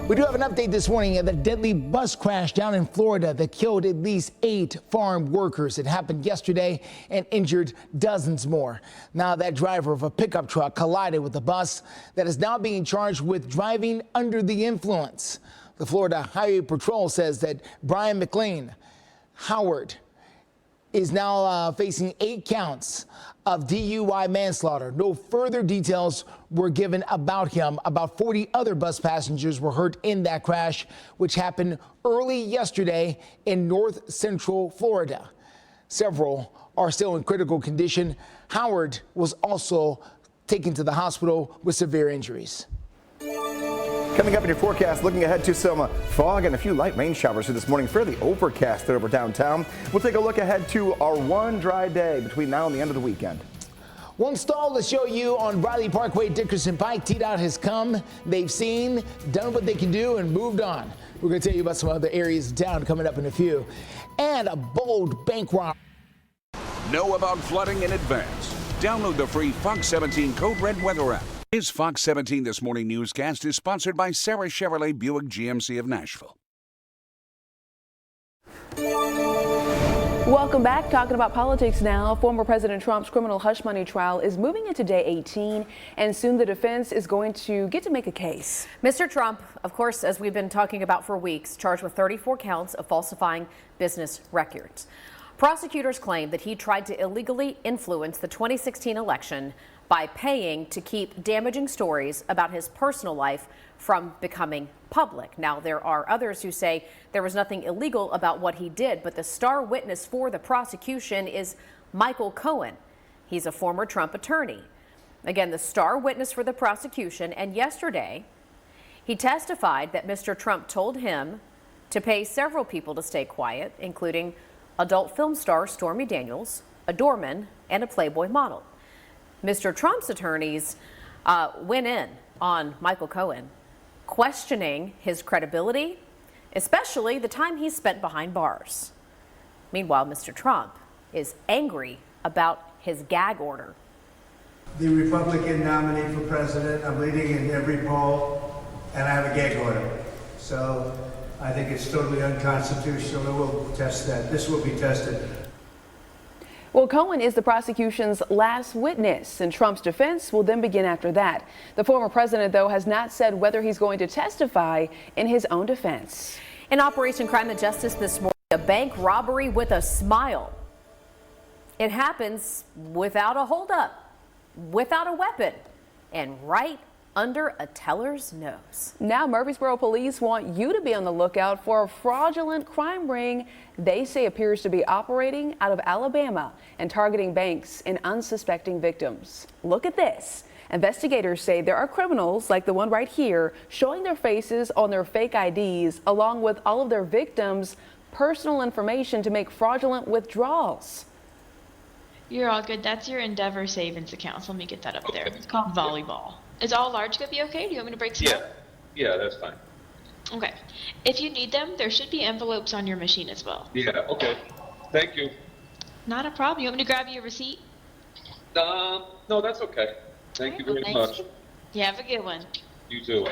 We do have an update this morning of the deadly bus crash down in Florida that killed at least 8 farm workers. It happened yesterday and injured dozens more. Now, that driver of a pickup truck collided with a bus that is now being charged with driving under the influence. The Florida Highway Patrol says that Brian McLean Howard is now facing 8 counts of DUI manslaughter. No further details were given about him. About 40 other bus passengers were hurt in that crash, which happened early yesterday in north central Florida. Several are still in critical condition. Howard was also taken to the hospital with severe injuries. Coming up in your forecast, looking ahead to some fog and a few light rain showers for this morning. Fairly overcast over downtown. We'll take a look ahead to our one dry day between now and the end of the weekend. One stall to show you on Riley Parkway, Dickerson Pike. TDOT has come, they've seen, done what they can do, and moved on. We're going to tell you about some other areas of town coming up in a few. And a bold bank robbery. Know about flooding in advance. Download the free Fox 17 Code Red weather app. This Fox 17 This Morning newscast is sponsored by Sarah Chevrolet Buick GMC of Nashville. Welcome back. Talking about politics now. Former President Trump's criminal hush money trial is moving into day 18, and soon the defense is going to get to make a case. Mr. Trump, of course, as we've been talking about for weeks, charged with 34 counts of falsifying business records. Prosecutors claim that he tried to illegally influence the 2016 election by paying to keep damaging stories about his personal life from becoming public. Now, there are others who say there was nothing illegal about what he did, but the star witness for the prosecution is Michael Cohen. He's a former Trump attorney. Again, the star witness for the prosecution, and yesterday he testified that Mr. Trump told him to pay several people to stay quiet, including adult film star Stormy Daniels, a doorman, and a Playboy model. Mr. Trump's attorneys went in on Michael Cohen, questioning his credibility, especially the time he spent behind bars. Meanwhile, Mr. Trump is angry about his gag order. The Republican nominee for president, I'm leading in every poll, and I have a gag order. So I think it's totally unconstitutional, and we'll test that. This will be tested. Well, Cohen is the prosecution's last witness, and Trump's defense will then begin after that. The former president, though, has not said whether he's going to testify in his own defense. In Operation Crime and Justice this morning, a bank robbery with a smile. It happens without a holdup, without a weapon, and right under a teller's nose. Now, Murfreesboro police want you to be on the lookout for a fraudulent crime ring they say appears to be operating out of Alabama and targeting banks and unsuspecting victims. Look at this. Investigators say there are criminals like the one right here showing their faces on their fake IDs along with all of their victims' personal information to make fraudulent withdrawals. You're all good. That's your Endeavor savings account. So let me get that up there. It's called volleyball. Is all large going to be okay? Do you want me to break some up? Yeah, that's fine. Okay. If you need them, there should be envelopes on your machine as well. Yeah, okay. Thank you. Not a problem. You want me to grab you a receipt? No, that's okay. Thank you very much. You have a good one. You too.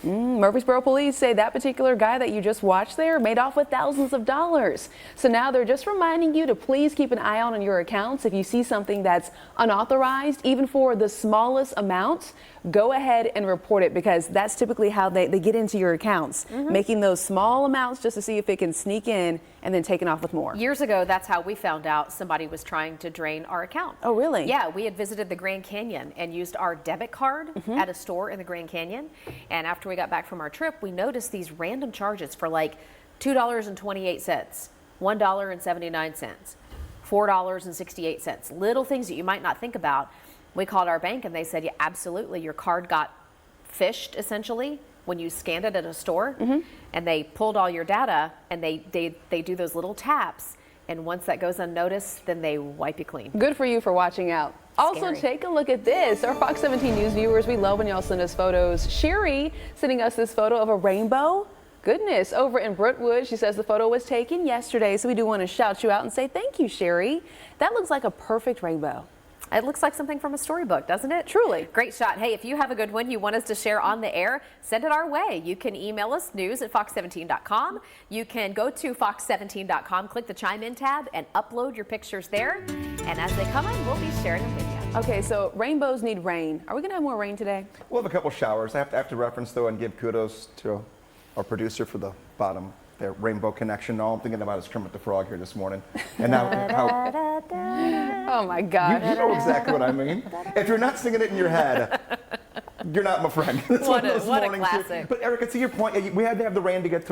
Murfreesboro police say that particular guy that you just watched there made off with thousands of dollars. So now they're just reminding you to please keep an eye out on your accounts. If you see something that's unauthorized, even for the smallest amount, go ahead and report it, because that's typically how they get into your accounts, making those small amounts just to see if it can sneak in and then taking off with more. Years ago, that's how we found out somebody was trying to drain our account. Oh, really? Yeah, we had visited the Grand Canyon and used our debit card at a store in the Grand Canyon. And after we got back from our trip, we noticed these random charges for like $2.28, $1.79, $4.68, little things that you might not think about. We called our bank and they said, yeah, absolutely, your card got phished essentially when you scanned it at a store, and they pulled all your data, and they do those little taps, and once that goes unnoticed, then they wipe you clean. Good for you for watching out. Also, take a look at this. Our Fox 17 News viewers, we love when y'all send us photos. Sherry sending us this photo of a rainbow. Goodness, over in Brentwood. She says the photo was taken yesterday, so we do want to shout you out and say thank you, Sherry. That looks like a perfect rainbow. It looks like something from a storybook, doesn't it? Truly. Great shot. Hey, if you have a good one you want us to share on the air, send it our way. You can email us, news@fox17.com. You can go to fox17.com, click the Chime In tab, and upload your pictures there. And as they come in, we'll be sharing them with you. Okay, so rainbows need rain. Are we going to have more rain today? We'll have a couple showers. I have to reference, though, and give kudos to our producer for the bottom. Their rainbow connection. All I'm thinking about is Kermit the Frog here this morning. And now, oh my God. You know exactly what I mean. If you're not singing it in your head, you're not my friend. What a classic. But Erica, to your point, we had to have the rain to get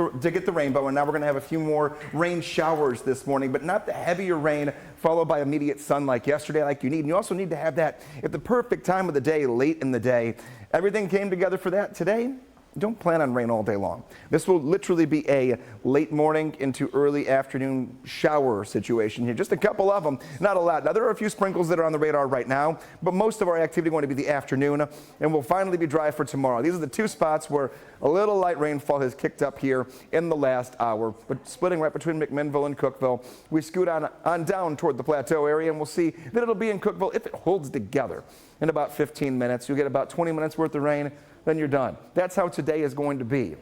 the rainbow, and now we're going to have a few more rain showers this morning, but not the heavier rain followed by immediate sun like yesterday, like you need. And you also need to have that at the perfect time of the day, late in the day. Everything came together for that today. Don't plan on rain all day long. This will literally be a late morning into early afternoon shower situation here. Just a couple of them, not a lot. Now, there are a few sprinkles that are on the radar right now, but most of our activity going to be the afternoon, and will finally be dry for tomorrow. These are the two spots where a little light rainfall has kicked up here in the last hour, but splitting right between McMinnville and Cookeville. We scoot on down toward the plateau area, and we'll see that it'll be in Cookeville if it holds together in about 15 minutes. You'll get about 20 minutes worth of rain, then you're done. That's how today is going to be.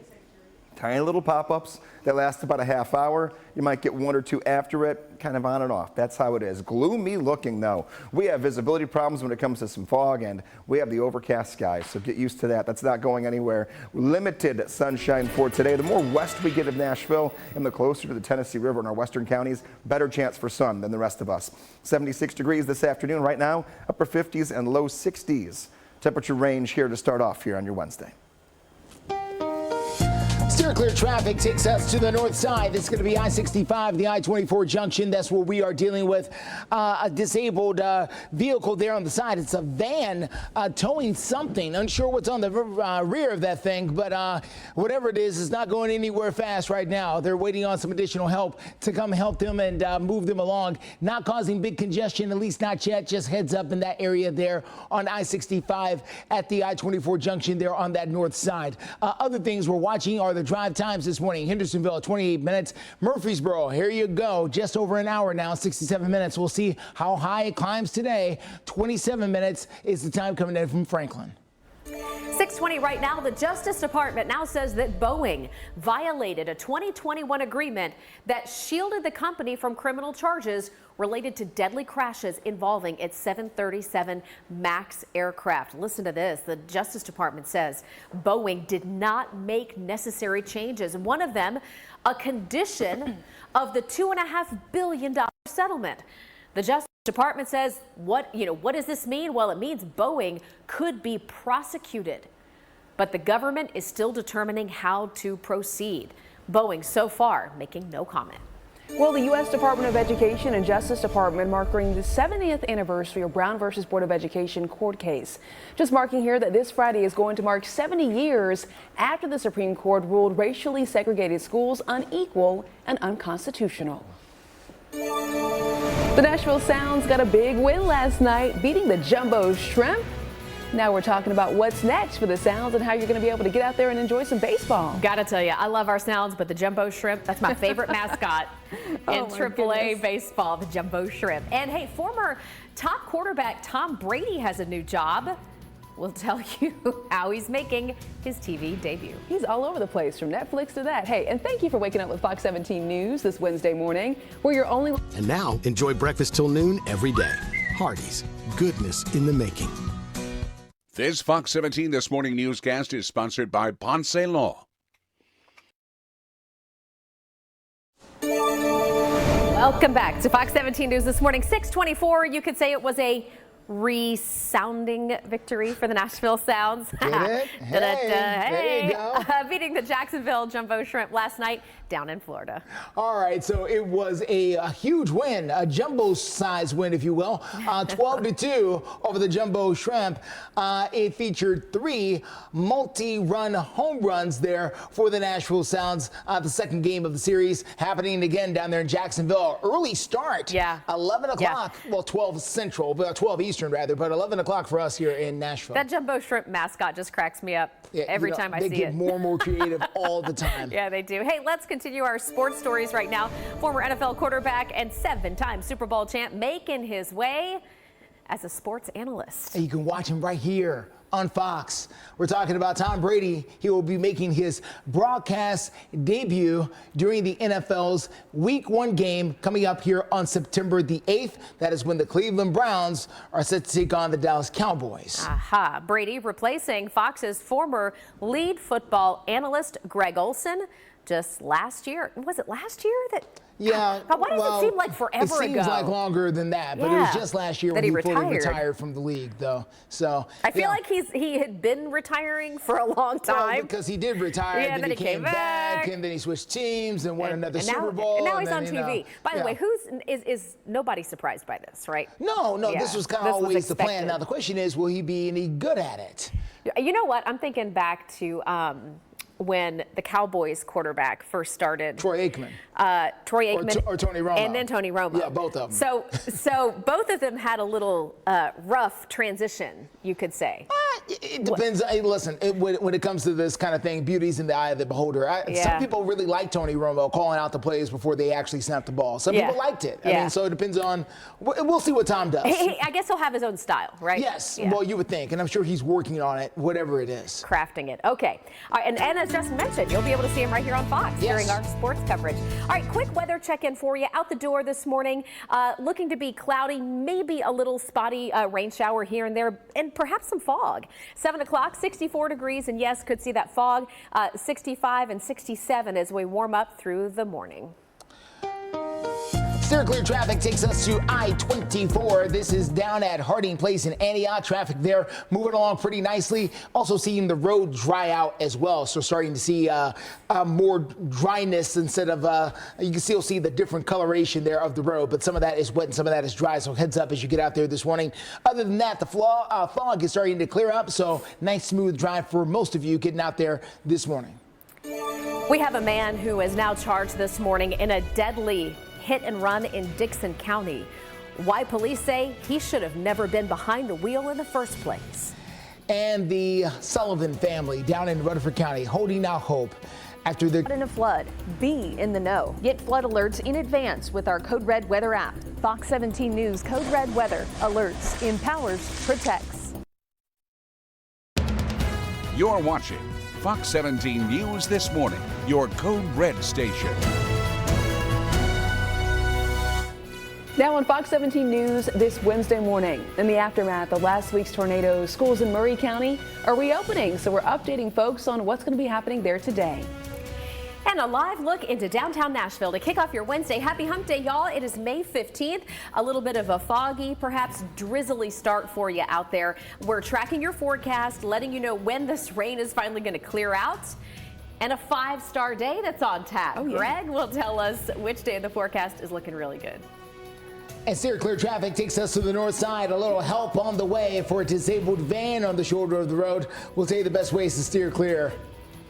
Tiny little pop-ups that last about a half hour. You might get one or two after it, kind of on and off. That's how it is. Gloomy looking though. We have visibility problems when it comes to some fog, and we have the overcast skies, so get used to that. That's not going anywhere. Limited sunshine for today. The more west we get of Nashville and the closer to the Tennessee River in our western counties, better chance for sun than the rest of us. 76 degrees this afternoon right now, upper 50s and low 60s. Temperature range here to start off here on your Wednesday. Steer clear traffic takes us to the north side. It's going to be I-65, the I-24 junction. That's where we are dealing with a disabled vehicle there on the side. It's a van towing something. Unsure what's on the rear of that thing, but whatever it is not going anywhere fast right now. They're waiting on some additional help to come help them and move them along. Not causing big congestion, at least not yet. Just heads up in that area there on I-65 at the I-24 junction there on that north side. Other things we're watching are the drive times this morning. Hendersonville, 28 minutes. Murfreesboro, here you go. Just over an hour now, 67 minutes. We'll see how high it climbs today. 27 minutes is the time coming in from Franklin. 6:20 right now. The Justice Department now says that Boeing violated a 2021 agreement that shielded the company from criminal charges related to deadly crashes involving its 737 MAX aircraft. Listen to this. The Justice Department says Boeing did not make necessary changes. One of them, a condition of the $2.5 billion settlement. The Justice Department says, what does this mean? Well, it means Boeing could be prosecuted, but the government is still determining how to proceed. Boeing so far making no comment. Well, the U.S. Department of Education and Justice Department marking the 70th anniversary of Brown versus Board of Education court case. Just marking here that this Friday is going to mark 70 years after the Supreme Court ruled racially segregated schools unequal and unconstitutional. The Nashville Sounds got a big win last night, beating the Jumbo Shrimp. Now we're talking about what's next for the Sounds and how you're going to be able to get out there and enjoy some baseball. Gotta tell you, I love our Sounds, but the Jumbo Shrimp, that's my favorite mascot in AAA baseball, the Jumbo Shrimp. And hey, former top quarterback Tom Brady has a new job. We'll tell you how he's making his TV debut. He's all over the place, from Netflix to that. Hey, and thank you for waking up with Fox 17 News this Wednesday morning. We're your only... And now, enjoy breakfast till noon every day. Hardee's, goodness in the making. This Fox 17 This Morning newscast is sponsored by Ponce Law. Welcome back to Fox 17 News this morning. 6:24. You could say it was a resounding victory for the Nashville Sounds. Did it? Hey, there you go. Beating the Jacksonville Jumbo Shrimp last night down in Florida. All right, so it was a huge win, a jumbo-size win, if you will, 12-2 over the Jumbo Shrimp. It featured 3 multi-run home runs there for the Nashville Sounds. The second game of the series happening again down there in Jacksonville. Early start, 11 o'clock, well, 12 Central, 12 Eastern rather, but 11 o'clock for us here in Nashville. That Jumbo Shrimp mascot just cracks me up every time I see it. They get more and more creative all the time. Yeah, they do. Hey, let's continue our sports stories right now. Former NFL quarterback and 7-time Super Bowl champ making his way as a sports analyst. And you can watch him right here on Fox. We're talking about Tom Brady. He will be making his broadcast debut during the NFL's Week 1 game coming up here on September the 8th. That is when the Cleveland Browns are set to take on the Dallas Cowboys. Aha. Brady replacing Fox's former lead football analyst Greg Olson just last year. Was it last year that... Yeah. Why does it seem like forever ago? It seems like longer than that, but it was just last year when he fully retired from the league, though. So I feel like he had been retiring for a long time. Well, because he did retire, and then he came back, and then he switched teams and won another Super Bowl. And now he's on TV. By the way, is nobody surprised by this, right? No, this was kind of always the plan. Now the question is, will he be any good at it? You know what? I'm thinking back to when the Cowboys quarterback first started. Troy Aikman. Or Tony Romo. And then Tony Romo. Yeah, both of them. So both of them had a little rough transition, you could say. It depends. Hey, listen, when it comes to this kind of thing, beauty's in the eye of the beholder. Some people really like Tony Romo calling out the plays before they actually snapped the ball. Some people liked it. I mean, so it depends on. We'll see what Tom does. I guess he'll have his own style, right? Yes. Yeah. Well, you would think, and I'm sure he's working on it, whatever it is. Crafting it. Okay. All right, and as just mentioned, you'll be able to see him right here on Fox during our sports coverage. All right, quick weather check-in for you. Out the door this morning, looking to be cloudy, maybe a little spotty rain shower here and there, and perhaps some fog. 7 o'clock, 64 degrees, and yes, could see that fog. 65 and 67 as we warm up through the morning. Steer clear traffic takes us to I-24. This is down at Harding Place in Antioch. Traffic there moving along pretty nicely. Also seeing the road dry out as well. So starting to see more dryness instead of, you can still see the different coloration there of the road, but some of that is wet and some of that is dry. So heads up as you get out there this morning. Other than that, the fog is starting to clear up. So nice smooth drive for most of you getting out there this morning. We have a man who is now charged this morning in a deadly hit and run in Dickson County. Why police say he should have never been behind the wheel in the first place. And the Sullivan family down in Rutherford County holding out hope after the in a flood. Be in the know. Get flood alerts in advance with our Code Red weather app. Fox 17 News Code Red weather alerts, empowers, protects. You're watching Fox 17 News This Morning, your Code Red station. Now on Fox 17 News this Wednesday morning, in the aftermath of last week's tornadoes, schools in Murray County are reopening, so we're updating folks on what's going to be happening there today. And a live look into downtown Nashville to kick off your Wednesday. Happy Hump Day, y'all. It is May 15th. A little bit of a foggy, perhaps drizzly start for you out there. We're tracking your forecast, letting you know when this rain is finally going to clear out. And a 5-star day that's on tap. Greg will tell us which day of the forecast is looking really good. And steer clear traffic takes us to the north side. A little help on the way for a disabled van on the shoulder of the road. We'll tell you the best ways to steer clear.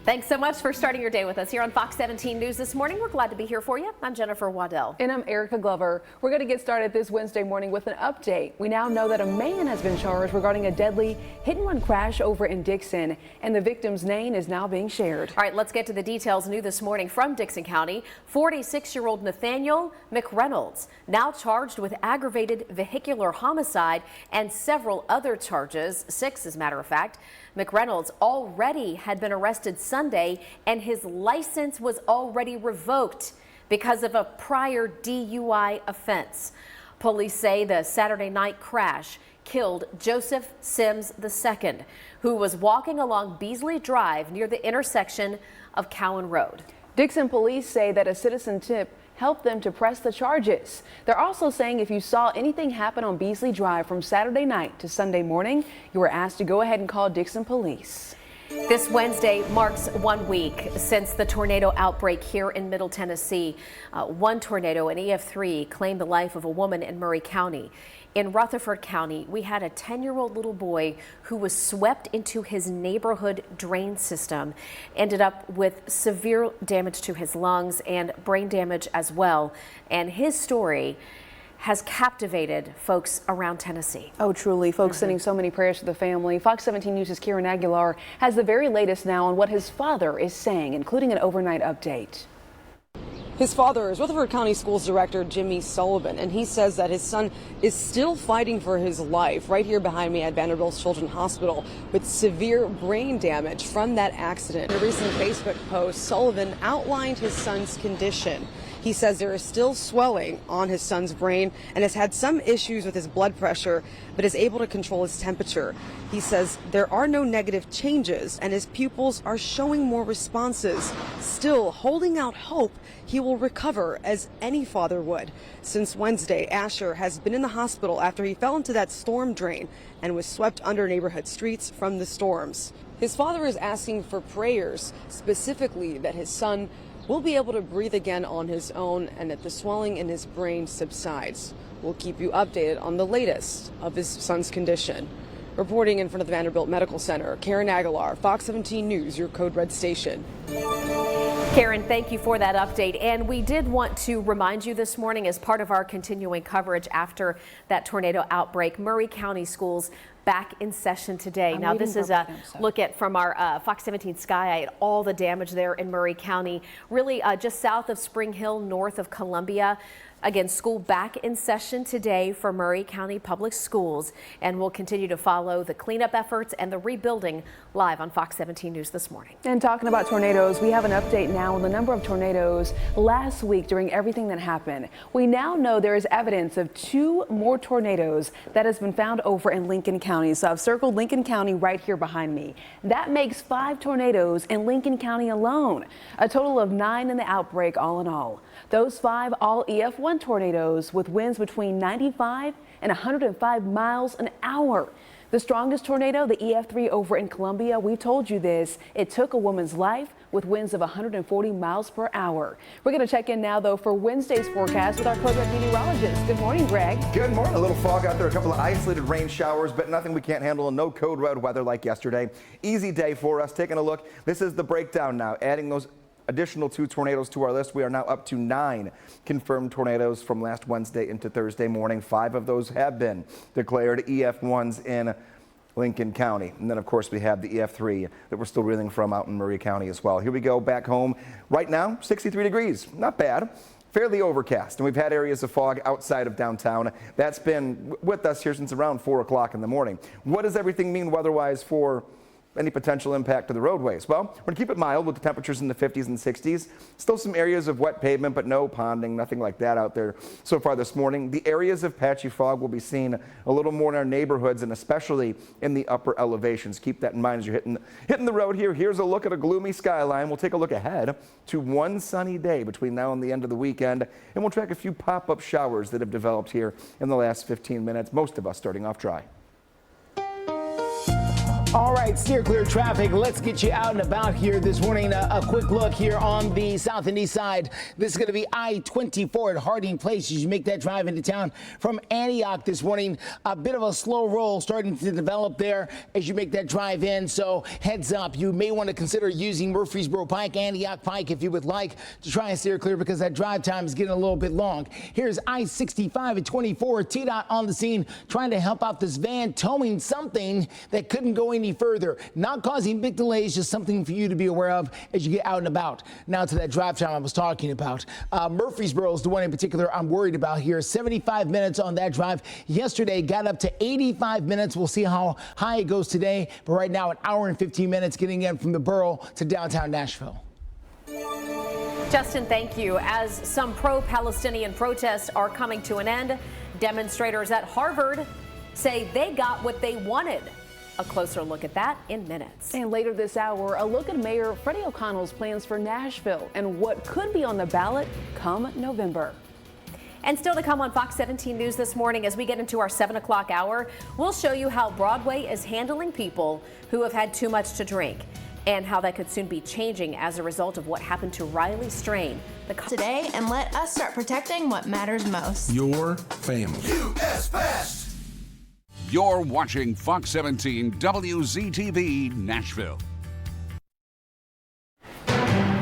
Thanks so much for starting your day with us here on Fox 17 News this morning. We're glad to be here for you. I'm Jennifer Waddell. And I'm Erica Glover. We're going to get started this Wednesday morning with an update. We now know that a man has been charged regarding a deadly hit-and-run crash over in Dickson, and the victim's name is now being shared. All right, let's get to the details new this morning from Dickson County. 46-year-old Nathaniel McReynolds now charged with aggravated vehicular homicide and several other charges, 6 as a matter of fact. McReynolds already had been arrested Sunday, and his license was already revoked because of a prior DUI offense. Police say the Saturday night crash killed Joseph Sims II, who was walking along Beasley Drive near the intersection of Cowan Road. Dickson police say that a citizen tip helped them to press the charges. They're also saying if you saw anything happen on Beasley Drive from Saturday night to Sunday morning, you were asked to go ahead and call Dickson police. This Wednesday marks 1 week since the tornado outbreak here in Middle Tennessee. One tornado, an EF3, claimed the life of a woman in Murray County. In Rutherford County, we had a 10-year-old little boy who was swept into his neighborhood drain system, ended up with severe damage to his lungs and brain damage as well. And his story has captivated folks around Tennessee. Oh, truly. Folks sending so many prayers to the family. Fox 17 News' Kieran Aguilar has the very latest now on what his father is saying, including an overnight update. His father is Rutherford County Schools Director Jimmy Sullivan, and he says that his son is still fighting for his life right here behind me at Vanderbilt Children's Hospital with severe brain damage from that accident. In a recent Facebook post, Sullivan outlined his son's condition. He says there is still swelling on his son's brain and has had some issues with his blood pressure, but is able to control his temperature. He says there are no negative changes and his pupils are showing more responses. Still holding out hope he will recover as any father would. Since Wednesday, Asher has been in the hospital after he fell into that storm drain and was swept under neighborhood streets from the storms. His father is asking for prayers, specifically that his son will be able to breathe again on his own and that the swelling in his brain subsides. We'll keep you updated on the latest of his son's condition. Reporting in front of the Vanderbilt Medical Center, Karen Aguilar, Fox 17 News, your Code Red station. Karen, thank you for that update. And we did want to remind you this morning, as part of our continuing coverage after that tornado outbreak, Murray County Schools back in session today. Now, this is a look at from our Fox 17 Sky Eye at all the damage there in Murray County, really just south of Spring Hill, north of Columbia. Again, school back in session today for Murray County Public Schools, and we'll continue to follow the cleanup efforts and the rebuilding live on Fox 17 News this morning. And talking about tornadoes, we have an update now on the number of tornadoes last week during everything that happened. We now know there is evidence of 2 more tornadoes that has been found over in Lincoln County. So I've circled Lincoln County right here behind me. That makes 5 tornadoes in Lincoln County alone, a total of 9 in the outbreak all in all. Those 5 all EF1 tornadoes with winds between 95 and 105 miles an hour. The strongest tornado, the EF3 over in Columbia, we told you this, it took a woman's life with winds of 140 miles per hour. We're going to check in now, though, for Wednesday's forecast with our Code Red meteorologist. Good morning, Greg. Good morning. A little fog out there, a couple of isolated rain showers, but nothing we can't handle, and no Code Red weather like yesterday. Easy day for us. Taking a look, this is the breakdown now, adding those additional 2 tornadoes to our list. We are now up to 9 confirmed tornadoes from last Wednesday into Thursday morning. 5 of those have been declared EF1s in Lincoln County. And then, of course, we have the EF3 that we're still reeling from out in Murray County as well. Here we go back home. Right now, 63 degrees. Not bad. Fairly overcast, and we've had areas of fog outside of downtown. That's been with us here since around 4 o'clock in the morning. What does everything mean weather-wise for any potential impact to the roadways? Well, we're going to keep it mild with the temperatures in the 50s and 60s. Still some areas of wet pavement, but no ponding, nothing like that out there so far this morning. The areas of patchy fog will be seen a little more in our neighborhoods and especially in the upper elevations. Keep that in mind as you're hitting the road here. Here's a look at a gloomy skyline. We'll take a look ahead to one sunny day between now and the end of the weekend, and we'll track a few pop-up showers that have developed here in the last 15 minutes, most of us starting off dry. All right, steer clear traffic. Let's get you out and about here this morning. A quick look here on the south and east side. This is going to be I-24 at Harding Place as you make that drive into town from Antioch this morning. A bit of a slow roll starting to develop there as you make that drive in. So heads up, you may want to consider using Murfreesboro Pike, Antioch Pike if you would like to try and steer clear because that drive time is getting a little bit long. Here's I-65 at 24. TDOT on the scene trying to help out this van towing something that couldn't go any further. Not causing big delays, just something for you to be aware of as you get out and about. Now to that drive time I was talking about. Murfreesboro is the one in particular I'm worried about here. 75 minutes on that drive. Yesterday got up to 85 minutes. We'll see how high it goes today. But right now, an hour and 15 minutes getting in from the borough to downtown Nashville. Justin, thank you. As some pro-Palestinian protests are coming to an end, demonstrators at Harvard say they got what they wanted. A closer look at that in minutes. And later this hour, a look at Mayor Freddie O'Connell's plans for Nashville and what could be on the ballot come November. And still to come on Fox 17 News this morning as we get into our 7 o'clock hour, we'll show you how Broadway is handling people who have had too much to drink and how that could soon be changing as a result of what happened to Riley Strain. Today, and let us start protecting what matters most. Your family. U.S. Best. You're watching Fox 17 WZTV Nashville.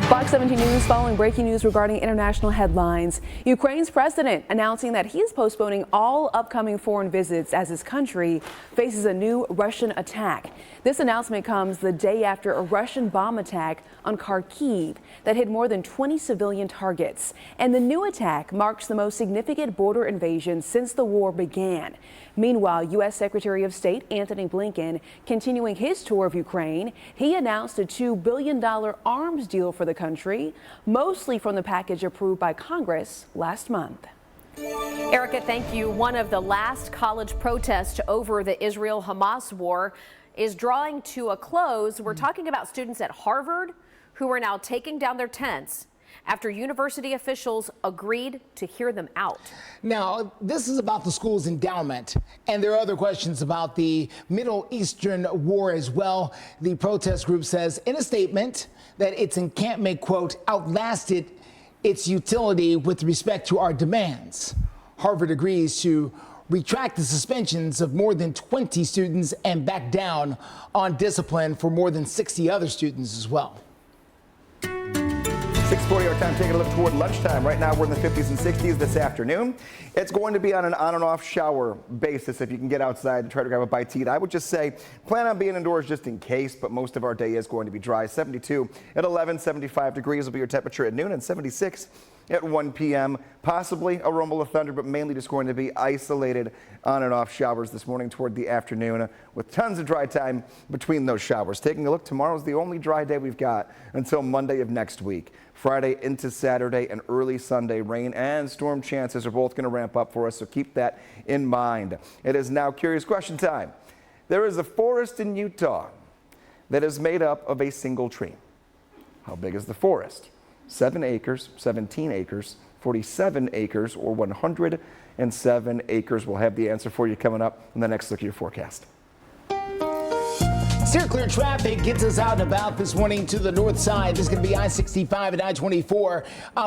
Fox 17 News following breaking news regarding international headlines. Ukraine's president announcing that he is postponing all upcoming foreign visits as his country faces a new Russian attack. This announcement comes the day after a Russian bomb attack on Kharkiv that hit more than 20 civilian targets. And the new attack marks the most significant border invasion since the war began. Meanwhile, U.S. Secretary of State Antony Blinken continuing his tour of Ukraine. He announced a $2 billion arms deal for the country, mostly from the package approved by Congress last month. Erica, thank you. One of the last college protests over the Israel-Hamas war is drawing to a close. We're talking about students at Harvard who are now taking down their tents after university officials agreed to hear them out. Now, this is about the school's endowment, and there are other questions about the Middle Eastern war as well. The protest group says in a statement that its encampment, quote, outlasted its utility with respect to our demands. Harvard agrees to retract the suspensions of more than 20 students and back down on discipline for more than 60 other students as well. 6 6:40 our time, taking a look toward lunchtime. Right now we're in the 50s and 60s this afternoon. It's going to be on an on and off shower basis if you can get outside and try to grab a bite to eat. I would just say plan on being indoors just in case, but most of our day is going to be dry. 72 at 11, 75 degrees will be your temperature at noon, and 76 at 1 p.m. Possibly a rumble of thunder, but mainly just going to be isolated on and off showers this morning toward the afternoon with tons of dry time between those showers. Taking a look, tomorrow's the only dry day we've got until Monday of next week. Friday into Saturday and early Sunday, rain and storm chances are both going to ramp up for us, so keep that in mind. It is now Curious Question time. There is a forest in Utah that is made up of a single tree. How big is the forest? 7 acres, 17 acres, 47 acres, or 107 acres. We'll have the answer for you coming up in the next look at your forecast. Steer clear traffic gets us out and about this morning to the north side. This is going to be I-65 and I-24.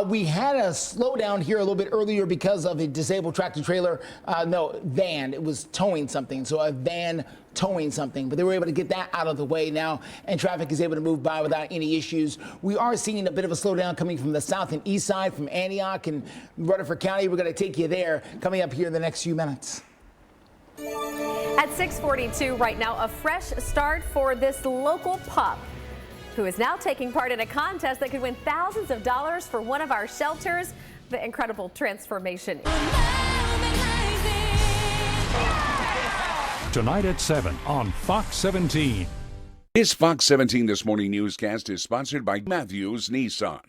We had a slowdown here a little bit earlier because of a disabled tractor trailer. Van. It was towing something. So a van towing something, but they were able to get that out of the way now, and traffic is able to move by without any issues. We are seeing a bit of a slowdown coming from the south and east side, from Antioch and Rutherford County. We're going to take you there coming up here in the next few minutes. At 6:42 right now, a fresh start for this local pup who is now taking part in a contest that could win thousands of dollars for one of our shelters. The incredible transformation. Tonight at 7 on Fox 17. This Fox 17 This Morning newscast is sponsored by Matthews Nissan.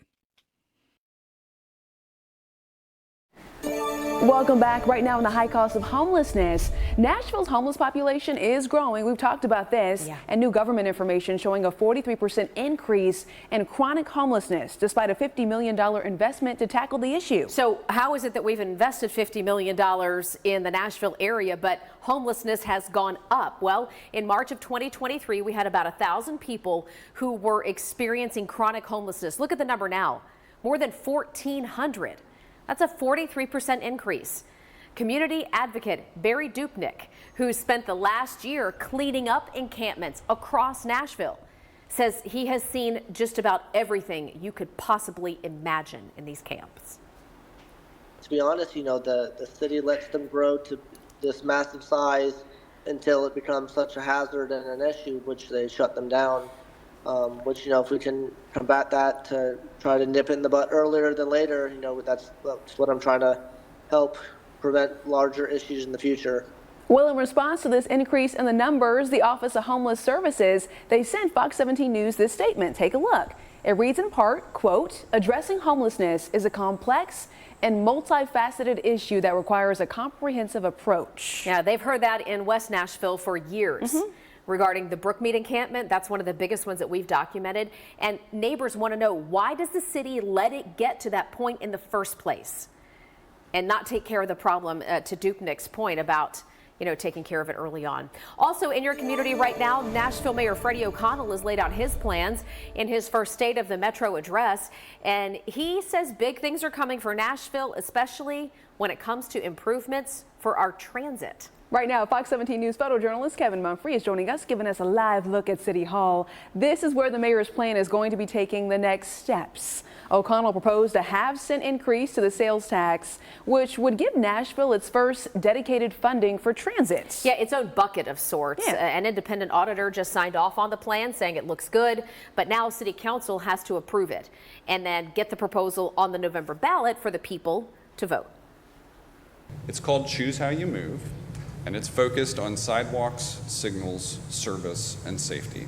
Welcome back. Right now, in the high cost of homelessness, Nashville's homeless population is growing. We've talked about this, and new government information showing a 43% increase in chronic homelessness, despite a $50 million investment to tackle the issue. So how is it that we've invested $50 million in the Nashville area, but homelessness has gone up? Well, in March of 2023, we had about 1,000 people who were experiencing chronic homelessness. Look at the number now, more than 1,400. That's a 43% increase. Community advocate Barry Dupnick, who spent the last year cleaning up encampments across Nashville, says he has seen just about everything you could possibly imagine in these camps. To be honest, the city lets them grow to this massive size until it becomes such a hazard and an issue, which they shut them down. If we can combat that to try to nip it in the butt earlier than later, that's what I'm trying to help prevent larger issues in the future. Well, in response to this increase in the numbers, the Office of Homeless Services, they sent Fox 17 News this statement. Take a look. It reads in part, quote, addressing homelessness is a complex and multifaceted issue that requires a comprehensive approach. Yeah, they've heard that in West Nashville for years. Regarding the Brookmead encampment, that's one of the biggest ones that we've documented. And neighbors want to know, why does the city let it get to that point in the first place and not take care of the problem, to Dupnick's point about, taking care of it early on. Also in your community right now, Nashville Mayor Freddie O'Connell has laid out his plans in his first State of the Metro address. And he says big things are coming for Nashville, especially when it comes to improvements for our transit. Right now, Fox 17 News photojournalist Kevin Mumphrey is joining us, giving us a live look at City Hall. This is where the mayor's plan is going to be taking the next steps. O'Connell proposed a half-cent increase to the sales tax, which would give Nashville its first dedicated funding for transit. Yeah, its own bucket of sorts. Yeah. An independent auditor just signed off on the plan, saying it looks good, but now City Council has to approve it and then get the proposal on the November ballot for the people to vote. It's called Choose How You Move, and it's focused on sidewalks, signals, service, and safety.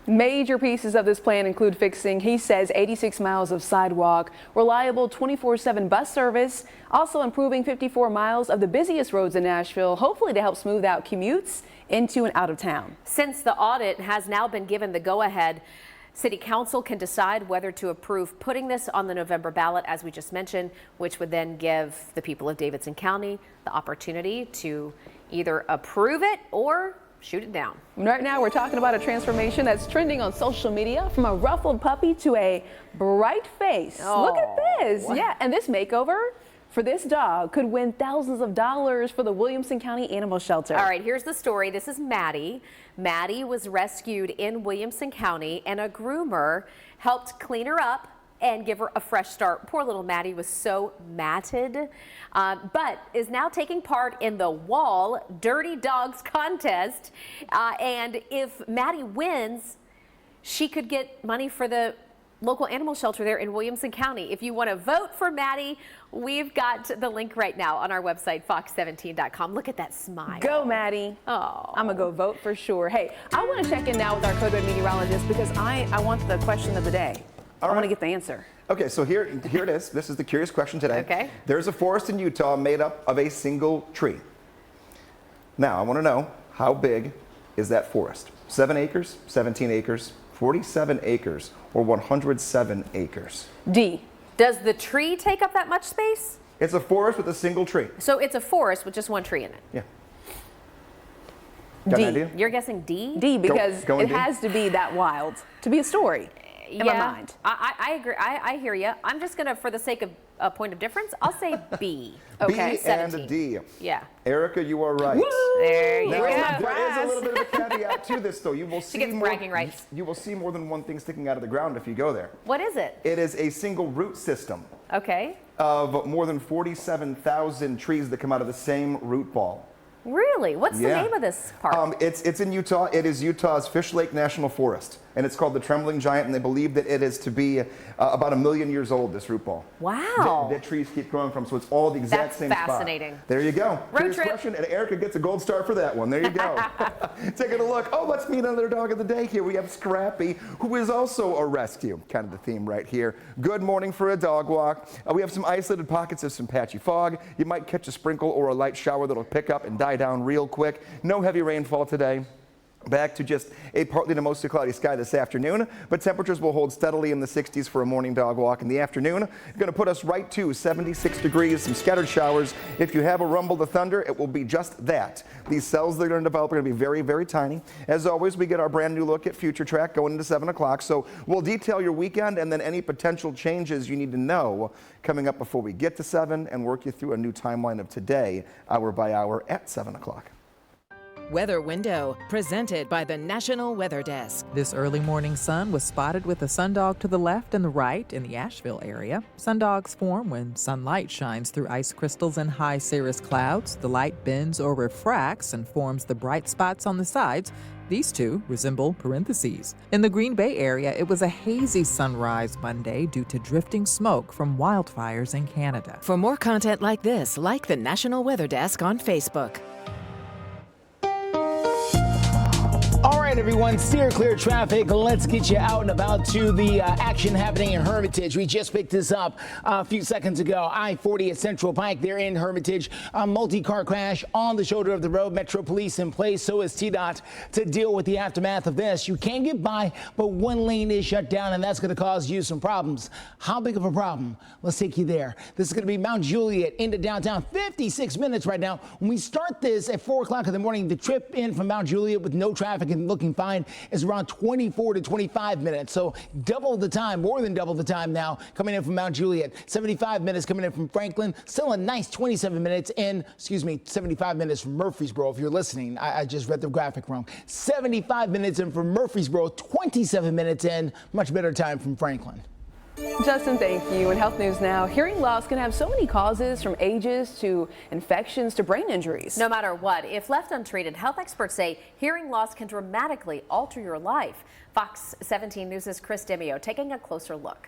Major pieces of this plan include fixing, he says, 86 miles of sidewalk, reliable 24/7 bus service, also improving 54 miles of the busiest roads in Nashville, hopefully to help smooth out commutes into and out of town. Since the audit has now been given the go-ahead, City Council can decide whether to approve putting this on the November ballot, as we just mentioned, which would then give the people of Davidson County the opportunity to either approve it or shoot it down. Right now, we're talking about a transformation that's trending on social media, from a ruffled puppy to a bright face. Look at this. Wow. Yeah, and this makeover for this dog could win thousands of dollars for the Williamson County Animal Shelter. All right, here's the story. This is Maddie. Maddie was rescued in Williamson County, and a groomer helped clean her up, and give her a fresh start. Poor little Maddie was so matted, but is now taking part in the Wall Dirty Dogs contest. And if Maddie wins, she could get money for the local animal shelter there in Williamson County. If you want to vote for Maddie, we've got the link right now on our website, fox17.com. Look at that smile. Go, Maddie. Oh, I'm going to go vote for sure. Hey, I want to check in now with our Code Red meteorologist because I want the question of the day. I want to get the answer. Okay, so here it is. This is the curious question today. Okay. There's a forest in Utah made up of a single tree. Now, I want to know, how big is that forest? 7 acres, 17 acres, 47 acres, or 107 acres? D. Does the tree take up that much space? It's a forest with a single tree. So it's a forest with just one tree in it? Yeah. Got D. an idea? You're guessing D? D, because Go it D. has to be that wild to be a story in my mind. I agree. I hear you. I'm just going to, for the sake of a point of difference, I'll say B. Okay, B 17. and D. Yeah. Erica, you are right. There you Now, go. there is a little bit of a caveat to this, though. You will see gets more, bragging rights. You will see more than one thing sticking out of the ground if you go there. What is it? It is a single root system Okay. of more than 47,000 trees that come out of the same root ball. Really? What's the Yeah. name of this park? It's in Utah. It is Utah's Fish Lake National Forest, and it's called the Trembling Giant, and they believe that it is to be about 1 million years old, this root ball. Wow. That trees keep growing from, so it's all the exact That's same fascinating. spot. There you go. Road Curious trip. question, and Erica gets a gold star for that one. There you go. Taking a look. Oh, let's meet another dog of the day here. We have Scrappy, who is also a rescue. Kind of the theme right here. Good morning for a dog walk. We have some isolated pockets of some patchy fog. You might catch a sprinkle or a light shower that'll pick up and die down real quick. No heavy rainfall today. Back to just a partly to mostly cloudy sky this afternoon, but temperatures will hold steadily in the 60s for a morning dog walk in the afternoon. Going to put us right to 76 degrees, some scattered showers. If you have a rumble to thunder, it will be just that. These cells that are going to develop are going to be very, very tiny. As always, we get our brand new look at Future Track going into 7 o'clock. So we'll detail your weekend and then any potential changes you need to know coming up before we get to 7 and work you through a new timeline of today, hour by hour at 7 o'clock. Weather Window, presented by the National Weather Desk. This early morning sun was spotted with a sundog to the left and the right in the Asheville area. Sundogs form when sunlight shines through ice crystals and high cirrus clouds. The light bends or refracts and forms the bright spots on the sides. These two resemble parentheses. In the Green Bay area, it was a hazy sunrise Monday due to drifting smoke from wildfires in Canada. For more content like this, like the National Weather Desk on Facebook. All right, everyone, steer clear traffic. Let's get you out and about to the action happening in Hermitage. We just picked this up a few seconds ago. I-40 at Central Pike. They're in Hermitage. A multi-car crash on the shoulder of the road. Metro Police in place. So is TDOT to deal with the aftermath of this. You can get by, but one lane is shut down, and that's going to cause you some problems. How big of a problem? Let's take you there. This is going to be Mount Juliet into downtown. 56 minutes right now. When we start this at 4 o'clock in the morning, the trip in from Mount Juliet with no traffic and looking fine is around 24 to 25 minutes. So double the time, more than double the time now coming in from Mount Juliet. 75 minutes coming in from Franklin. Still a nice 27 minutes in, 75 minutes from Murfreesboro. If you're listening, I just read the graphic wrong. 75 minutes in from Murfreesboro, 27 minutes in, much better time from Franklin. Justin, thank you. In health news now, hearing loss can have so many causes, from ages to infections to brain injuries. No matter what, if left untreated, health experts say hearing loss can dramatically alter your life. Fox 17 News' Chris Demio taking a closer look.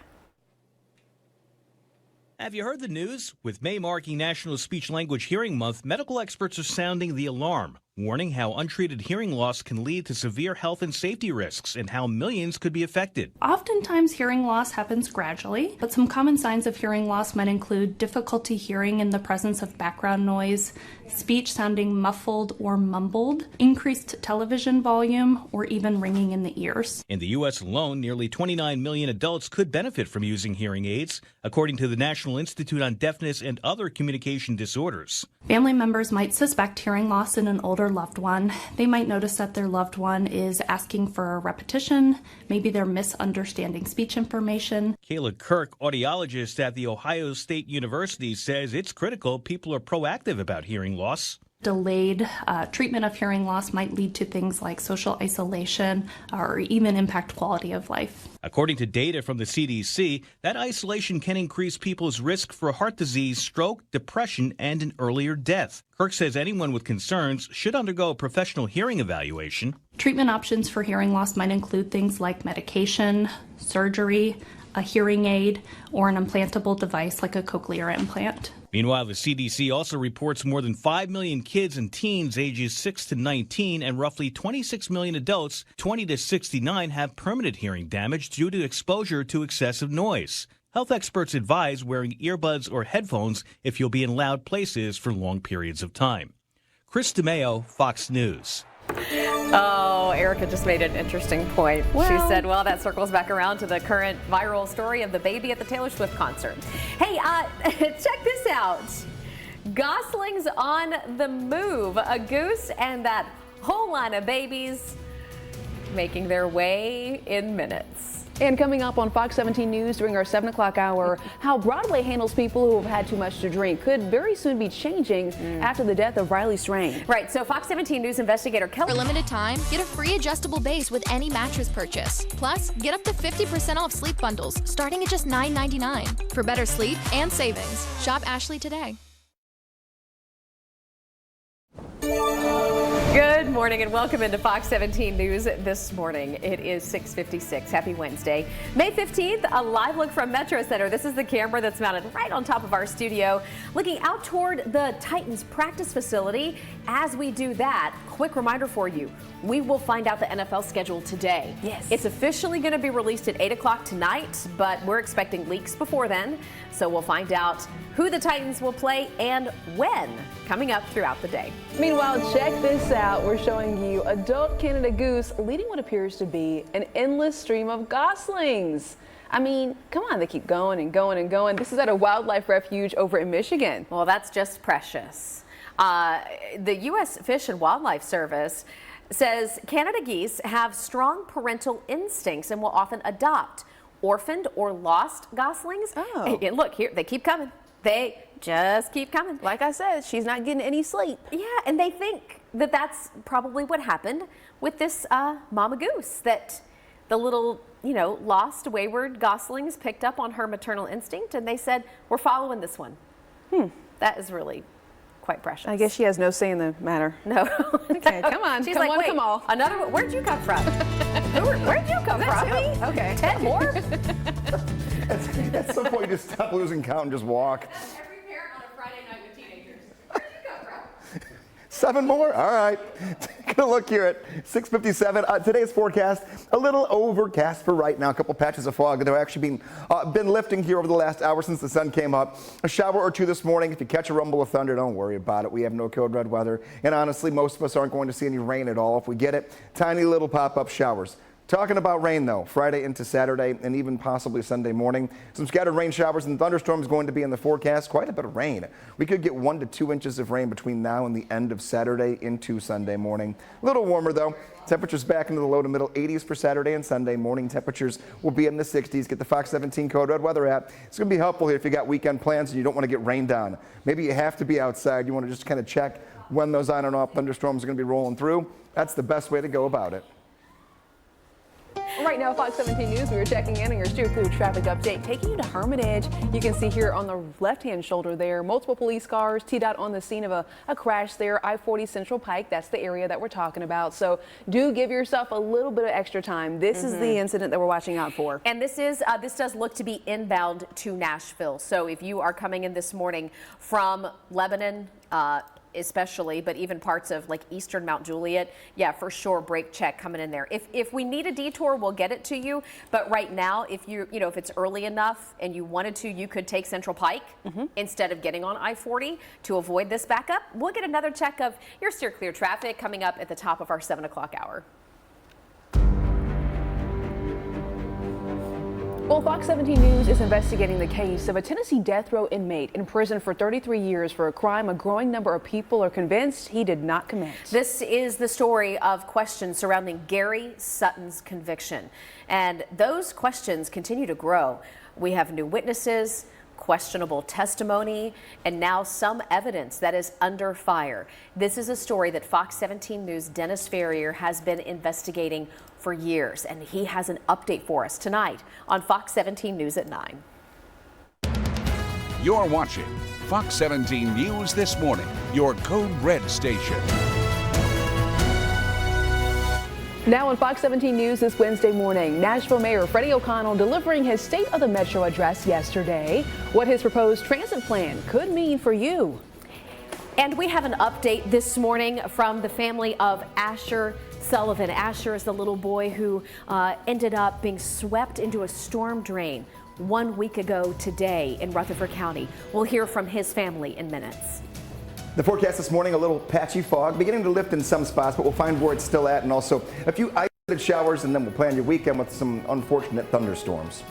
Have you heard the news? With May marking National Speech Language Hearing Month, medical experts are sounding the alarm, warning how untreated hearing loss can lead to severe health and safety risks and how millions could be affected. Oftentimes, hearing loss happens gradually, but some common signs of hearing loss might include difficulty hearing in the presence of background noise, speech sounding muffled or mumbled, increased television volume, or even ringing in the ears. In the U.S. alone, nearly 29 million adults could benefit from using hearing aids, according to the National Institute on Deafness and Other Communication Disorders. Family members might suspect hearing loss in an older loved one. They might notice that their loved one is asking for a repetition, maybe they're misunderstanding speech information. Kayla Kirk, audiologist at The Ohio State University, says it's critical people are proactive about hearing loss. delayed treatment of hearing loss might lead to things like social isolation or even impact quality of life. According to data from the CDC, that isolation can increase people's risk for heart disease, stroke, depression, and an earlier death. Kirk says anyone with concerns should undergo a professional hearing evaluation. Treatment options for hearing loss might include things like medication, surgery, a hearing aid, or an implantable device like a cochlear implant. Meanwhile, the CDC also reports more than 5 million kids and teens ages 6 to 19 and roughly 26 million adults 20 to 69 have permanent hearing damage due to exposure to excessive noise. Health experts advise wearing earbuds or headphones if you'll be in loud places for long periods of time. Chris DeMeo, Fox News. Oh, Erica just made an interesting point. Well, she said, well, that circles back around to the current viral story of the baby at the Taylor Swift concert. Hey, check this out. Goslings on the move. A goose and that whole line of babies making their way in minutes. And coming up on Fox 17 News during our 7 o'clock hour, how Broadway handles people who have had too much to drink could very soon be changing after the death of Riley Strain. Right, so Fox 17 News investigator Kelly. For limited time, get a free adjustable base with any mattress purchase. Plus, get up to 50% off sleep bundles, starting at just $9.99. For better sleep and savings, shop Ashley today. Good morning and welcome into Fox 17 News this morning. It is 6:56. Happy Wednesday. May 15th, a live look from Metro Center. This is the camera that's mounted right on top of our studio, looking out toward the Titans practice facility. As we do that, quick reminder for you, we will find out the NFL schedule today. Yes. It's officially going to be released at 8 o'clock tonight, but we're expecting leaks before then. So we'll find out who the Titans will play and when coming up throughout the day. Meanwhile, check this out. We're showing you adult Canada goose leading what appears to be an endless stream of goslings. I mean, come on, they keep going and going and going. This is at a wildlife refuge over in Michigan. Well, that's just precious. The U.S. Fish and Wildlife Service says Canada geese have strong parental instincts and will often adopt orphaned or lost goslings. Oh. And look, here, they keep coming. They just keep coming. Like I said, she's not getting any sleep. Yeah, and they think that that's probably what happened with this mama goose, that the little, lost, wayward goslings picked up on her maternal instinct, and they said, we're following this one. That is really quite precious. I guess she has no say in the matter. No. Okay, come on. She's come like, on, wait, come on. Another one? Where'd you come from? Where'd you come from? Me? Okay. 10 more? At some point, you just stop losing count and just walk. That's every parent on a Friday night with teenagers. Where'd you come from? 7 more? All right. Take a look here at 6:57. Today's forecast, a little overcast for right now. A couple patches of fog that have actually been lifting here over the last hour since the sun came up. A shower or two this morning. If you catch a rumble of thunder, don't worry about it. We have no code red weather. And honestly, most of us aren't going to see any rain at all. If we get it, tiny little pop-up showers. Talking about rain, though, Friday into Saturday and even possibly Sunday morning. Some scattered rain showers and thunderstorms going to be in the forecast. Quite a bit of rain. We could get 1 to 2 inches of rain between now and the end of Saturday into Sunday morning. A little warmer, though. Temperatures back into the low to middle 80s for Saturday and Sunday. Morning temperatures will be in the 60s. Get the Fox 17 Code Red Weather app. It's going to be helpful here if you got weekend plans and you don't want to get rained on. Maybe you have to be outside. You want to just kind of check when those on and off thunderstorms are going to be rolling through. That's the best way to go about it. Right now, Fox 17 News, we were checking in on your Steer Clear traffic update, taking you to Hermitage. You can see here on the left-hand shoulder there, multiple police cars teed out on the scene of a crash there, I-40 Central Pike. That's the area that we're talking about. So do give yourself a little bit of extra time. This is the incident that we're watching out for. And this does look to be inbound to Nashville. So if you are coming in this morning from Lebanon, especially, but even parts of like eastern Mount Juliet, yeah, for sure, brake check coming in there. If we need a detour, we'll get it to you. But right now, if if it's early enough and you wanted to, you could take Central Pike instead of getting on I-40 to avoid this backup. We'll get another check of your Steer Clear traffic coming up at the top of our 7 o'clock hour. Well, Fox 17 News is investigating the case of a Tennessee death row inmate in prison for 33 years for a crime a growing number of people are convinced he did not commit. This is the story of questions surrounding Gary Sutton's conviction. And those questions continue to grow. We have new witnesses. questionable testimony, and now some evidence that is under fire. This is a story that Fox 17 News' Dennis Ferrier has been investigating for years, and he has an update for us tonight on Fox 17 News at 9. You're watching Fox 17 News This Morning, your Code Red station. Now on Fox 17 News this Wednesday morning, Nashville Mayor Freddie O'Connell delivering his State of the Metro address yesterday. What his proposed transit plan could mean for you. And we have an update this morning from the family of Asher Sullivan. Asher is the little boy who ended up being swept into a storm drain 1 week ago today in Rutherford County. We'll hear from his family in minutes. The forecast this morning, a little patchy fog, beginning to lift in some spots, but we'll find where it's still at, and also a few isolated showers, and then we'll plan your weekend with some unfortunate thunderstorms.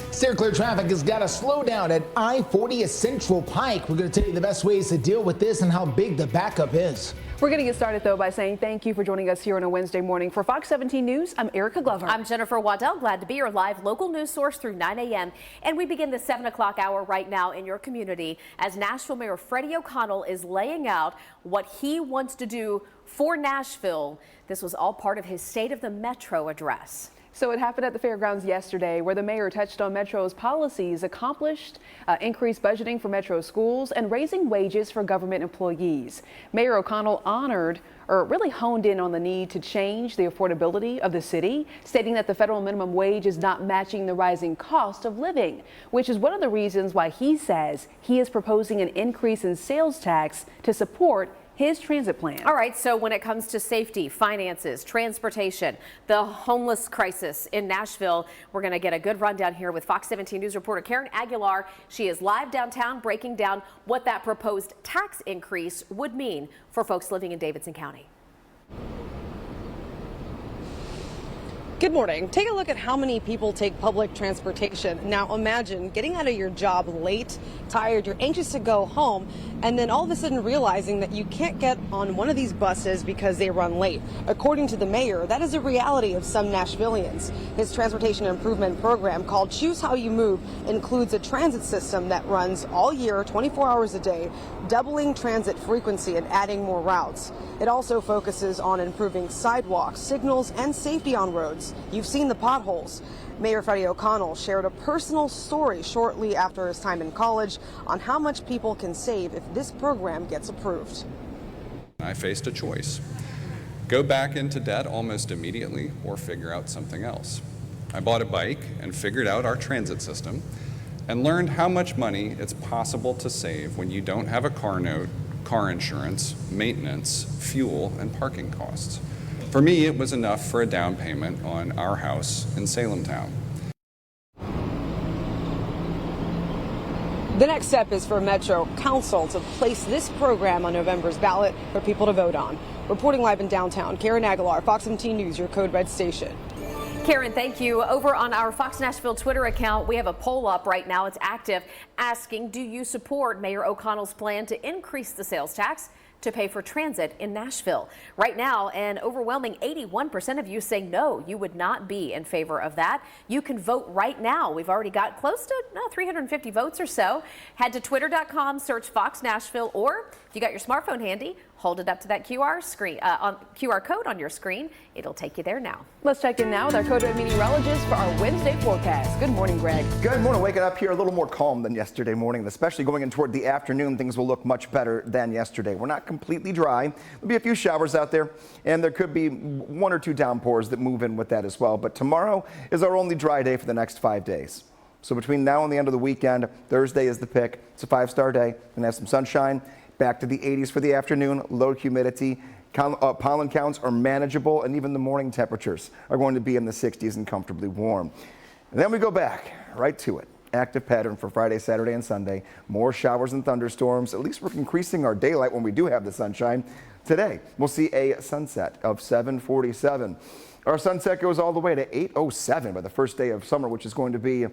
Steer clear traffic has got to slow down at I-40 at Central Pike. We're going to tell you the best ways to deal with this and how big the backup is. We're going to get started, though, by saying thank you for joining us here on a Wednesday morning. For Fox 17 News, I'm Erica Glover. I'm Jennifer Waddell. Glad to be your live local news source through 9 a.m. And we begin the 7 o'clock hour right now in your community as Nashville Mayor Freddie O'Connell is laying out what he wants to do for Nashville. This was all part of his State of the Metro address. So it happened at the fairgrounds yesterday, where the mayor touched on Metro's policies accomplished, increased budgeting for Metro schools, and raising wages for government employees. Mayor O'Connell really honed in on the need to change the affordability of the city, stating that the federal minimum wage is not matching the rising cost of living, which is one of the reasons why he says he is proposing an increase in sales tax to support his transit plan. All right, so when it comes to safety, finances, transportation, the homeless crisis in Nashville, we're going to get a good rundown here with Fox 17 News reporter Karen Aguilar. She is live downtown breaking down what that proposed tax increase would mean for folks living in Davidson County. Good morning. Take a look at how many people take public transportation. Now imagine getting out of your job late, tired, you're anxious to go home, and then all of a sudden realizing that you can't get on one of these buses because they run late. According to the mayor, that is a reality of some Nashvillians. His transportation improvement program called Choose How You Move includes a transit system that runs all year, 24 hours a day, doubling transit frequency and adding more routes. It also focuses on improving sidewalks, signals, and safety on roads. You've seen the potholes. Mayor Freddie O'Connell shared a personal story shortly after his time in college on how much people can save if this program gets approved. I faced a choice: go back into debt almost immediately or figure out something else. I bought a bike and figured out our transit system and learned how much money it's possible to save when you don't have a car note, car insurance, maintenance, fuel, and parking costs. For me, it was enough for a down payment on our house in Salem Town. The next step is for Metro Council to place this program on November's ballot for people to vote on. Reporting live in downtown, Karen Aguilar, Fox 17 News, your Code Red station. Karen, thank you. Over on our Fox Nashville Twitter account, we have a poll up right now. It's active, asking, do you support Mayor O'Connell's plan to increase the sales tax to pay for transit in Nashville? Right now, an overwhelming 81% of you say no, you would not be in favor of that. You can vote right now. We've already got close to 350 votes or so. Head to twitter.com, search Fox Nashville, or if you got your smartphone handy, hold it up to that QR code on your screen. It'll take you there now. Let's check in now with our Code Red meteorologist for our Wednesday forecast. Good morning, Greg. Good morning. Waking up here a little more calm than yesterday morning, especially going in toward the afternoon. Things will look much better than yesterday. We're not completely dry. There'll be a few showers out there, and there could be 1 or 2 downpours that move in with that as well. But tomorrow is our only dry day for the next 5 days. So between now and the end of the weekend, Thursday is the pick. It's a 5-star day. We're going to have some sunshine. Back to the 80s for the afternoon, low humidity. Pollen counts are manageable, and even the morning temperatures are going to be in the 60s and comfortably warm. And then we go back right to it. Active pattern for Friday, Saturday, and Sunday. More showers and thunderstorms. At least we're increasing our daylight when we do have the sunshine. Today, we'll see a sunset of 7:47. Our sunset goes all the way to 8:07 by the first day of summer, which is going to be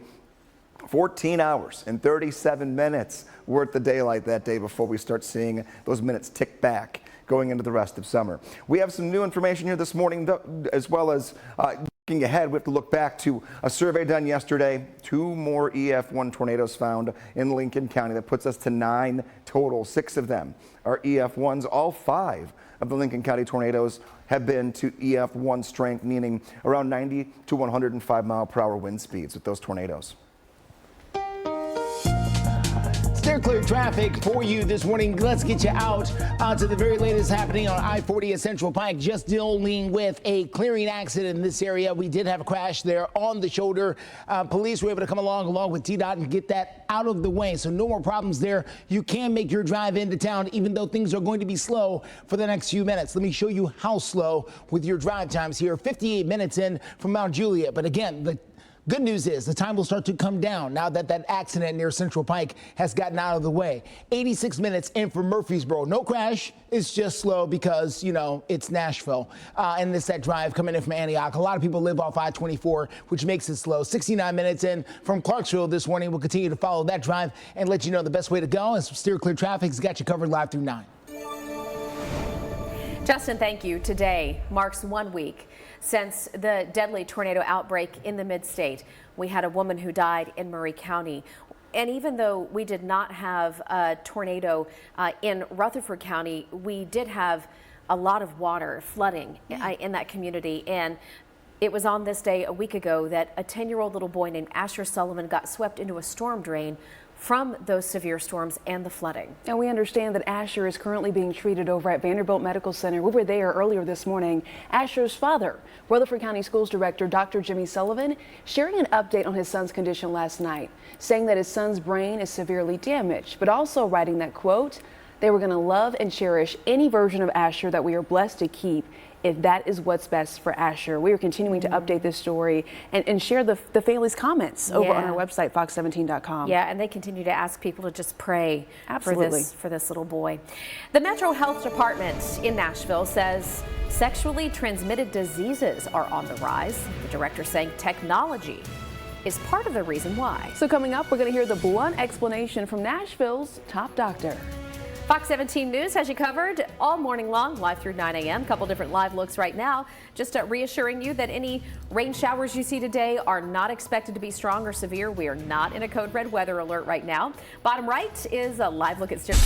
14 hours and 37 minutes worth of daylight that day before we start seeing those minutes tick back going into the rest of summer. We have some new information here this morning, as well as Looking ahead, we have to look back to a survey done yesterday. 2 more EF1 tornadoes found in Lincoln County. That puts us to 9 total. 6 of them are EF1s. All 5 of the Lincoln County tornadoes have been to EF1 strength, meaning around 90 to 105 mile per hour wind speeds with those tornadoes. Steer clear traffic for you this morning. Let's get you out to the very latest happening on I-40 at Central Pike. Just dealing with a clearing accident in this area. We did have a crash there on the shoulder. Police were able to come along with TDOT and get that out of the way. So no more problems there. You can make your drive into town, even though things are going to be slow for the next few minutes. Let me show you how slow with your drive times here. 58 minutes in from Mount Juliet. But again, the good news is the time will start to come down now that that accident near Central Pike has gotten out of the way. 86 minutes in for Murfreesboro. No crash. It's just slow because, you know, it's Nashville. And it's that drive coming in from Antioch. A lot of people live off I-24, which makes it slow. 69 minutes in from Clarksville this morning. We'll continue to follow that drive and let you know the best way to go. And Steer Clear Traffic's got you covered live through 9. Justin, thank you. Today marks 1 week since the deadly tornado outbreak in the mid-state. We had a woman who died in Murray County. And even though we did not have a tornado in Rutherford County, we did have a lot of water flooding in that community. And it was on this day a week ago that a 10-year-old little boy named Asher Sullivan got swept into a storm drain from those severe storms and the flooding. And we understand that Asher is currently being treated over at Vanderbilt Medical Center. We were there earlier this morning. Asher's father, Rutherford County Schools Director Dr. Jimmy Sullivan, sharing an update on his son's condition last night, saying that his son's brain is severely damaged, but also writing that, quote, they were going to love and cherish any version of Asher that we are blessed to keep if that is what's best for Asher. We are continuing to update this story and share the family's comments over on our website, fox17.com. Yeah, and they continue to ask people to just pray Absolutely. for this little boy. The Metro Health Department in Nashville says sexually transmitted diseases are on the rise. The director saying technology is part of the reason why. So coming up, we're going to hear the blunt explanation from Nashville's top doctor. Fox 17 News has you covered all morning long, live through 9 a.m. A couple different live looks right now. Just reassuring you that any rain showers you see today are not expected to be strong or severe. We are not in a code red weather alert right now. Bottom right is a live look at Steer.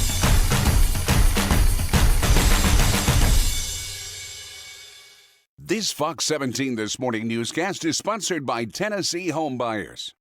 This Fox 17 This Morning newscast is sponsored by Tennessee Home Buyers.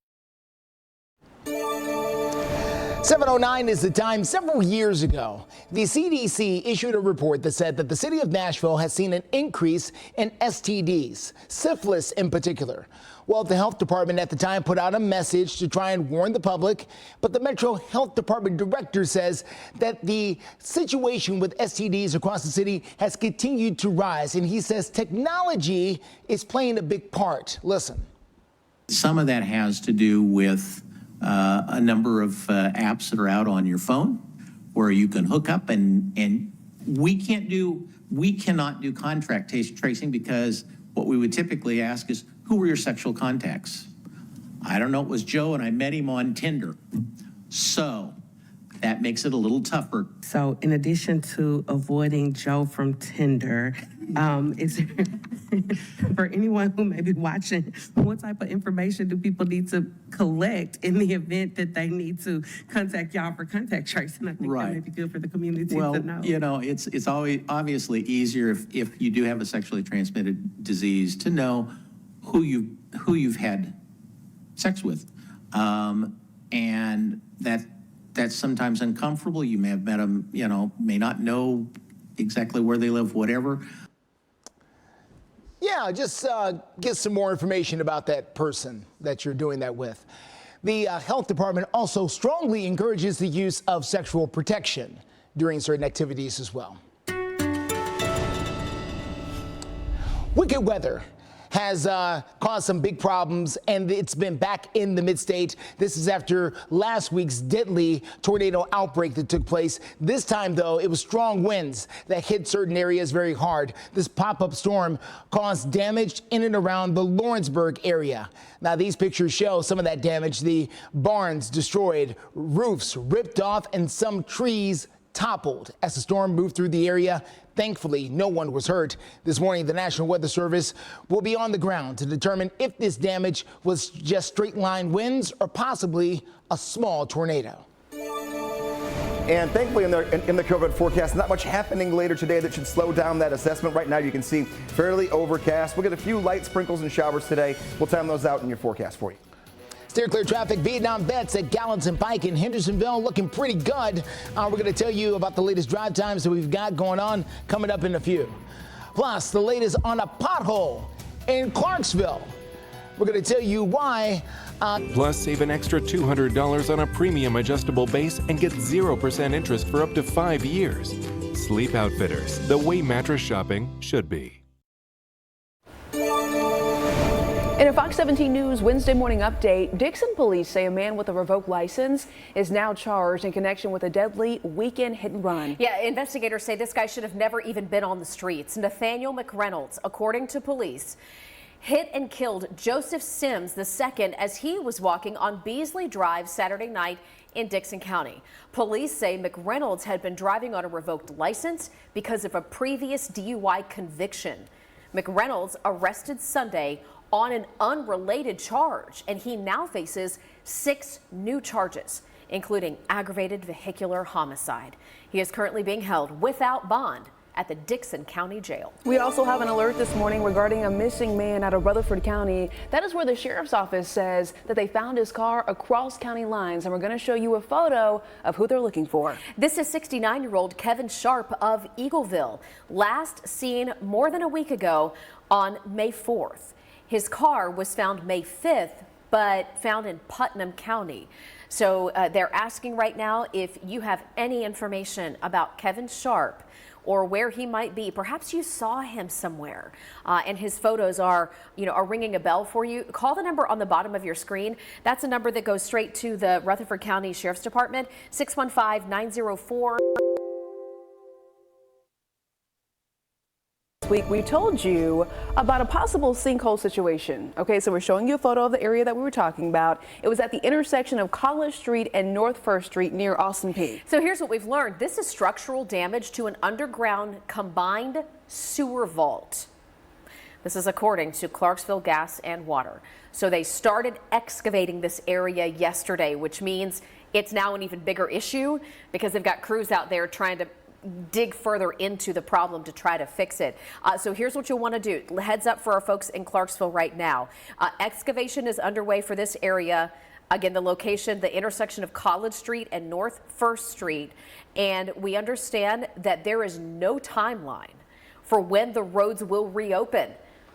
7:09 is the time. Several years ago, the CDC issued a report that said that the city of Nashville has seen an increase in STDs, syphilis in particular. Well, the health department at the time put out a message to try and warn the public, but the Metro Health Department director says that the situation with STDs across the city has continued to rise, and he says technology is playing a big part. Listen. Some of that has to do with a number of apps that are out on your phone where you can hook up and we cannot do contact tracing because what we would typically ask is, who were your sexual contacts? I don't know, it was Joe and I met him on Tinder. So that makes it a little tougher. So in addition to avoiding Joe from Tinder, is there, for anyone who may be watching, what type of information do people need to collect in the event that they need to contact y'all for contact tracing? I think that may be good for the community to know. You know, it's always obviously easier if you do have a sexually transmitted disease to know who you've had sex with, and that's sometimes uncomfortable. You may have met them, you know, may not know exactly where they live, whatever. Yeah, just get some more information about that person that you're doing that with. The health department also strongly encourages the use of sexual protection during certain activities as well. Wicked weather has caused some big problems, and it's been back in the mid-state. This is after last week's deadly tornado outbreak that took place. This time, though, it was strong winds that hit certain areas very hard. This pop-up storm caused damage in and around the Lawrenceburg area. Now, these pictures show some of that damage. The barns destroyed, roofs ripped off, and some trees toppled as the storm moved through the area. Thankfully, no one was hurt. This morning, the National Weather Service will be on the ground to determine if this damage was just straight line winds or possibly a small tornado. And thankfully in the COVID forecast, not much happening later today that should slow down that assessment. Right now you can see fairly overcast. We'll get a few light sprinkles and showers today. We'll time those out in your forecast for you. Steer clear traffic, Vietnam Vets at Gallatin Pike in Hendersonville looking pretty good. We're going to tell you about the latest drive times that we've got going on coming up in a few. Plus, the latest on a pothole in Clarksville. We're going to tell you why. Plus, save an extra $200 on a premium adjustable base and get 0% interest for up to 5 years. Sleep Outfitters, the way mattress shopping should be. In a Fox 17 News Wednesday morning update, Dickson police say a man with a revoked license is now charged in connection with a deadly weekend hit and run. Yeah, investigators say this guy should have never even been on the streets. Nathaniel McReynolds, according to police, hit and killed Joseph Sims II as he was walking on Beasley Drive Saturday night in Dickson County. Police say McReynolds had been driving on a revoked license because of a previous DUI conviction. McReynolds arrested Sunday on an unrelated charge, and he now faces 6 new charges, including aggravated vehicular homicide. He is currently being held without bond at the Dickson County Jail. We also have an alert this morning regarding a missing man out of Rutherford County. That is where the sheriff's office says that they found his car across county lines, and we're going to show you a photo of who they're looking for. This is 69-year-old Kevin Sharp of Eagleville, last seen more than a week ago on May 4th. His car was found May 5th, but found in Putnam County. So they're asking right now if you have any information about Kevin Sharp or where he might be. Perhaps you saw him somewhere and his photos are ringing a bell for you. Call the number on the bottom of your screen. That's a number that goes straight to the Rutherford County Sheriff's Department, 615-904. Week we told you about a possible sinkhole situation. Okay, so we're showing you a photo of the area that we were talking about. It was at the intersection of College Street and North 1st Street near Austin Peay. So here's what we've learned. This is structural damage to an underground combined sewer vault. This is according to Clarksville Gas and Water. So they started excavating this area yesterday, which means it's now an even bigger issue because they've got crews out there trying to dig further into the problem to try to fix it. So here's what you'll want to do. Heads up for our folks in Clarksville right now. Excavation is underway for this area. Again, the location, the intersection of College Street and North 1st Street. And we understand that there is no timeline for when the roads will reopen.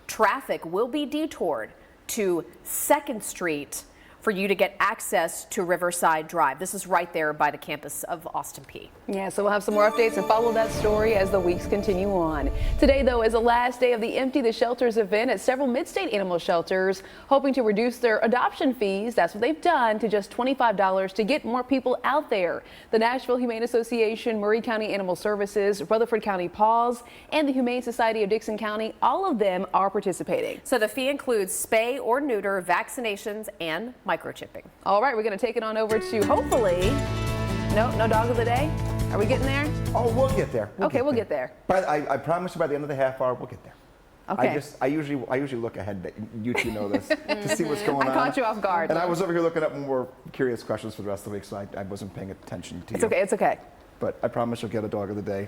Traffic will be detoured to 2nd Street for you to get access to Riverside Drive. This is right there by the campus of Austin Peay. Yeah, so we'll have some more updates and follow that story as the weeks continue on. Today, though, is the last day of the Empty the Shelters event at several mid-state animal shelters, hoping to reduce their adoption fees. That's what they've done to just $25 to get more people out there. The Nashville Humane Association, Murray County Animal Services, Rutherford County Paws, and the Humane Society of Dickson County, all of them are participating. So the fee includes spay or neuter, vaccinations, and microchipping. All right, we're going to take it on over to hopefully, no dog of the day. Are we getting there? Oh, we'll get there. We'll get there. But I promise you by the end of the half hour, we'll get there. Okay. I usually look ahead. You two know this to see what's going on. I caught you off guard. And I was over here looking up more curious questions for the rest of the week, so I wasn't paying attention to you. It's okay. It's okay. But I promise you'll get a dog of the day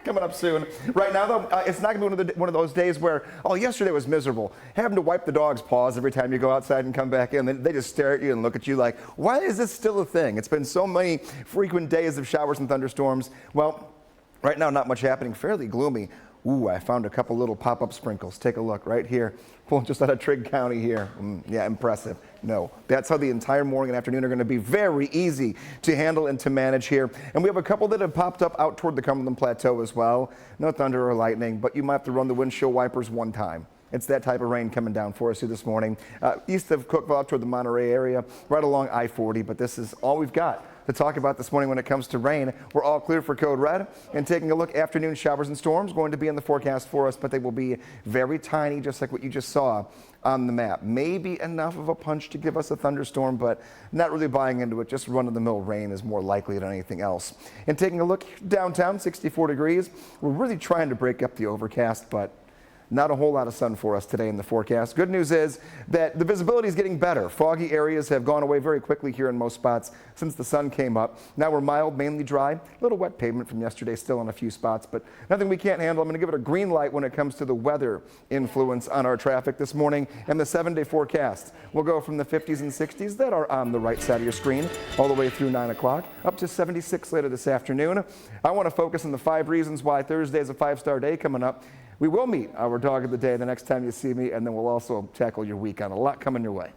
coming up soon. Right now, though, it's not going to be one of those days where, oh, yesterday was miserable. Having to wipe the dog's paws every time you go outside and come back in. They just stare at you and look at you like, why is this still a thing? It's been so many frequent days of showers and thunderstorms. Well, right now, not much happening. Fairly gloomy. Ooh, I found a couple little pop-up sprinkles. Take a look right here. Pulling just out of Trigg County here. Yeah, impressive. No, that's how the entire morning and afternoon are going to be very easy to handle and to manage here. And we have a couple that have popped up out toward the Cumberland Plateau as well. No thunder or lightning, but you might have to run the windshield wipers one time. It's that type of rain coming down for us here this morning. East of Cookeville out toward the Monterey area, right along I-40, but this is all we've got to talk about this morning when it comes to rain. We're all clear for code red. And taking a look, afternoon showers and storms going to be in the forecast for us, but they will be very tiny, just like what you just saw on the map. Maybe enough of a punch to give us a thunderstorm, but not really buying into it. Just run-of-the-mill rain is more likely than anything else. And taking a look downtown, 64 degrees. We're really trying to break up the overcast, but not a whole lot of sun for us today in the forecast. Good news is that the visibility is getting better. Foggy areas have gone away very quickly here in most spots since the sun came up. Now we're mild, mainly dry. A little wet pavement from yesterday still in a few spots, but nothing we can't handle. I'm going to give it a green light when it comes to the weather influence on our traffic this morning. And the 7-day forecast will go from the 50s and 60s that are on the right side of your screen all the way through 9 o'clock up to 76 later this afternoon. I want to focus on the 5 reasons why Thursday is a 5-star day coming up. We will meet our dog of the day the next time you see me, and then we'll also tackle your weekend. A lot coming your way.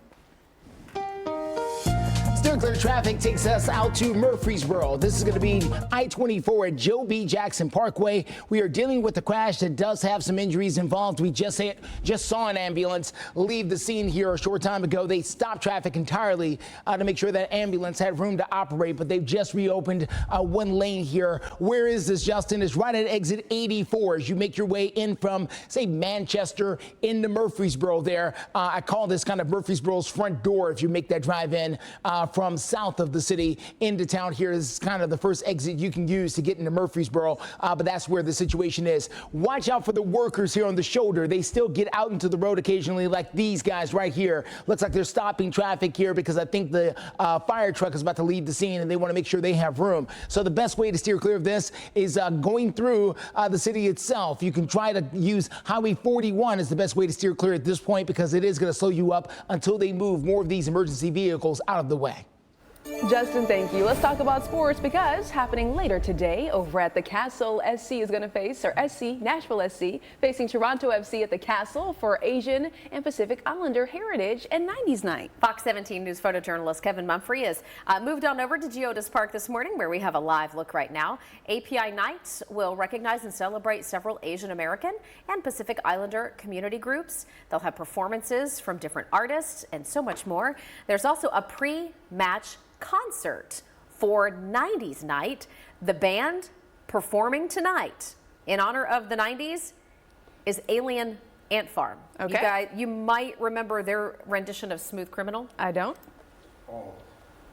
Still clear traffic takes us out to Murfreesboro. This is going to be I-24 at Joe B. Jackson Parkway. We are dealing with a crash that does have some injuries involved. We just saw an ambulance leave the scene here a short time ago. They stopped traffic entirely to make sure that ambulance had room to operate, but they've just reopened one lane here. Where is this, Justin? It's right at exit 84 as you make your way in from, say, Manchester into Murfreesboro there. I call this kind of Murfreesboro's front door if you make that drive in from south of the city into town here. This is kind of the first exit you can use to get into Murfreesboro, but that's where the situation is. Watch out for the workers here on the shoulder. They still get out into the road occasionally, like these guys right here. Looks like they're stopping traffic here because I think the fire truck is about to leave the scene and they want to make sure they have room. So the best way to steer clear of this is going through the city itself. You can try to use Highway 41 is the best way to steer clear at this point because it is going to slow you up until they move more of these emergency vehicles out of the way. Justin, thank you. Let's talk about sports because happening later today over at the Castle, SC is going to face, or SC, Nashville SC, facing Toronto FC at the Castle for Asian and Pacific Islander Heritage and 90s Night. Fox 17 News photojournalist Kevin Mumphrey has moved on over to Geodis Park this morning where we have a live look right now. API Nights will recognize and celebrate several Asian American and Pacific Islander community groups. They'll have performances from different artists and so much more. There's also a pre-match concert for 90s Night. The band performing tonight in honor of the 90s is Alien Ant Farm. Okay. You might remember their rendition of Smooth Criminal. I don't. Oh,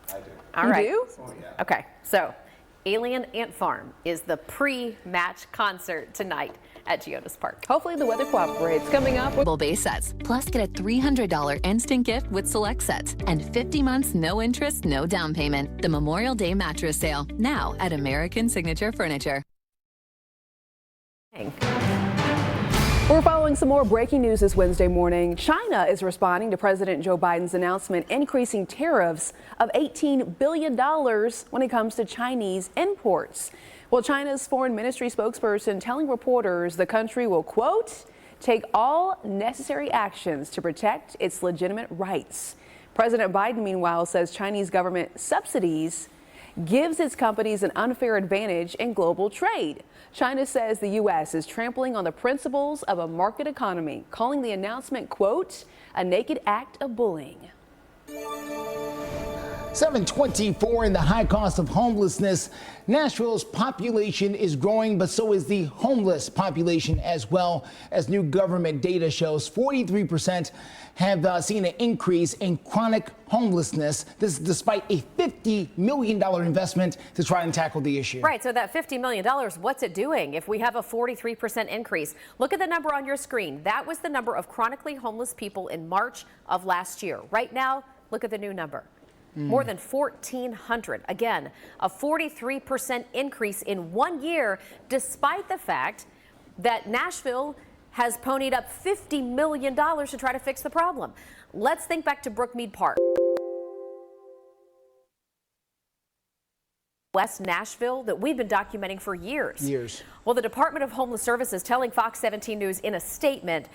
I do. All right. You do? Oh, yeah. Okay, so Alien Ant Farm is the pre-match concert tonight at Geodis Park. Hopefully the weather cooperates. Coming up with base sets. Plus, get a $300 instant gift with select sets and 50 months no interest, no down payment. The Memorial Day mattress sale now at American Signature Furniture. We're following some more breaking news this Wednesday morning. China is responding to President Joe Biden's announcement increasing tariffs of $18 billion when it comes to Chinese imports. Well, China's foreign ministry spokesperson telling reporters the country will, quote, take all necessary actions to protect its legitimate rights. President Biden, meanwhile, says Chinese government subsidies gives its companies an unfair advantage in global trade. China says the U.S. is trampling on the principles of a market economy, calling the announcement, quote, a naked act of bullying. 724 in the high cost of homelessness. Nashville's population is growing, but so is the homeless population as well. As new government data shows, 43% have seen an increase in chronic homelessness. This is despite a $50 million investment to try and tackle the issue. Right, so that $50 million, what's it doing if we have a 43% increase? Look at the number on your screen. That was the number of chronically homeless people in March of last year. Right now, look at the new number. More than 1,400. Again, a 43% increase in 1 year, despite the fact that Nashville has ponied up $50 million to try to fix the problem. Let's think back to Brookmead Park. West Nashville that we've been documenting for years. Well, the Department of Homeless Services telling Fox 17 News in a statement,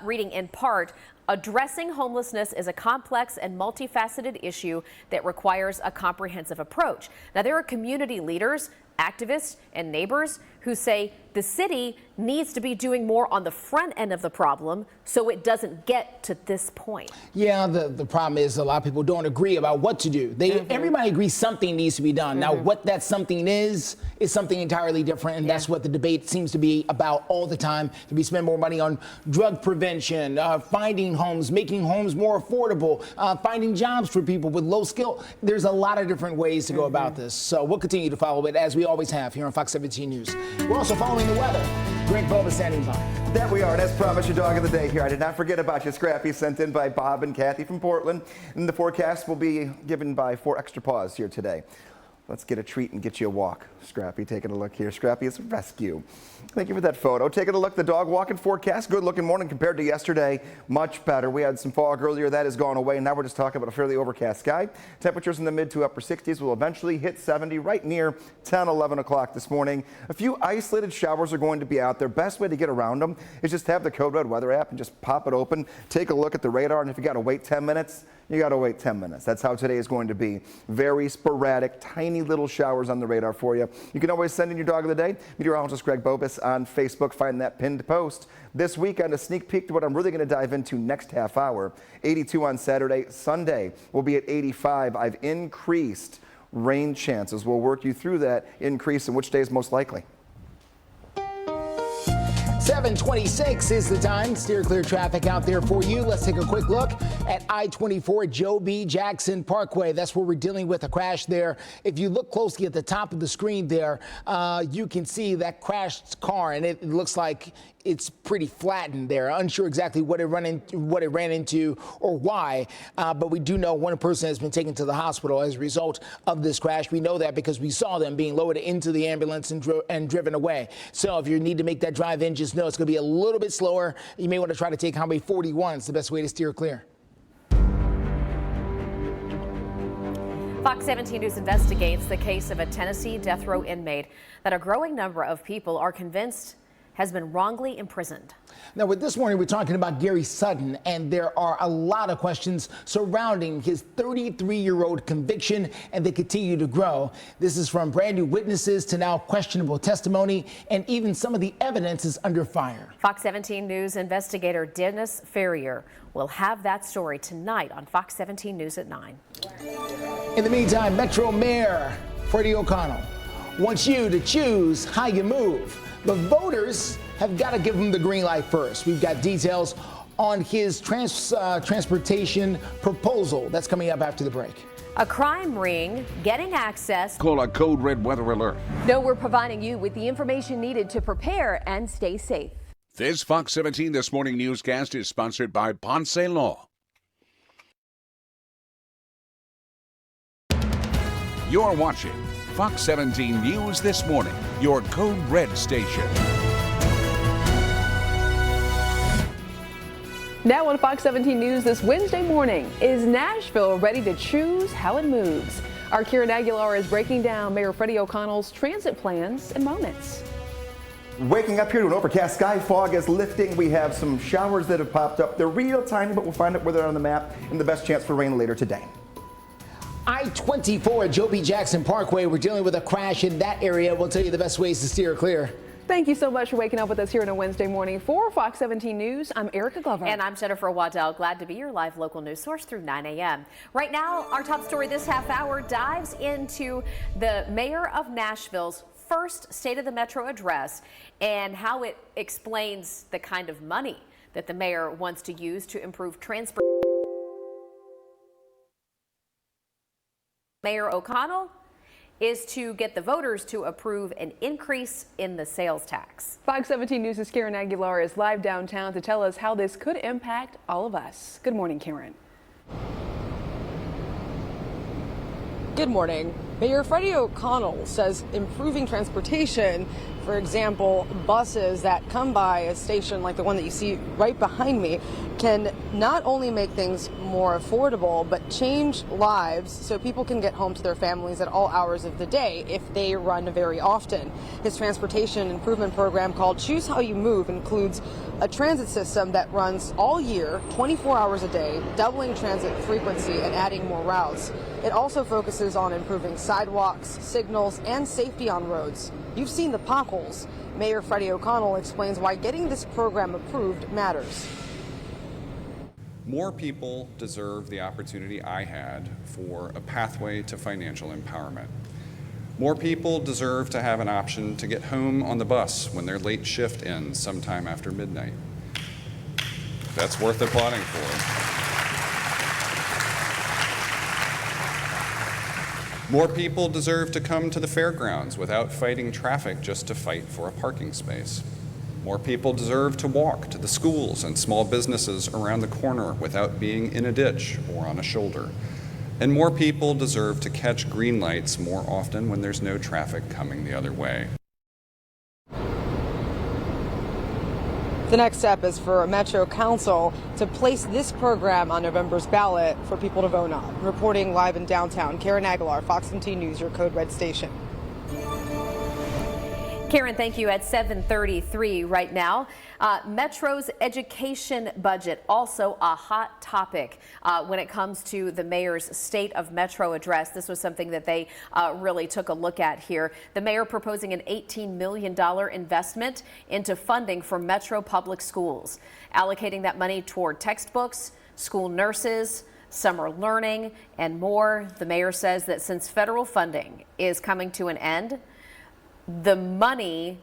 reading in part, Addressing homelessness is a complex and multifaceted issue that requires a comprehensive approach. Now, there are community leaders, activists, and neighbors who say the city needs to be doing more on the front end of the problem so it doesn't get to this point. Yeah, the problem is a lot of people don't agree about what to do. Everybody agrees something needs to be done. Now, what that something is something entirely different, and that's what the debate seems to be about all the time. Do we spend more money on drug prevention, finding homes, making homes more affordable, finding jobs for people with low skill? There's a lot of different ways to go about this. So we'll continue to follow it as we always have here on Fox 17 News. We're also following the weather. Greg Boba standing by. That we are, and as promised, your dog of the day here. I did not forget about you, Scrappy, sent in by Bob and Kathy from Portland. And the forecast will be given by 4 Extra Paws here today. Let's get a treat and get you a walk. Scrappy, taking a look here. Scrappy is a rescue. Thank you for that photo. Taking a look at the dog walking forecast. Good looking morning compared to yesterday. Much better. We had some fog earlier. That has gone away. Now we're just talking about a fairly overcast sky. Temperatures in the mid to upper 60s will eventually hit 70 right near 10, 11 o'clock this morning. A few isolated showers are going to be out there. Best way to get around them is just have the Code Red weather app and just pop it open. Take a look at the radar, and if you got to wait 10 minutes, you got to wait 10 minutes. That's how today is going to be. Very sporadic, tiny little showers on the radar for you. You can always send in your dog of the day. Meteorologist Greg Bobus on Facebook. Find that pinned post. This weekend, a sneak peek to what I'm really going to dive into next half hour. 82 on Saturday. Sunday will be at 85. I've increased rain chances. We'll work you through that increase and which day is most likely. 7:26 is the time. Steer clear traffic out there for you. Let's take a quick look at I-24 Joe B. Jackson Parkway. That's where we're dealing with a crash there. If you look closely at the top of the screen there, you can see that crashed car, and it looks like it's pretty flattened there. Unsure exactly what it ran into or why, but we do know one person has been taken to the hospital as a result of this crash. We know that because we saw them being lowered into the ambulance and driven away. So if you need to make that drive in, just know it's going to be a little bit slower. You may want to try to take Highway 41. It's the best way to steer clear. Fox 17 News investigates the case of a Tennessee death row inmate that a growing number of people are convinced has been wrongly imprisoned. Now, with this morning, we're talking about Gary Sutton, and there are a lot of questions surrounding his 33-year-old conviction, and they continue to grow. This is from brand new witnesses to now questionable testimony, and even some of the evidence is under fire. Fox 17 News investigator Dennis Ferrier will have that story tonight on Fox 17 News at 9. In the meantime, Metro Mayor Freddie O'Connell wants you to choose how you move. The voters have got to give him the green light first. We've got details on his transportation proposal. That's coming up after the break. A crime ring getting access. Call a Code Red weather alert. No, we're providing you with the information needed to prepare and stay safe. This Fox 17 This Morning newscast is sponsored by Ponce Law. You're watching Fox 17 News This Morning, your Code Red station. Now on Fox 17 News this Wednesday morning, is Nashville ready to choose how it moves? Our Kieran Aguilar is breaking down Mayor Freddie O'Connell's transit plans in moments. Waking up here to an overcast sky, fog is lifting. We have some showers that have popped up. They're real tiny, but we'll find out where they're on the map and the best chance for rain later today. I-24 Joe B. Jackson Parkway. We're dealing with a crash in that area. We'll tell you the best ways to steer clear. Thank you so much for waking up with us here on a Wednesday morning. For Fox 17 News, I'm Erica Glover. And I'm Jennifer Waddell. Glad to be your live local news source through 9 a.m. Right now, our top story this half hour dives into the mayor of Nashville's first State of the Metro address and how it explains the kind of money that the mayor wants to use to improve transportation. Mayor O'Connell is to get the voters to approve an increase in the sales tax. Fox 17 News' Kieran Aguilar is live downtown to tell us how this could impact all of us. Good morning, Kieran. Good morning. Mayor Freddie O'Connell says improving transportation, for example, buses that come by a station like the one that you see right behind me, can not only make things more affordable, but change lives so people can get home to their families at all hours of the day if they run very often. His transportation improvement program called Choose How You Move includes a transit system that runs all year, 24 hours a day, doubling transit frequency and adding more routes. It also focuses on improving sidewalks, signals, and safety on roads. You've seen the potholes. Mayor Freddie O'Connell explains why getting this program approved matters. More people deserve the opportunity I had for a pathway to financial empowerment. More people deserve to have an option to get home on the bus when their late shift ends sometime after midnight. That's worth applauding for. More people deserve to come to the fairgrounds without fighting traffic just to fight for a parking space. More people deserve to walk to the schools and small businesses around the corner without being in a ditch or on a shoulder. And more people deserve to catch green lights more often when there's no traffic coming the other way. The next step is for Metro Council to place this program on November's ballot for people to vote on. Reporting live in downtown, Karen Aguilar, Fox 17 News, your Code Red station. Karen, thank you. At 7:33 right now. Metro's education budget, also a hot topic when it comes to the mayor's State of Metro address. This was something that they really took a look at here. The mayor proposing an $18 million investment into funding for Metro public schools, allocating that money toward textbooks, school nurses, summer learning, and more. The mayor says that since federal funding is coming to an end, the money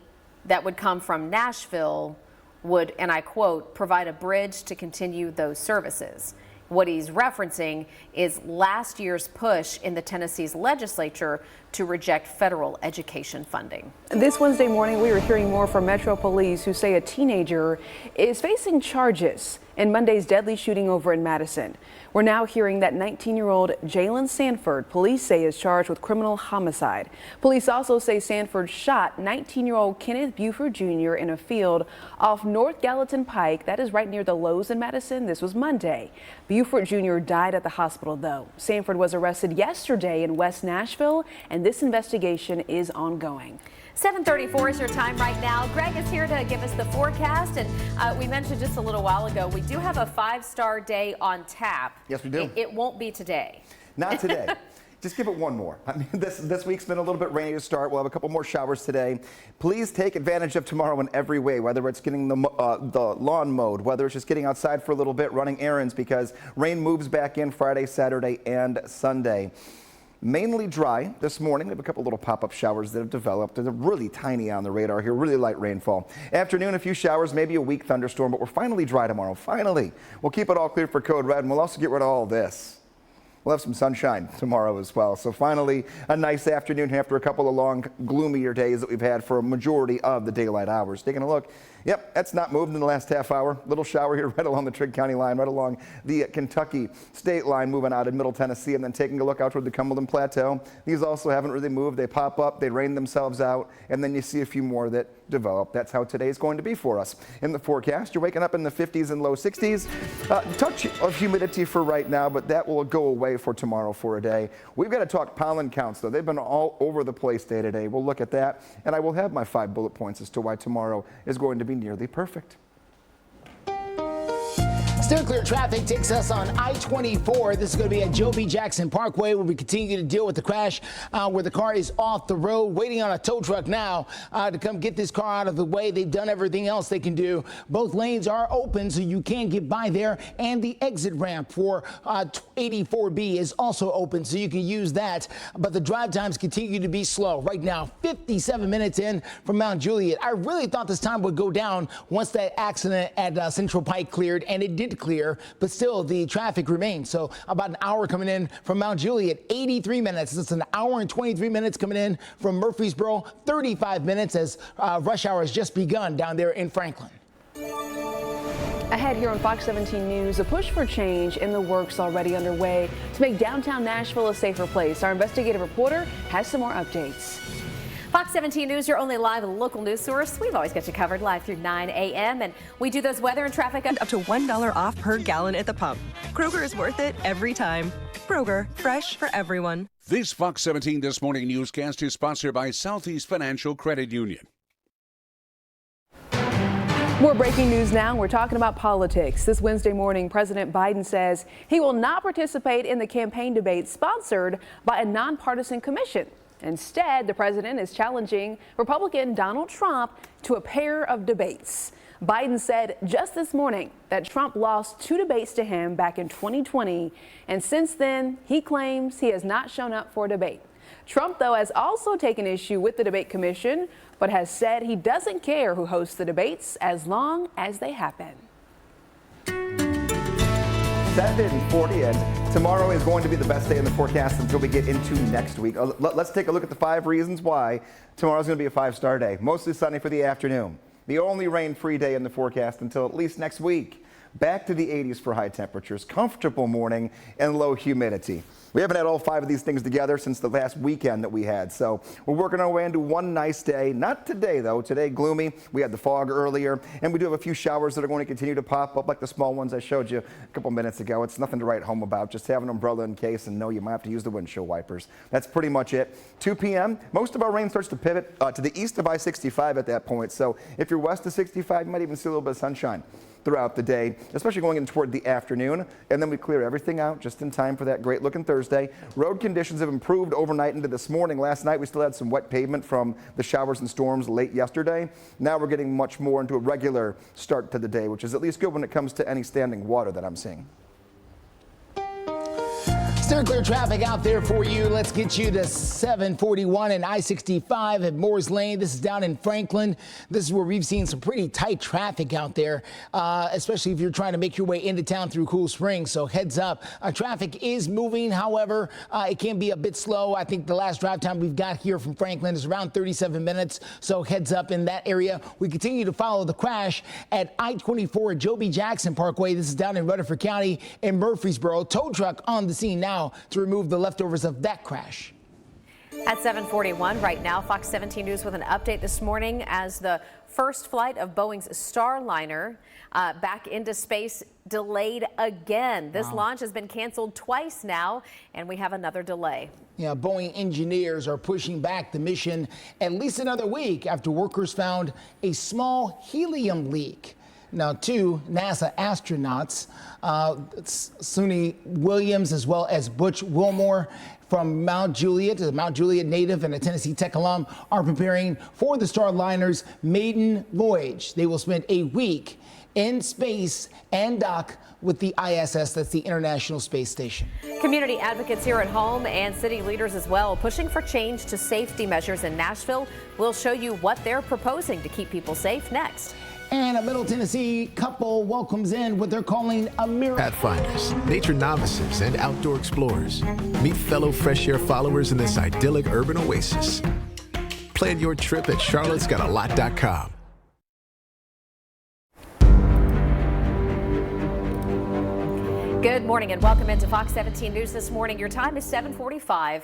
that would come from Nashville would, and I quote, provide a bridge to continue those services. What he's referencing is last year's push in the Tennessee's legislature to reject federal education funding. This Wednesday morning, we are hearing more from Metro Police, who say a teenager is facing charges in Monday's deadly shooting over in Madison. We're now hearing that 19-year-old Jalen Sanford, police say, is charged with criminal homicide. Police also say Sanford shot 19-year-old Kenneth Buford Jr. in a field off North Gallatin Pike. That is right near the Lowe's in Madison. This was Monday. Buford Jr. died at the hospital, though. Sanford was arrested yesterday in West Nashville, and this investigation is ongoing. 7:34 is your time right now. Greg is here to give us the forecast, and we mentioned just a little while ago, we do have a 5-star day on tap. Yes, we do. It won't be today. Not today. Just give it one more. I mean, this week's been a little bit rainy to start. We'll have a couple more showers today. Please take advantage of tomorrow in every way, whether it's getting the lawn mowed, whether it's just getting outside for a little bit, running errands, because rain moves back in Friday, Saturday, and Sunday. Mainly dry this morning. We have a couple little pop-up showers that have developed. They're really tiny on the radar here, really light rainfall. Afternoon, a few showers, maybe a weak thunderstorm, but we're finally dry tomorrow. Finally. We'll keep it all clear for Code Red, and we'll also get rid of all this. We'll have some sunshine tomorrow as well. So finally, a nice afternoon after a couple of long, gloomier days that we've had for a majority of the daylight hours. Taking a look. Yep, that's not moved in the last half hour. Little shower here right along the Trigg County line, right along the Kentucky state line, moving out in Middle Tennessee, and then taking a look out toward the Cumberland Plateau. These also haven't really moved. They pop up, they rain themselves out, and then you see a few more that develop. That's how today's going to be for us. In the forecast, you're waking up in the 50s and low 60s. Touch of humidity for right now, but that will go away for tomorrow for a day. We've got to talk pollen counts, though. They've been all over the place day to day. We'll look at that, and I will have my 5 bullet points as to why tomorrow is going to be nearly perfect. Still clear traffic takes us on I-24. This is going to be at Joe B. Jackson Parkway, where we continue to deal with the crash where the car is off the road, waiting on a tow truck now to come get this car out of the way. They've done everything else they can do. Both lanes are open, so you can get by there, and the exit ramp for 84B is also open, so you can use that. But the drive times continue to be slow. Right now, 57 minutes in from Mount Juliet. I really thought this time would go down once that accident at Central Pike cleared, and it did clear, but still the traffic remains. So about an hour coming in from Mount Juliet, 83 minutes. It's an hour and 23 minutes coming in from Murfreesboro, 35 minutes as rush hour has just begun down there in Franklin. Ahead here on Fox 17 News, a push for change in the works already underway to make downtown Nashville a safer place. Our investigative reporter has some more updates. Fox 17 News, your only live local news source. We've always got you covered live through 9 a.m. and we do those weather and traffic up to $1 off per gallon at the pump. Kroger is worth it every time. Kroger, fresh for everyone. This Fox 17 This Morning newscast is sponsored by Southeast Financial Credit Union. More breaking news now. We're talking about politics. This Wednesday morning, President Biden says he will not participate in the campaign debate sponsored by a nonpartisan commission. Instead, the president is challenging Republican Donald Trump to a pair of debates. Biden said just this morning that Trump lost 2 debates to him back in 2020, and since then, he claims he has not shown up for a debate. Trump, though, has also taken issue with the debate commission, but has said he doesn't care who hosts the debates as long as they happen. 7:40, and tomorrow is going to be the best day in the forecast until we get into next week. Let's take a look at the 5 reasons why tomorrow's going to be a 5-star day. Mostly sunny for the afternoon. The only rain-free day in the forecast until at least next week. Back to the 80s for high temperatures, comfortable morning, and low humidity. We haven't had all 5 of these things together since the last weekend that we had, so we're working our way into one nice day. Not today, though. Today, gloomy. We had the fog earlier, and we do have a few showers that are going to continue to pop up, like the small ones I showed you a couple minutes ago. It's nothing to write home about. Just have an umbrella in case, and know you might have to use the windshield wipers. That's pretty much it. 2 p.m., most of our rain starts to pivot to the east of I-65 at that point, so if you're west of 65, you might even see a little bit of sunshine throughout the day, especially going in toward the afternoon. And then we clear everything out just in time for that great looking Thursday. Road conditions have improved overnight into this morning. Last night we still had some wet pavement from the showers and storms late yesterday. Now we're getting much more into a regular start to the day, which is at least good when it comes to any standing water that I'm seeing. Steer clear traffic out there for you. Let's get you to 741 and I-65 at Moore's Lane. This is down in Franklin. This is where we've seen some pretty tight traffic out there, especially if you're trying to make your way into town through Cool Springs. So heads up. Traffic is moving. However, it can be a bit slow. I think the last drive time we've got here from Franklin is around 37 minutes. So heads up in that area. We continue to follow the crash at I-24 at Joe B. Jackson Parkway. This is down in Rutherford County in Murfreesboro. Tow truck on the scene now to remove the leftovers of that crash. At 7:41 right now, Fox 17 News with an update this morning as the first flight of Boeing's Starliner back into space delayed again. This launch has been canceled twice now, and we have another delay. Yeah, Boeing engineers are pushing back the mission at least another week after workers found a small helium leak. Now, 2 NASA astronauts, Suni Williams as well as Butch Wilmore from Mount Juliet, a Mount Juliet native and a Tennessee Tech alum, are preparing for the Starliner's maiden voyage. They will spend a week in space and dock with the ISS, that's the International Space Station. Community advocates here at home and city leaders as well pushing for change to safety measures in Nashville. We'll show you what they're proposing to keep people safe next. And a Middle Tennessee couple welcomes in what they're calling a miracle. Pathfinders, nature novices, and outdoor explorers. Meet fellow fresh air followers in this idyllic urban oasis. Plan your trip at charlottesgotalot.com. Good morning and welcome into Fox 17 News this morning. Your time is 7:45.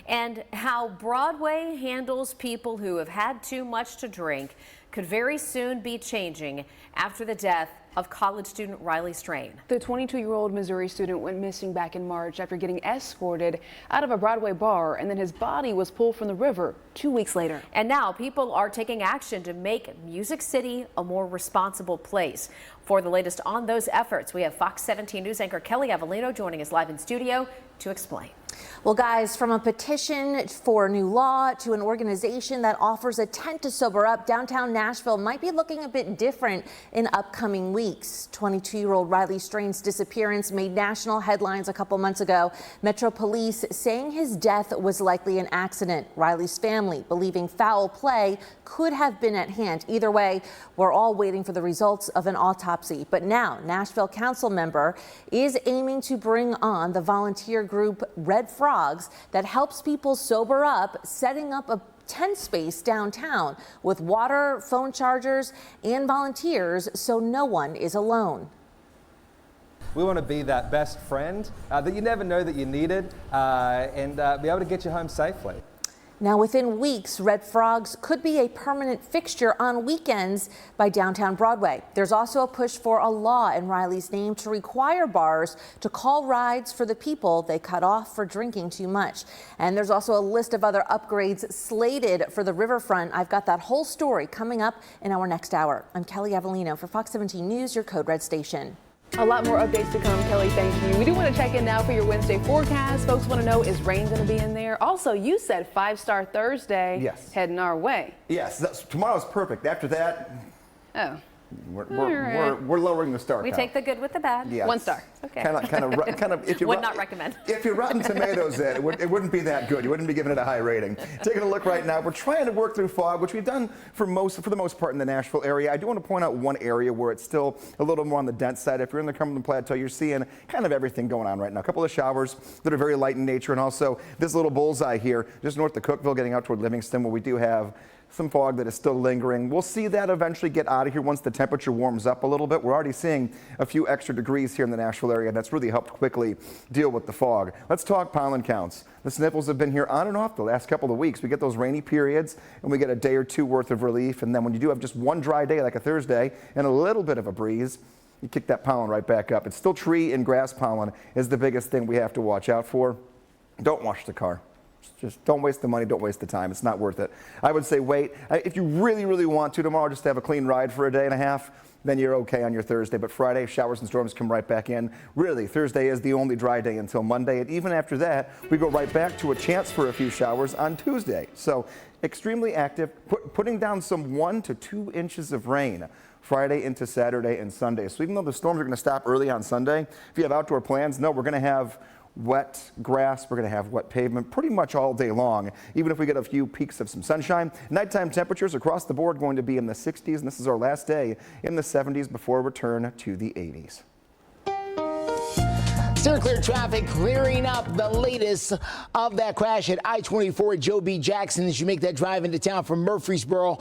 And how Broadway handles people who have had too much to drink could very soon be changing after the death of college student Riley Strain. The 22-year-old Missouri student went missing back in March after getting escorted out of a Broadway bar, and then his body was pulled from the river 2 weeks later. And now people are taking action to make Music City a more responsible place. For the latest on those efforts, we have Fox 17 News anchor Kelly Avellino joining us live in studio to explain. Well, guys, from a petition for a new law to an organization that offers a tent to sober up, downtown Nashville might be looking a bit different in upcoming weeks. 22-year-old Riley Strain's disappearance made national headlines a couple months ago. Metro Police saying his death was likely an accident. Riley's family believing foul play could have been at hand. Either way, we're all waiting for the results of an autopsy. But now, Nashville council member is aiming to bring on the volunteer group Red Frogs that helps people sober up, setting up a tent space downtown with water, phone chargers, and volunteers so no one is alone. We want to be that best friend that you never know that you needed and be able to get you home safely. Now, within weeks, Red Frogs could be a permanent fixture on weekends by downtown Broadway. There's also a push for a law in Riley's name to require bars to call rides for the people they cut off for drinking too much. And there's also a list of other upgrades slated for the riverfront. I've got that whole story coming up in our next hour. I'm Kelly Avellino for Fox 17 News, your Code Red station. A lot more updates to come, Kelly. Thank you. We do want to check in now for your Wednesday forecast. Folks want to know, is rain going to be in there? Also, you said 5-star Thursday. Yes. Heading our way. Yes, tomorrow's perfect. After that, oh, we're lowering the star We count. take the good with the bad. Yes. 1 star. Okay. Kind of. If you would not recommend. If you're Rotten Tomatoes, it wouldn't be that good. You wouldn't be giving it a high rating. Taking a look right now, we're trying to work through fog, which we've done for the most part in the Nashville area. I do want to point out one area where it's still a little more on the dense side. If you're in the Cumberland Plateau, you're seeing kind of everything going on right now. A couple of showers that are very light in nature, and also this little bullseye here, just north of Cookeville, getting out toward Livingston, where we do have some fog that is still lingering. We'll see that eventually get out of here once the temperature warms up a little bit. We're already seeing a few extra degrees here in the Nashville area, and that's really helped quickly deal with the fog. Let's talk pollen counts. The sniffles have been here on and off the last couple of weeks. We get those rainy periods, and we get a day or two worth of relief, and then when you do have just one dry day like a Thursday and a little bit of a breeze, you kick that pollen right back up. It's still tree and grass pollen is the biggest thing we have to watch out for. Don't wash the car. Just don't waste the money, don't waste the time. It's not worth it. I would say wait. If you really, really want to tomorrow, just have a clean ride for a day and a half, then you're okay on your Thursday. But Friday, showers and storms come right back in. Really, Thursday is the only dry day until Monday. And even after that, we go right back to a chance for a few showers on Tuesday. So extremely active, putting down some 1 to 2 inches of rain Friday into Saturday and Sunday. So even though the storms are going to stop early on Sunday, if you have outdoor plans, no, we're going to have wet grass, we're going to have wet pavement pretty much all day long, even if we get a few peaks of some sunshine. Nighttime temperatures across the board going to be in the 60s, and this is our last day in the 70s before a return to the 80s. Still clear traffic, clearing up the latest of that crash at I-24 at Joe B. Jackson. As you make that drive into town from Murfreesboro,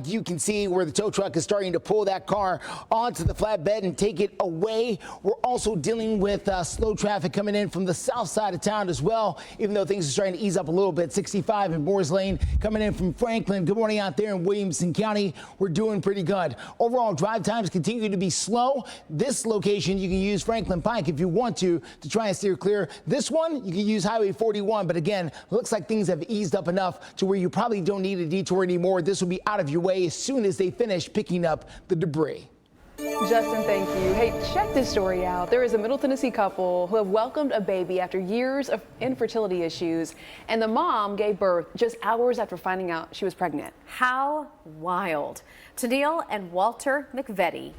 you can see where the tow truck is starting to pull that car onto the flatbed and take it away. We're also dealing with slow traffic coming in from the south side of town as well, even though things are starting to ease up a little bit. 65 in Moores Lane coming in from Franklin. Good morning out there in Williamson County. We're doing pretty good. Overall, drive times continue to be slow. This location, you can use Franklin Pike if you want to try and steer clear. This one, you can use Highway 41, but again, looks like things have eased up enough to where you probably don't need a detour anymore. This will be out of your way as soon as they finish picking up the debris. Justin, thank you. Hey, check this story out. There is a Middle Tennessee couple who have welcomed a baby after years of infertility issues, and the mom gave birth just hours after finding out she was pregnant. How wild. Tennille and Walter McVetti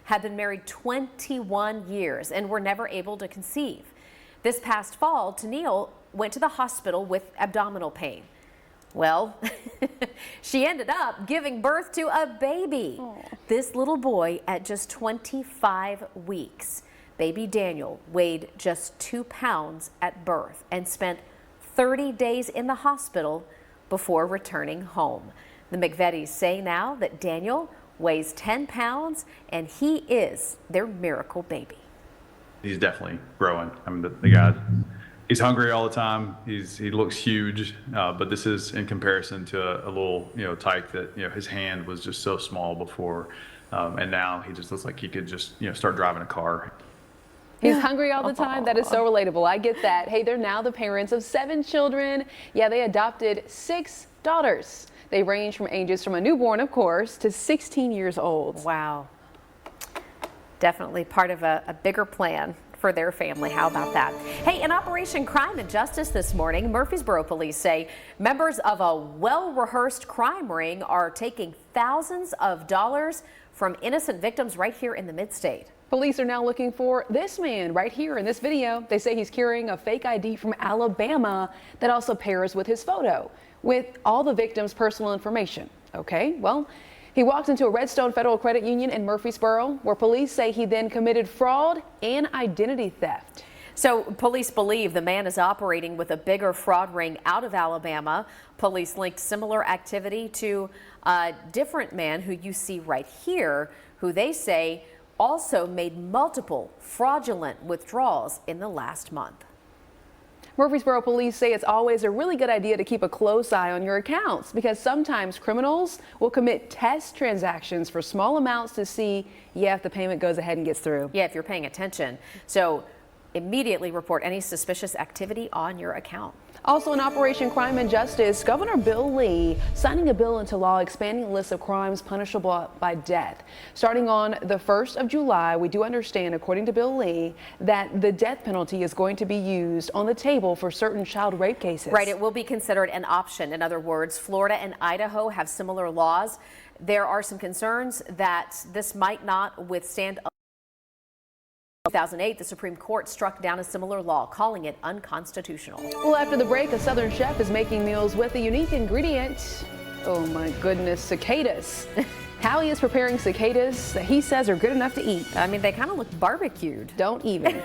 had been married 21 years and were never able to conceive. This past fall, Tennille went to the hospital with abdominal pain. Well, she ended up giving birth to a baby. Aww. This little boy at just 25 weeks. Baby Daniel weighed just 2 pounds at birth and spent 30 days in the hospital before returning home. The McVettis say now that Daniel weighs 10 pounds, and he is their miracle baby. He's definitely growing. I mean, the guy, he's hungry all the time. He looks huge, but this is in comparison to a little, tyke that, his hand was just so small before, and now he just looks like he could just, start driving a car. He's hungry all the time. That is so relatable. I get that. Hey, they're now the parents of 7 children. Yeah, they adopted 6 daughters. They range from ages from a newborn, of course, to 16 years old. Wow. Definitely part of a bigger plan for their family. How about that? Hey, in Operation Crime and Justice this morning, Murfreesboro police say members of a well-rehearsed crime ring are taking thousands of dollars from innocent victims right here in the mid-state. Police are now looking for this man right here in this video. They say he's carrying a fake ID from Alabama that also pairs with his photo with all the victims' personal information. Okay, well, he walked into a Redstone Federal Credit Union in Murfreesboro, where police say he then committed fraud and identity theft. So police believe the man is operating with a bigger fraud ring out of Alabama. Police linked similar activity to a different man who you see right here, who they say also made multiple fraudulent withdrawals in the last month. Murfreesboro police say it's always a really good idea to keep a close eye on your accounts because sometimes criminals will commit test transactions for small amounts to see, if the payment goes ahead and gets through. Yeah, if you're paying attention. So immediately report any suspicious activity on your account. Also in Operation Crime and Justice, Governor Bill Lee signing a bill into law expanding the list of crimes punishable by death. Starting on the 1st of July, we do understand, according to Bill Lee, that the death penalty is going to be used on the table for certain child rape cases. Right, it will be considered an option. In other words, Florida and Idaho have similar laws. There are some concerns that this might not withstand. In 2008, the Supreme Court struck down a similar law, calling it unconstitutional. Well, after the break, a Southern chef is making meals with a unique ingredient. Oh my goodness, cicadas. How he is preparing cicadas that he says are good enough to eat. I mean, they kind of look barbecued. Don't even.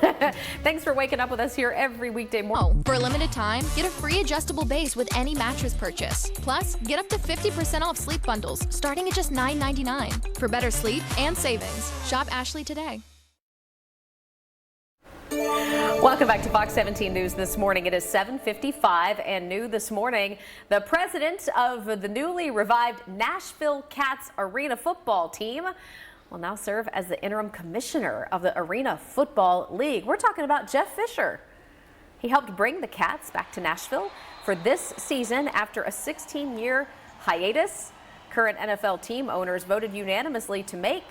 Thanks for waking up with us here every weekday morning. For a limited time, get a free adjustable base with any mattress purchase. Plus, get up to 50% off sleep bundles, starting at just $9.99. For better sleep and savings, shop Ashley today. Welcome back to Fox 17 News this morning. It is 7:55 and new this morning. The president of the newly revived Nashville Cats Arena football team will now serve as the interim commissioner of the Arena Football League. We're talking about Jeff Fisher. He helped bring the Cats back to Nashville for this season after a 16-year hiatus. Current NFL team owners voted unanimously to make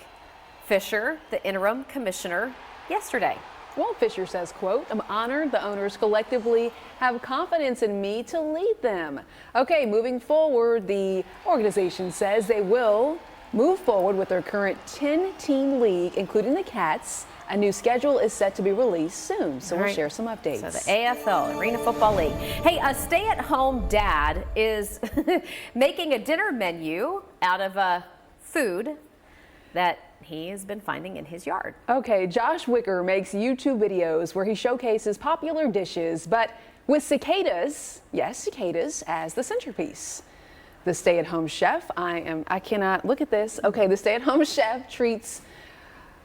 Fisher the interim commissioner yesterday. Well, Fisher says, quote, "I'm honored the owners collectively have confidence in me to lead them." Okay, moving forward, the organization says they will move forward with their current 10-team league, including the Cats. A new schedule is set to be released soon, so we'll share some updates. So the AFL, Arena Football League. Hey, a stay-at-home dad is making a dinner menu out of food that he has been finding in his yard. Okay, Josh Wicker makes YouTube videos where he showcases popular dishes, but with cicadas, yes, cicadas, as the centerpiece. The stay-at-home chef, I cannot look at this. Okay, the stay-at-home chef treats,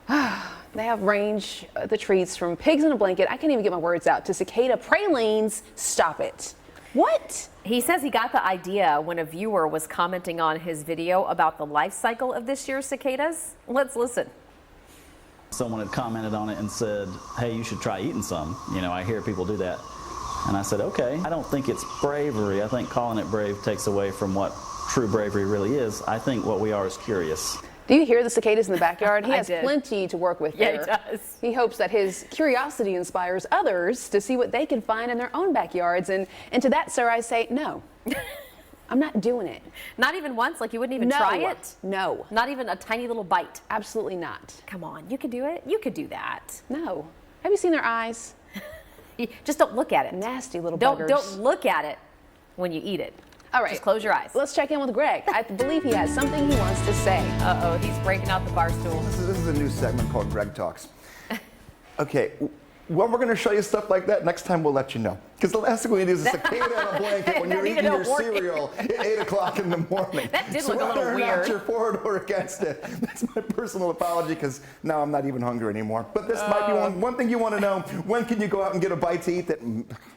they have range the treats from pigs in a blanket, I can't even get my words out, to cicada pralines. Stop it. What? He says he got the idea when a viewer was commenting on his video about the life cycle of this year's cicadas. Let's listen. Someone had commented on it and said, "Hey, you should try eating some. You know, I hear people do that." And I said, okay. I don't think it's bravery. I think calling it brave takes away from what true bravery really is. I think what we are is curious. Do you hear the cicadas in the backyard? He has did. plenty to work with Yeah, there. he does. He hopes that his curiosity inspires others to see what they can find in their own backyards. And to that, sir, I say no. I'm not doing it. Not even once? Like you wouldn't even No. try it? No. Not even a tiny little bite? Absolutely not. Come on, you can do it. You could do that. No. Have you seen their eyes? Just don't look at it. Nasty little Don't buggers. look at it when you eat it. All right. Just close your eyes. Let's check in with Greg. I believe he has something he wants to say. Uh-oh, he's breaking out the bar stool. This is a new segment called Greg Talks. Okay, when we're going to show you stuff like that, next time we'll let you know. Because the last thing we need is a cicada on a blanket when you're eating your cereal at 8 o'clock in the morning. That did look a little whether or weird. not you're for it or against it, that's my personal apology because now I'm not even hungry anymore. But this might be one thing you want to know. When can you go out and get a bite to eat that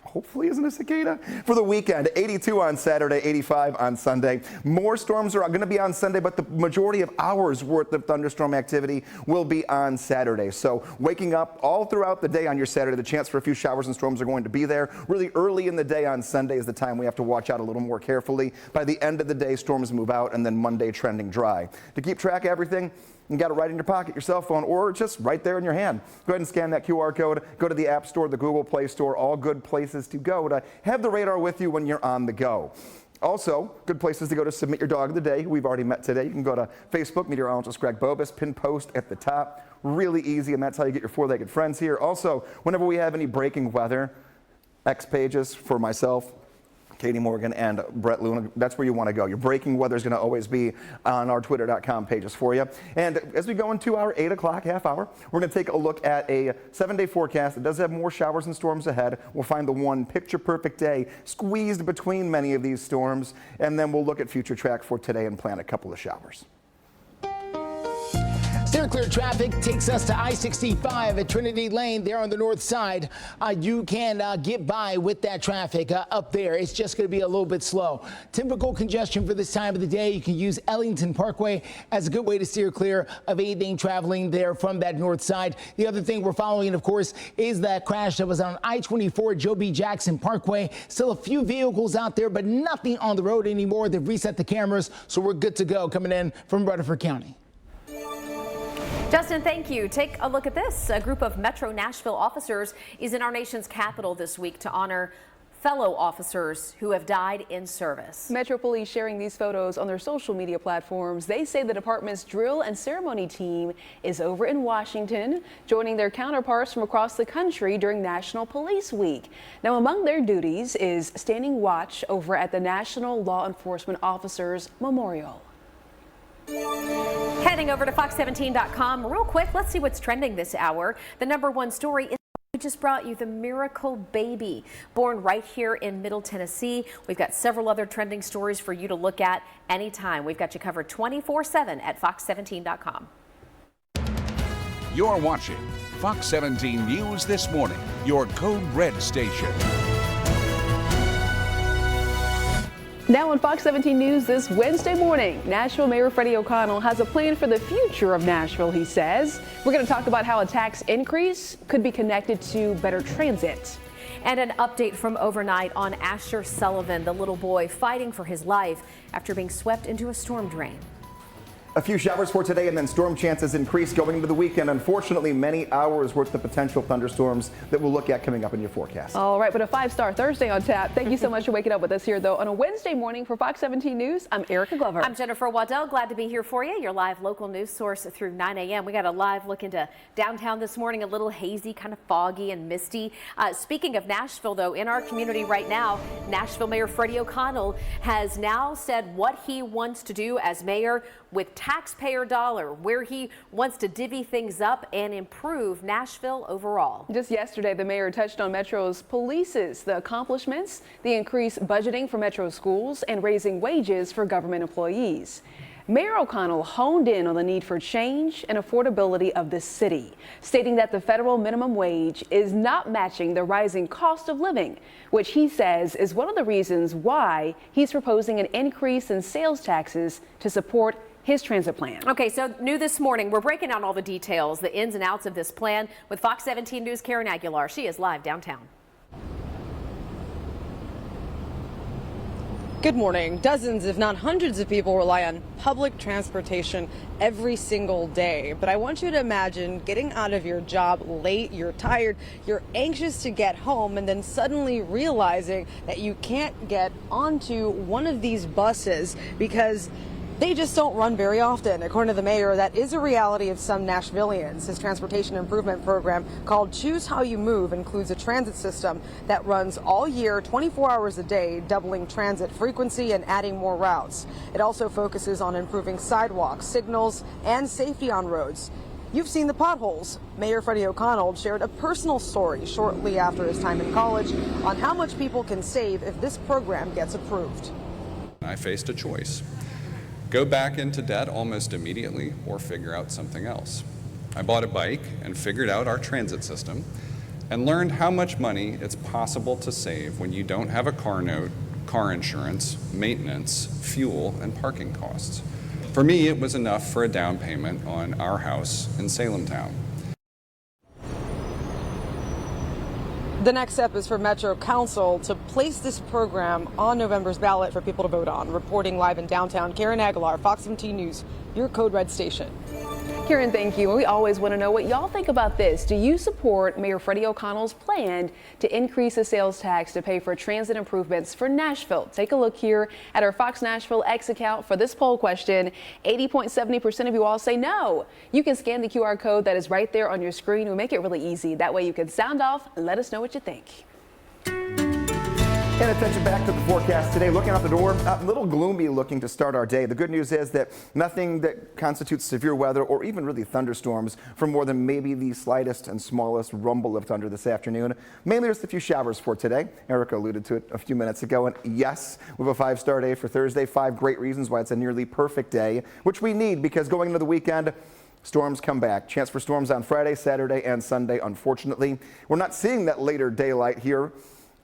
hopefully isn't a cicada? For the weekend, 82 on Saturday, 85 on Sunday. More storms are going to be on Sunday, but the majority of hours worth of thunderstorm activity will be on Saturday. So waking up all throughout the day on your Saturday, the chance for a few showers and storms are going to be there. Really early in the day on Sunday is the time we have to watch out a little more carefully. By the end of the day, storms move out, and then Monday trending dry. To keep track of everything, you got it right in your pocket, your cell phone, or just right there in your hand. Go ahead and scan that QR code. Go to the App Store, the Google Play Store, all good places to go to have the radar with you when you're on the go. Also, good places to go to submit your dog of the day. We've already met today. You can go to Facebook, meteorologist Greg Bobus, pin post at the top. Really easy, and that's how you get your four-legged friends here. Also, whenever we have any breaking weather, X pages for myself, Katie Morgan and Brett Luna. That's where you want to go. Your breaking weather is going to always be on our twitter.com pages for you. And as we go into our 8 o'clock half hour, we're going to take a look at a 7-day forecast. It does have more showers and storms ahead. We'll find the one picture perfect day squeezed between many of these storms. And then we'll look at future track for today and plan a couple of showers. Steer clear traffic takes us to I-65 at Trinity Lane there on the north side. You can get by with that traffic up there. It's just going to be a little bit slow. Typical congestion for this time of the day. You can use Ellington Parkway as a good way to steer clear of anything traveling there from that north side. The other thing we're following, of course, is that crash that was on I-24 Joe B. Jackson Parkway. Still a few vehicles out there, but nothing on the road anymore. They've reset the cameras, so we're good to go coming in from Rutherford County. Justin, thank you. Take a look at this. A group of Metro Nashville officers is in our nation's capital this week to honor fellow officers who have died in service. Metro Police sharing these photos on their social media platforms. They say the department's drill and ceremony team is over in Washington, joining their counterparts from across the country during National Police Week. Now, among their duties is standing watch over at the National Law Enforcement Officers Memorial. Heading over to Fox17.com real quick. Let's see what's trending this hour. The #1 story is we just brought you the miracle baby born right here in Middle Tennessee. We've got several other trending stories for you to look at anytime. We've got you covered 24/7 at Fox17.com. You're watching Fox 17 News This Morning, your Code Red station. Now on Fox 17 News this Wednesday morning, Nashville Mayor Freddie O'Connell has a plan for the future of Nashville, he says. We're going to talk about how a tax increase could be connected to better transit. And an update from overnight on Asher Sullivan, the little boy fighting for his life after being swept into a storm drain. A few showers for today and then storm chances increase going into the weekend. Unfortunately, many hours worth of potential thunderstorms that we'll look at coming up in your forecast. All right, but a 5-star Thursday on tap. Thank you so much for waking up with us here, though, on a Wednesday morning for Fox 17 News. I'm Erica Glover. I'm Jennifer Waddell. Glad to be here for you, your live local news source through 9 a.m. We got a live look into downtown this morning, a little hazy, kind of foggy and misty. Speaking of Nashville, though, in our community right now, Nashville Mayor Freddie O'Connell has now said what he wants to do as mayor with taxpayer dollar, where he wants to divvy things up and improve Nashville overall. Just yesterday, the mayor touched on Metro's polices, the accomplishments, the increased budgeting for Metro schools, and raising wages for government employees. Mayor O'Connell honed in on the need for change and affordability of the city, stating that the federal minimum wage is not matching the rising cost of living, which he says is one of the reasons why he's proposing an increase in sales taxes to support his transit plan. Okay, so new this morning, we're breaking down all the details, the ins and outs of this plan with Fox 17 News' Karen Aguilar. She is live downtown. Good morning. Dozens, if not hundreds of people rely on public transportation every single day. But I want you to imagine getting out of your job late, you're tired, you're anxious to get home, and then suddenly realizing that you can't get onto one of these buses because they just don't run very often. According to the mayor, that is a reality of some Nashvillians. His transportation improvement program called Choose How You Move includes a transit system that runs all year, 24 hours a day, doubling transit frequency and adding more routes. It also focuses on improving sidewalks, signals, and safety on roads. You've seen the potholes. Mayor Freddie O'Connell shared a personal story shortly after his time in college on how much people can save if this program gets approved. I faced a choice. Go back into debt almost immediately or figure out something else. I bought a bike and figured out our transit system and learned how much money it's possible to save when you don't have a car note, car insurance, maintenance, fuel, and parking costs. For me, it was enough for a down payment on our house in Salem Town. The next step is for Metro Council to place this program on November's ballot for people to vote on. Reporting live in downtown, Karen Aguilar, Fox 17 News, your Code Red station. Karen, thank you. We always want to know what y'all think about this. Do you support Mayor Freddie O'Connell's plan to increase the sales tax to pay for transit improvements for Nashville? Take a look here at our Fox Nashville X account for this poll question. 80.70% of you all say no. You can scan the QR code that is right there on your screen. We make it really easy. That way you can sound off and let us know what you think. And attention back to the forecast today. Looking out the door, a little gloomy looking to start our day. The good news is that nothing that constitutes severe weather or even really thunderstorms for more than maybe the slightest and smallest rumble of thunder this afternoon. Mainly just a few showers for today. Erica alluded to it a few minutes ago. And yes, we have a 5-star day for Thursday. 5 great reasons why it's a nearly perfect day, which we need because going into the weekend, storms come back. Chance for storms on Friday, Saturday, and Sunday, unfortunately. We're not seeing that later daylight here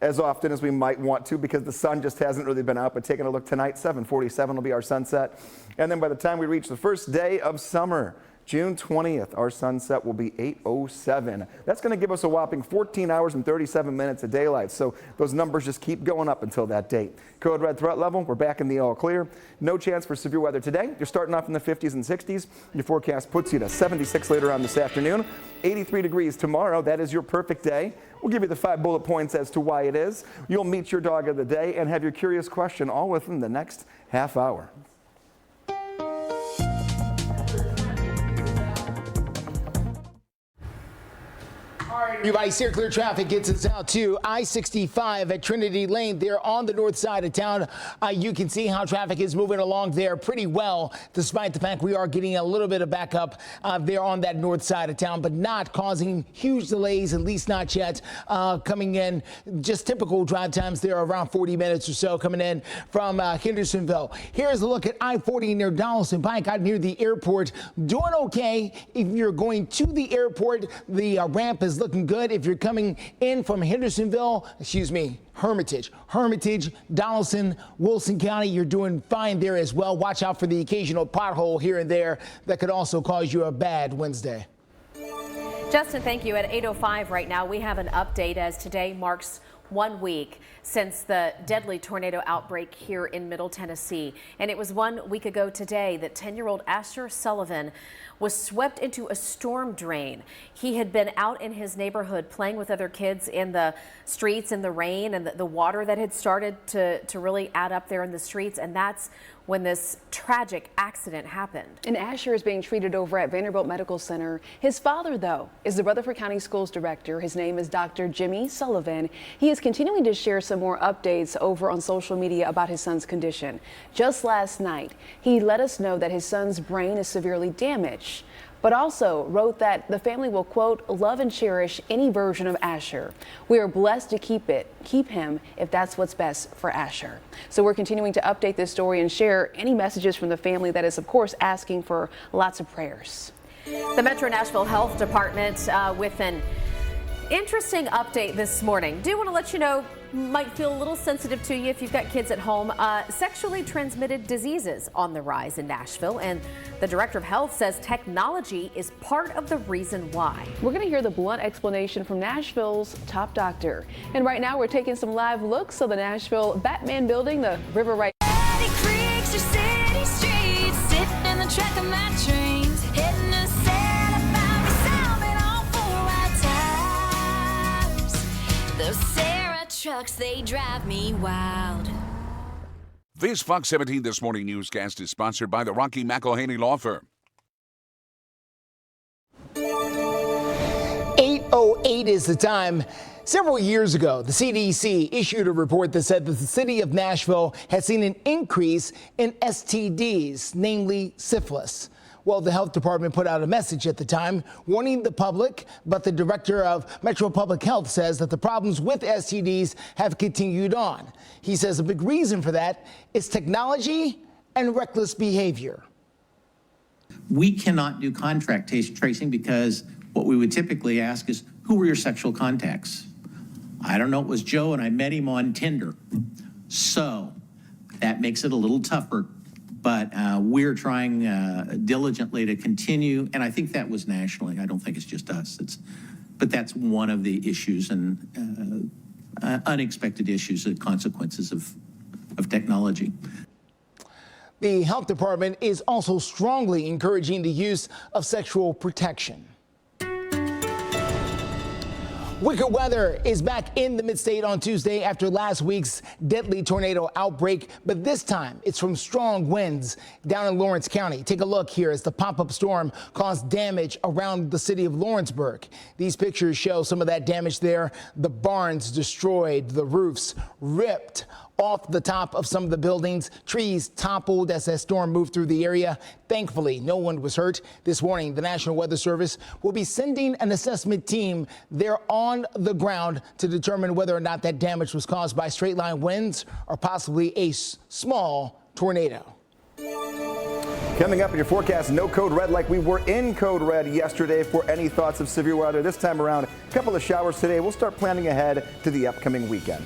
as often as we might want to because the sun just hasn't really been out. But taking a look tonight, 7:47 will be our sunset. And then by the time we reach the first day of summer, June 20th, our sunset will be 8:07. That's going to give us a whopping 14 hours and 37 minutes of daylight. So those numbers just keep going up until that date. Code red threat level, we're back in the all clear. No chance for severe weather today. You're starting off in the 50s and 60s. Your forecast puts you to 76 later on this afternoon. 83 degrees tomorrow. That is your perfect day. We'll give you the 5 bullet points as to why it is. You'll meet your dog of the day and have your curious question all within the next half hour. Everybody, steer clear traffic gets us out to I-65 at Trinity Lane. There on the north side of town. You can see how traffic is moving along there pretty well, despite the fact we are getting a little bit of backup there on that north side of town, but not causing huge delays, at least not yet. Coming in, just typical drive times there, around 40 minutes or so coming in from Hendersonville. Here's a look at I-40 near Donaldson Pike out near the airport. Doing okay. If you're going to the airport, the ramp is looking good. If you're coming in from Hendersonville, Hermitage, Donaldson, Wilson County, you're doing fine there as well. Watch out for the occasional pothole here and there that could also cause you a bad Wednesday. Justin, thank you. At 8:05 right now, we have an update as today marks 1 week since the deadly tornado outbreak here in Middle Tennessee. And it was 1 week ago today that 10-year-old Asher Sullivan was swept into a storm drain. He had been out in his neighborhood playing with other kids in the streets in the rain and the water that had started to really add up there in the streets. And that's when this tragic accident happened. And Asher is being treated over at Vanderbilt Medical Center. His father, though, is the Rutherford County Schools Director. His name is Dr. Jimmy Sullivan. He is continuing to share some more updates over on social media about his son's condition. Just last night, he let us know that his son's brain is severely damaged, but also wrote that the family will, quote, love and cherish any version of Asher. We are blessed to keep him if that's what's best for Asher. So we're continuing to update this story and share any messages from the family that is, of course, asking for lots of prayers. The Metro Nashville Health Department with an interesting update this morning. Do want to let you know, might feel a little sensitive to you if you've got kids at home. Sexually transmitted diseases on the rise in Nashville, and the director of health says technology is part of the reason why. We're going to hear the blunt explanation from Nashville's top doctor. And right now we're taking some live looks of the Nashville Batman building, the River Right. Trucks, they drive me wild. This Fox 17 This Morning newscast is sponsored by the Rocky McElhaney Law Firm. 8:08 is the time. Several years ago, the CDC issued a report that said that the city of Nashville had seen an increase in STDs, namely syphilis. Well, the health department put out a message at the time warning the public, but the director of Metro Public Health says that the problems with STDs have continued on. He says a big reason for that is technology and reckless behavior. We cannot do contact tracing because what we would typically ask is, who were your sexual contacts? I don't know, it was Joe and I met him on Tinder. So that makes it a little tougher. But we're trying diligently to continue, and I think that was nationally. I don't think it's just us. But that's one of the issues and unexpected issues and consequences of technology. The health department is also strongly encouraging the use of sexual protection. Wicked weather is back in the mid-state on Tuesday after last week's deadly tornado outbreak, but this time it's from strong winds down in Lawrence County. Take a look here as the pop-up storm caused damage around the city of Lawrenceburg. These pictures show some of that damage there. The barns destroyed, the roofs ripped off the top of some of the buildings. Trees toppled as that storm moved through the area. Thankfully, no one was hurt. This morning, the National Weather Service will be sending an assessment team there on the ground to determine whether or not that damage was caused by straight line winds or possibly a small tornado. Coming up in your forecast, no code red like we were in code red yesterday for any thoughts of severe weather. This time around, a couple of showers today. We'll start planning ahead to the upcoming weekend.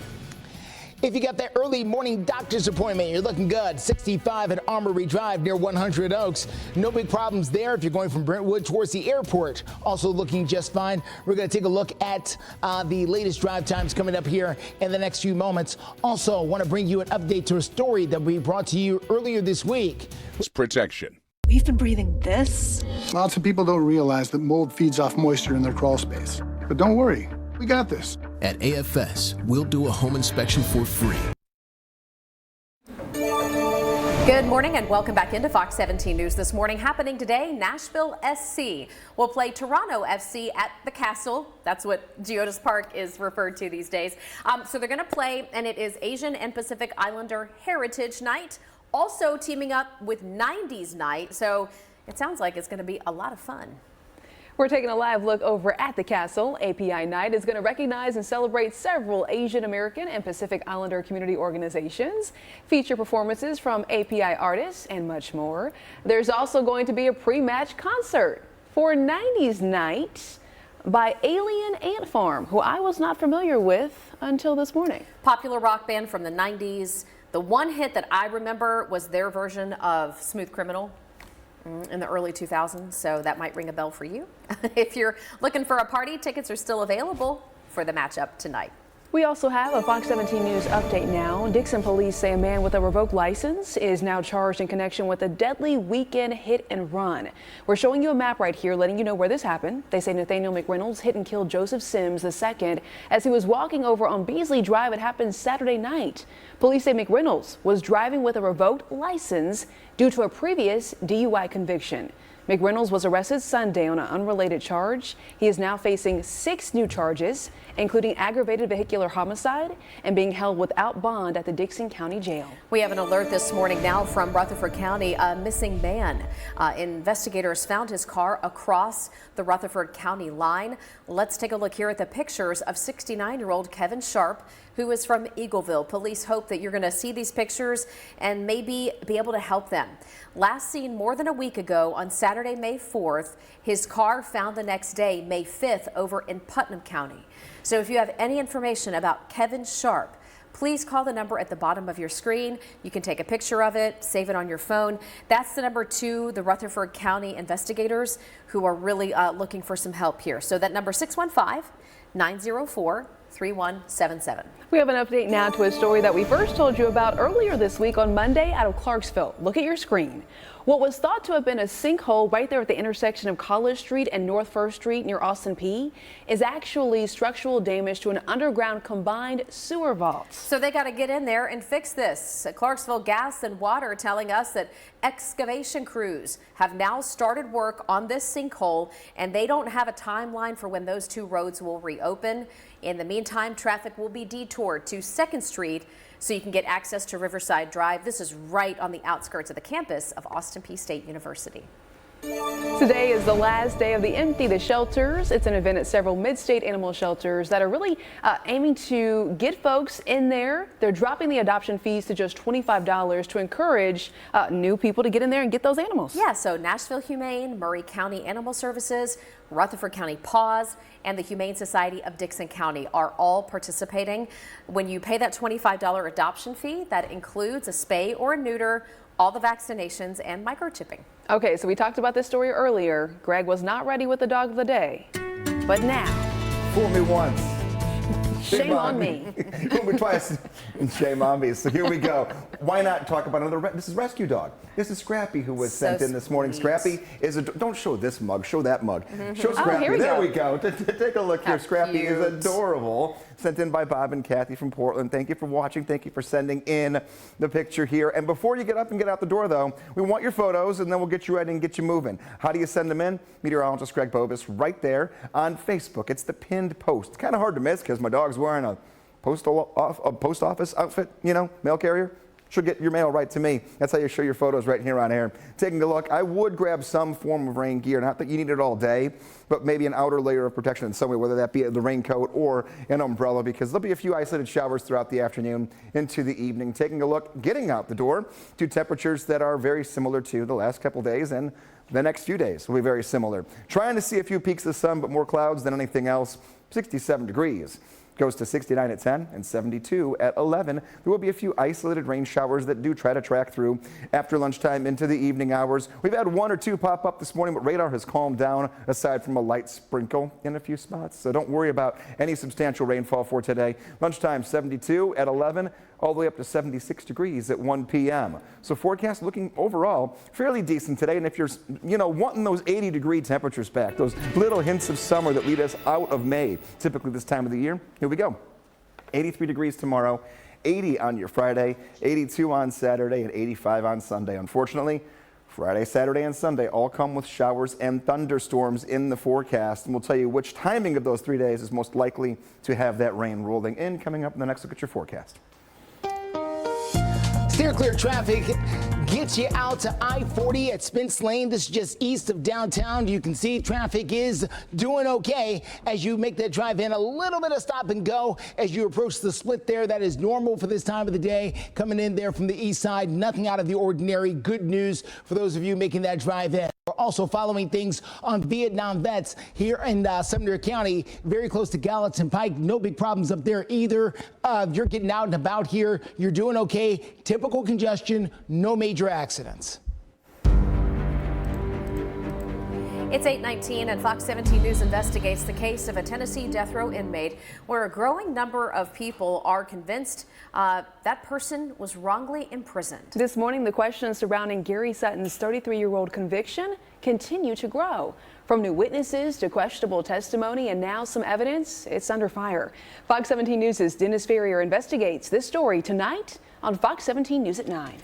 If you got that early morning doctor's appointment, you're looking good. 65 at Armory Drive near 100 Oaks. No big problems there if you're going from Brentwood towards the airport. Also looking just fine. We're going to take a look at the latest drive times coming up here in the next few moments. Also, want to bring you an update to a story that we brought to you earlier this week. Protection. We've been breathing this. Lots of people don't realize that mold feeds off moisture in their crawl space. But don't worry, we got this. At AFS, we'll do a home inspection for free. Good morning and welcome back into Fox 17 News this morning. Happening today, Nashville SC will play Toronto FC at the Castle. That's what Geodis Park is referred to these days. So they're going to play, and it is Asian and Pacific Islander Heritage Night, also teaming up with 90s Night. So it sounds like it's going to be a lot of fun. We're taking a live look over at the Castle. API Night is going to recognize and celebrate several Asian American and Pacific Islander community organizations, feature performances from API artists, and much more. There's also going to be a pre-match concert for 90s Night by Alien Ant Farm, who I was not familiar with until this morning. Popular rock band from the 90s. The one hit that I remember was their version of Smooth Criminal in the early 2000s, so that might ring a bell for you. If you're looking for a party, tickets are still available for the matchup tonight. We also have a Fox 17 News update now. Dickson police say a man with a revoked license is now charged in connection with a deadly weekend hit and run. We're showing you a map right here letting you know where this happened. They say Nathaniel McReynolds hit and killed Joseph Sims II as he was walking over on Beasley Drive. It happened Saturday night. Police say McReynolds was driving with a revoked license due to a previous DUI conviction. McReynolds was arrested Sunday on an unrelated charge. He is now facing 6 new charges, including aggravated vehicular homicide and being held without bond at the Dickson County Jail. We have an alert this morning now from Rutherford County, a missing man. Investigators found his car across the Rutherford County line. Let's take a look here at the pictures of 69-year-old Kevin Sharp, who is from Eagleville. Police hope that you're going to see these pictures and maybe be able to help them. Last seen more than a week ago on Saturday, May 4th, his car found the next day, May 5th, over in Putnam County. So if you have any information about Kevin Sharp, please call the number at the bottom of your screen. You can take a picture of it, save it on your phone. That's the number to the Rutherford County investigators who are really looking for some help here. So that number 615-904-3177. We have an update now to a story that we first told you about earlier this week on Monday out of Clarksville. Look at your screen. What was thought to have been a sinkhole right there at the intersection of College Street and North 1st Street near Austin P is actually structural damage to an underground combined sewer vault. So they got to get in there and fix this. Clarksville Gas and Water telling us that excavation crews have now started work on this sinkhole, and they don't have a timeline for when those 2 roads will reopen. In the meantime, traffic will be detoured to 2nd Street so you can get access to Riverside Drive. This is right on the outskirts of the campus of Austin Peay State University. Today is the last day of the Empty the Shelters. It's an event at several mid-state animal shelters that are really aiming to get folks in there. They're dropping the adoption fees to just $25 to encourage new people to get in there and get those animals. Yeah, so Nashville Humane, Murray County Animal Services, Rutherford County Paws, and the Humane Society of Dickson County are all participating. When you pay that $25 adoption fee, that includes a spay or a neuter, all the vaccinations, and microchipping. Okay, so we talked about this story earlier. Greg was not ready with the dog of the day, but now. Fool me once, Shame on me. Twice. Shame on me. So here we go. Why not talk about another? This is Rescue Dog. This is Scrappy, who was sent in this morning. Scrappy is a. Don't show this mug. Show that mug. Show Scrappy. There we go. Take a look here. Scrappy is adorable. Sent in by Bob and Kathy from Portland. Thank you for watching. Thank you for sending in the picture here. And before you get up and get out the door, though, we want your photos, and then we'll get you ready and get you moving. How do you send them in? Meteorologist Greg Bobus right there on Facebook. It's the pinned post. It's kind of hard to miss because my dog's wearing a post office outfit, you know, mail carrier. Should get your mail right to me. That's how you show your photos right here on air. Taking a look, I would grab some form of rain gear. Not that you need it all day, but maybe an outer layer of protection in some way, whether that be the raincoat or an umbrella, because there'll be a few isolated showers throughout the afternoon into the evening. Taking a look, getting out the door to temperatures that are very similar to the last couple days, and the next few days will be very similar. Trying to see a few peaks of sun, but more clouds than anything else. 67 degrees. Goes to 69 at 10 and 72 at 11. There will be a few isolated rain showers that do try to track through after lunchtime into the evening hours. We've had one or two pop up this morning, but radar has calmed down aside from a light sprinkle in a few spots. So don't worry about any substantial rainfall for today. Lunchtime 72 at 11, all the way up to 76 degrees at 1 p.m. So forecast looking overall fairly decent today. And if you're, wanting those 80-degree temperatures back, those little hints of summer that lead us out of May, typically this time of the year, here we go. 83 degrees tomorrow, 80 on your Friday, 82 on Saturday, and 85 on Sunday. Unfortunately, Friday, Saturday, and Sunday all come with showers and thunderstorms in the forecast. And we'll tell you which timing of those 3 days is most likely to have that rain rolling in. Coming up in the next look at your forecast. Steer clear traffic gets you out to I-40 at Spence Lane. This is just east of downtown. You can see traffic is doing okay as you make that drive in. A little bit of stop and go as you approach the split there. That is normal for this time of the day. Coming in there from the east side, nothing out of the ordinary. Good news for those of you making that drive in. We're also following things on Vietnam Vets here in Sumner County, very close to Gallatin Pike. No big problems up there either. You're getting out and about here. You're doing okay. Typical congestion, no major accidents. It's 8:19 and Fox 17 News investigates the case of a Tennessee death row inmate where a growing number of people are convinced that person was wrongly imprisoned. This morning, the questions surrounding Gary Sutton's 33-year-old conviction continue to grow. From new witnesses to questionable testimony and now some evidence, it's under fire. Fox 17 News' Dennis Ferrier investigates this story tonight on Fox 17 News at 9.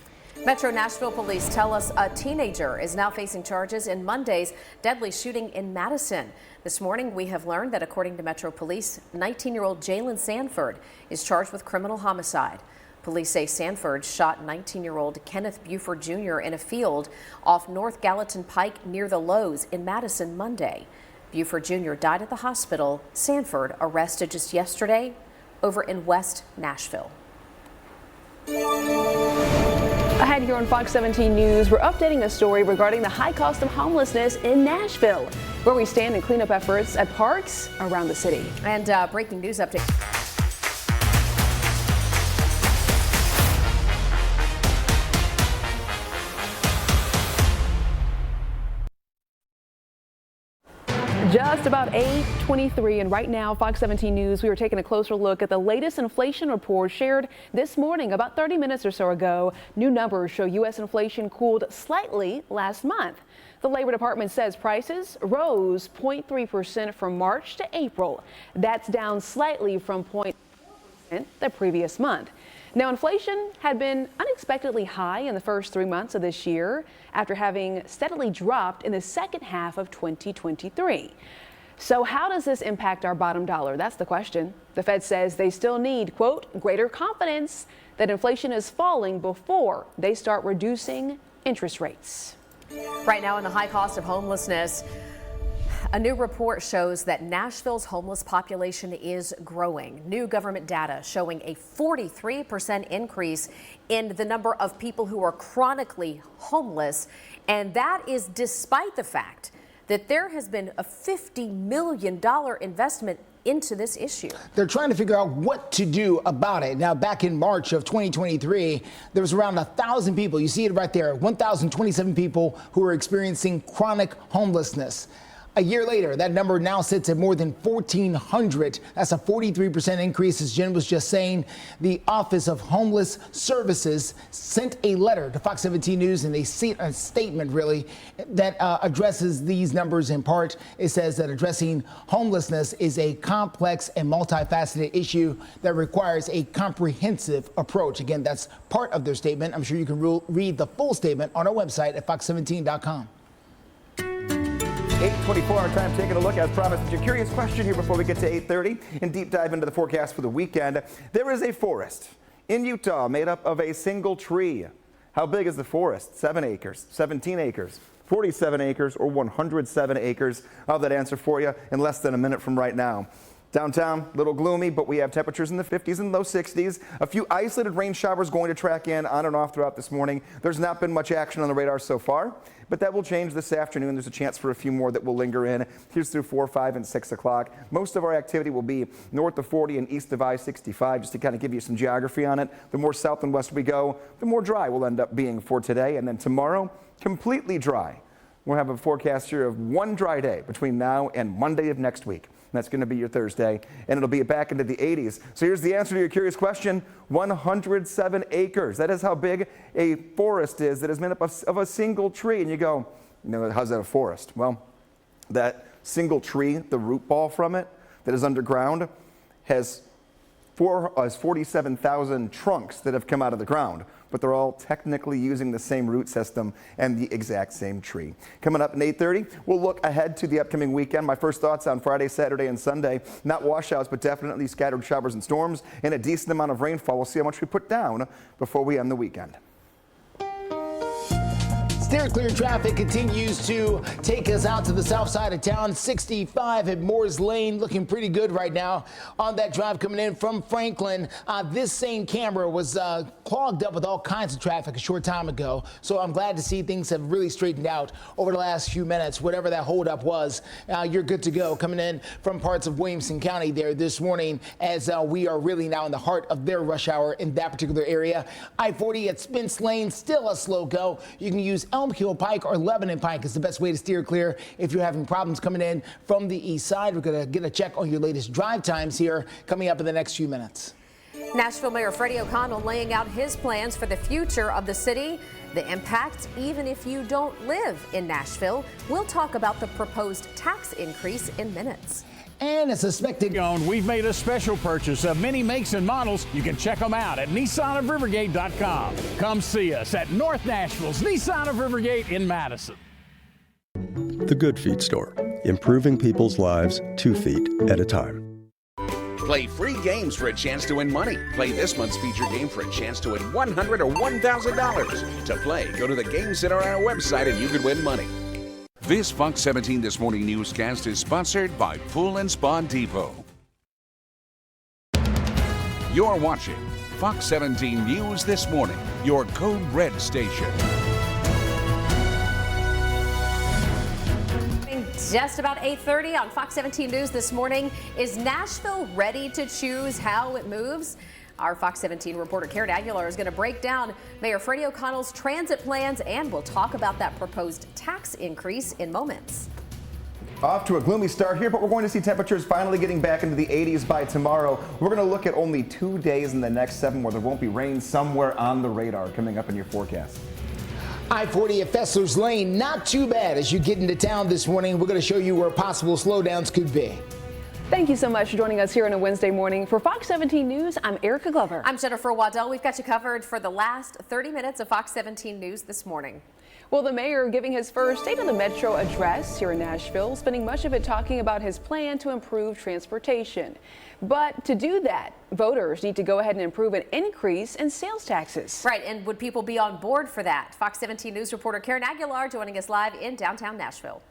Metro Nashville police tell us a teenager is now facing charges in Monday's deadly shooting in Madison. This morning, we have learned that according to Metro Police, 19-year-old Jalen Sanford is charged with criminal homicide. Police say Sanford shot 19-year-old Kenneth Buford Jr. in a field off North Gallatin Pike near the Lowe's in Madison Monday. Buford Jr. died at the hospital. Sanford arrested just yesterday over in West Nashville. Ahead here on Fox 17 News, we're updating a story regarding the high cost of homelessness in Nashville, where we stand in cleanup efforts at parks around the city. And breaking news update. Just about 8:23, and right now, Fox 17 News, we are taking a closer look at the latest inflation report shared this morning about 30 minutes or so ago. New numbers show U.S. inflation cooled slightly last month. The Labor Department says prices rose 0.3% from March to April. That's down slightly from 0.4% the previous month. Now, inflation had been unexpectedly high in the first 3 months of this year after having steadily dropped in the second half of 2023. So how does this impact our bottom dollar? That's the question. The Fed says they still need, quote, greater confidence that inflation is falling before they start reducing interest rates. Right now, in the high cost of homelessness, a new report shows that Nashville's homeless population is growing. New government data showing a 43% increase in the number of people who are chronically homeless. And that is despite the fact that there has been a $50 million investment into this issue. They're trying to figure out what to do about it. Now, back in March of 2023, there was around 1,000 people. You see it right there, 1,027 people who were experiencing chronic homelessness. A year later, that number now sits at more than 1,400. That's a 43% increase, as Jen was just saying. The Office of Homeless Services sent a letter to Fox 17 News, and they see a statement, really, that addresses these numbers in part. It says that addressing homelessness is a complex and multifaceted issue that requires a comprehensive approach. Again, that's part of their statement. I'm sure you can read the full statement on our website at fox17.com. 8:24 our time, taking a look, as promised, at your curious question here before we get to 8:30 and deep dive into the forecast for the weekend. There is a forest in Utah made up of a single tree. How big is the forest? 7 acres, 17 acres, 47 acres, or 107 acres? I'll have that answer for you in less than a minute from right now. Downtown, a little gloomy, but we have temperatures in the 50s and low 60s. A few isolated rain showers going to track in on and off throughout this morning. There's not been much action on the radar so far, but that will change this afternoon. There's a chance for a few more that will linger in. Here's through 4, 5, and 6 o'clock. Most of our activity will be north of 40 and east of I-65, just to kind of give you some geography on it. The more south and west we go, the more dry we'll end up being for today. And then tomorrow, completely dry. We'll have a forecast here of one dry day between now and Monday of next week. That's going to be your Thursday, and it'll be back into the 80s. So here's the answer to your curious question: 107 acres. That is how big a forest is that is made up of a single tree. And you go, how's that a forest? Well, that single tree, the root ball from it that is underground, has 47,000 trunks that have come out of the ground, but they're all technically using the same root system and the exact same tree. Coming up at 8:30, we'll look ahead to the upcoming weekend. My first thoughts on Friday, Saturday, and Sunday. Not washouts, but definitely scattered showers and storms and a decent amount of rainfall. We'll see how much we put down before we end the weekend. Steer clear traffic continues to take us out to the south side of town. 65 at Moore's Lane, looking pretty good right now on that drive coming in from Franklin. This same camera was clogged up with all kinds of traffic a short time ago, so I'm glad to see things have really straightened out over the last few minutes. Whatever that holdup was, you're good to go. Coming in from parts of Williamson County there this morning, as we are really now in the heart of their rush hour in that particular area. I-40 at Spence Lane, still a slow go. You can use Elm Hill Pike or Lebanon Pike is the best way to steer clear if you're having problems coming in from the east side. We're going to get a check on your latest drive times here coming up in the next few minutes. Nashville Mayor Freddie O'Connell laying out his plans for the future of the city, the impact even if you don't live in Nashville. We'll talk about the proposed tax increase in minutes. And a suspected we've made a special purchase of many makes and models. You can check them out at NissanofRivergate.com. Come see us at North Nashville's Nissan of Rivergate in Madison. The Good Feet Store, improving people's lives 2 feet at a time. Play free games for a chance to win money. Play this month's feature game for a chance to win $100 or $1,000. To play, go to the games that are on our website and you could win money. This Fox 17 This Morning newscast is sponsored by Pool and Spa Depot. You're watching Fox 17 News This Morning, your Code Red station. Just about 8:30 on Fox 17 News This Morning. Is Nashville ready to choose how it moves? Our Fox 17 reporter Karen Aguilar is going to break down Mayor Freddie O'Connell's transit plans, and we'll talk about that proposed tax increase in moments. Off to a gloomy start here, but we're going to see temperatures finally getting back into the 80s by tomorrow. We're going to look at only 2 days in the next 7 where there won't be rain somewhere on the radar coming up in your forecast. I-40 at Fessler's Lane, not too bad as you get into town this morning. We're going to show you where possible slowdowns could be. Thank you so much for joining us here on a Wednesday morning. For Fox 17 News, I'm Erica Glover. I'm Jennifer Waddell. We've got you covered for the last 30 minutes of Fox 17 News this morning. Well, the mayor giving his first State of the Metro address here in Nashville, spending much of it talking about his plan to improve transportation. But to do that, voters need to go ahead and approve an increase in sales taxes. Right, and would people be on board for that? Fox 17 News reporter Karen Aguilar joining us live in downtown Nashville.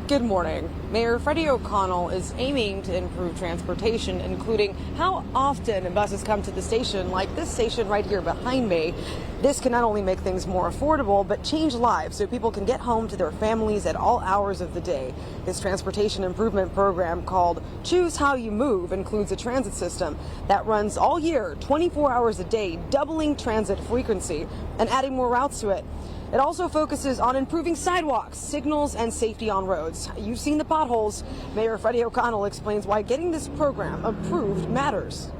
Good morning. Mayor Freddie O'Connell is aiming to improve transportation, including how often buses come to the station, like this station right here behind me. This can not only make things more affordable, but change lives so people can get home to their families at all hours of the day. This transportation improvement program called Choose How You Move includes a transit system that runs all year, 24 hours a day, doubling transit frequency and adding more routes to it. It also focuses on improving sidewalks, signals, and safety on roads. You've seen the potholes. Mayor Freddie O'Connell explains why getting this program approved matters.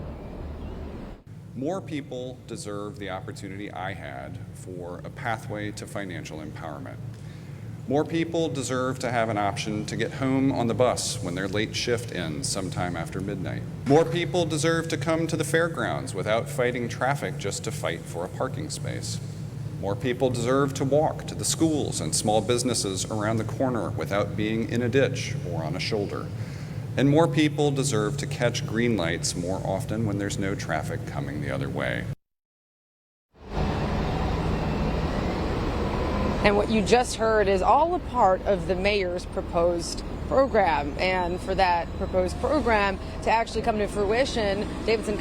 More people deserve the opportunity I had for a pathway to financial empowerment. More people deserve to have an option to get home on the bus when their late shift ends sometime after midnight. More people deserve to come to the fairgrounds without fighting traffic just to fight for a parking space. More people deserve to walk to the schools and small businesses around the corner without being in a ditch or on a shoulder. And more people deserve to catch green lights more often when there's no traffic coming the other way. And what you just heard is all a part of the mayor's proposed program. And for that proposed program to actually come to fruition, Davidson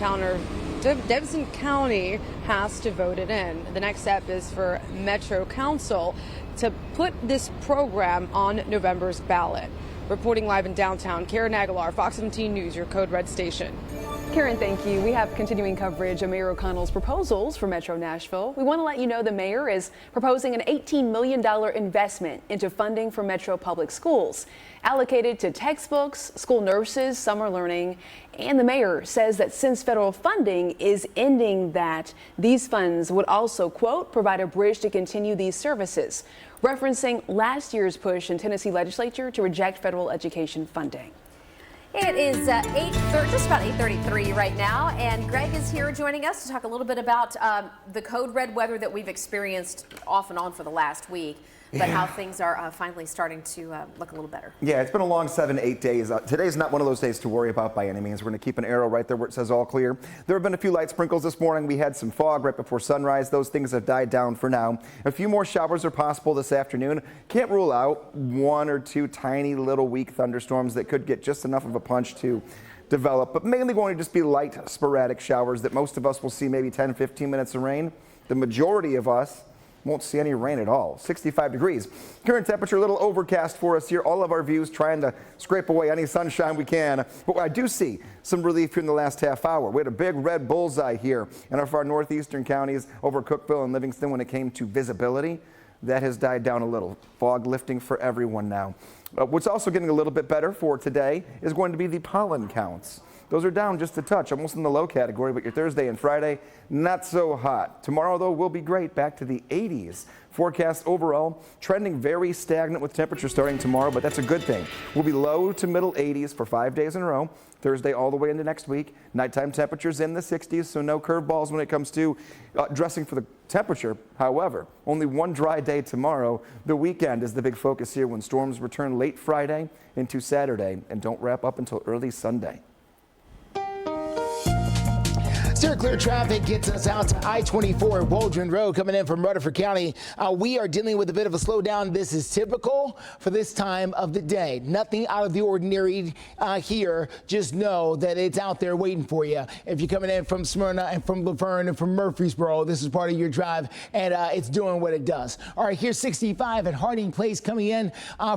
County has to vote it in. The next step is for Metro Council to put this program on November's ballot. Reporting live in downtown, Karen Aguilar, Fox 17 News, your Code Red station. Karen, thank you. We have continuing coverage of Mayor O'Connell's proposals for Metro Nashville. We want to let you know the mayor is proposing an $18 million investment into funding for Metro Public Schools, allocated to textbooks, school nurses, summer learning. And the mayor says that since federal funding is ending, that these funds would also, quote, provide a bridge to continue these services, referencing last year's push in Tennessee legislature to reject federal education funding. It is just about 8:33 right now, and Greg is here joining us to talk a little bit about the code red weather that we've experienced off and on for the last week, but how things are finally starting to look a little better. Yeah, it's been a long 7-8 days. Today's not one of those days to worry about by any means. We're going to keep an arrow right there where it says all clear. There have been a few light sprinkles this morning. We had some fog right before sunrise. Those things have died down for now. A few more showers are possible this afternoon. Can't rule out 1 or 2 tiny little weak thunderstorms that could get just enough of a punch to develop, but mainly going to just be light sporadic showers that most of us will see maybe 10-15 minutes of rain. The majority of us won't see any rain at all. 65 degrees. Current temperature a little overcast for us here. All of our views trying to scrape away any sunshine we can. But I do see some relief here in the last half hour. We had a big red bullseye here in our far northeastern counties over Cookeville and Livingston when it came to visibility. That has died down a little. Fog lifting for everyone now. What's also getting a little bit better for today is going to be the pollen counts. Those are down just a touch, almost in the low category, but your Thursday and Friday, not so hot. Tomorrow, though, will be great, back to the 80s. Forecast overall, trending very stagnant with temperature starting tomorrow, but that's a good thing. We'll be low to middle 80s for 5 days in a row. Thursday all the way into next week. Nighttime temperatures in the 60s, so no curveballs when it comes to dressing for the temperature. However, only one dry day tomorrow. The weekend is the big focus here when storms return late Friday into Saturday and don't wrap up until early Sunday. Steer clear traffic gets us out to I-24 Waldron Road coming in from Rutherford County. We are dealing with a bit of a slowdown. This is typical for this time of the day. Nothing out of the ordinary here. Just know that it's out there waiting for you. If you're coming in from Smyrna and from Laverne and from Murfreesboro, this is part of your drive, and it's doing what it does. All right, here's 65 at Harding Place coming in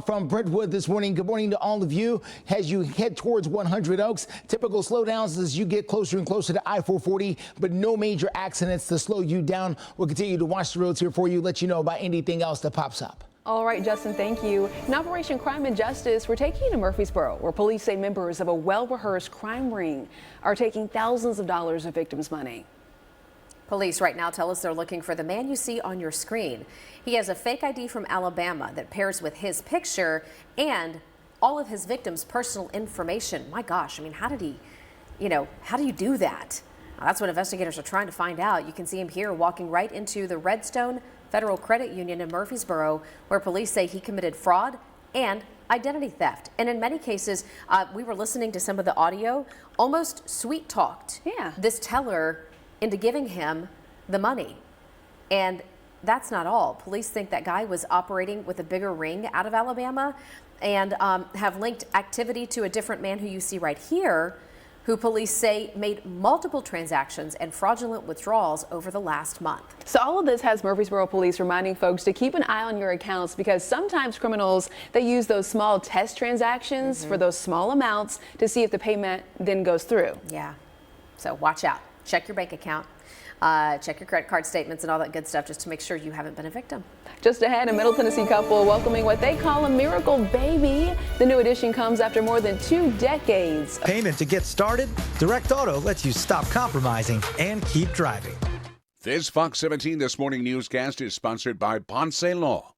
from Brentwood this morning. Good morning to all of you as you head towards 100 Oaks. Typical slowdowns as you get closer and closer to I-440. But no major accidents to slow you down. We'll continue to watch the roads here for you, let you know about anything else that pops up. All right, Justin, thank you. In Operation Crime and Justice, we're taking you to Murfreesboro, where police say members of a well-rehearsed crime ring are taking thousands of dollars of victims' money. Police right now tell us they're looking for the man you see on your screen. He has a fake ID from Alabama that pairs with his picture and all of his victims' personal information. My gosh, I mean, how do you do that? That's what investigators are trying to find out. You can see him here walking right into the Redstone Federal Credit Union in Murfreesboro, where police say he committed fraud and identity theft. And in many cases, we were listening to some of the audio, almost sweet-talked this teller into giving him the money. And that's not all. Police think that guy was operating with a bigger ring out of Alabama. and have linked activity to a different man who you see right here, who police say made multiple transactions and fraudulent withdrawals over the last month. So all of this has Murfreesboro police reminding folks to keep an eye on your accounts, because sometimes criminals, they use those small test transactions for those small amounts to see if the payment then goes through. Yeah, so watch out. Check your bank account, check your credit card statements and all that good stuff, just to make sure you haven't been a victim. Just ahead, a Middle Tennessee couple welcoming what they call a miracle baby. The new addition comes after more than 2 decades. Payment to get started? Direct Auto lets you stop compromising and keep driving. This Fox 17 This Morning newscast is sponsored by Ponce Law.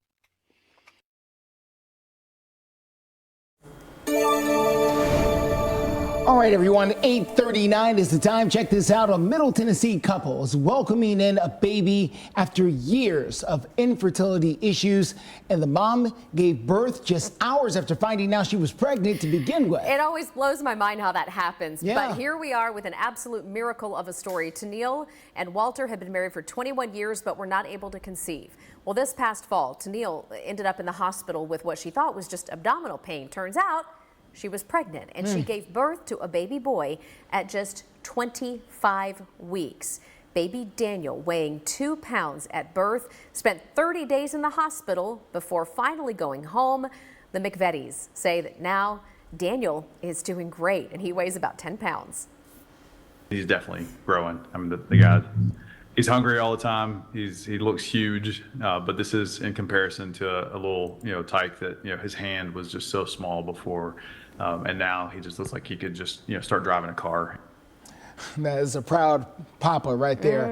All right, everyone, 8:39 is the time. Check this out. A Middle Tennessee couple is welcoming in a baby after years of infertility issues, and the mom gave birth just hours after finding out she was pregnant to begin with. It always blows my mind how that happens. Yeah. But here we are with an absolute miracle of a story. Tennille and Walter had been married for 21 years, but were not able to conceive. Well, this past fall, Tennille ended up in the hospital with what she thought was just abdominal pain. Turns out she was pregnant, and she gave birth to a baby boy at just 25 weeks. Baby Daniel, weighing 2 pounds at birth, spent 30 days in the hospital before finally going home. The McVetties say that now Daniel is doing great, and he weighs about 10 pounds. He's definitely growing. I mean, the guy, he's hungry all the time. He looks huge, but this is in comparison to a little, tyke that, his hand was just so small before. And now he just looks like he could just, start driving a car. That is a proud papa right there.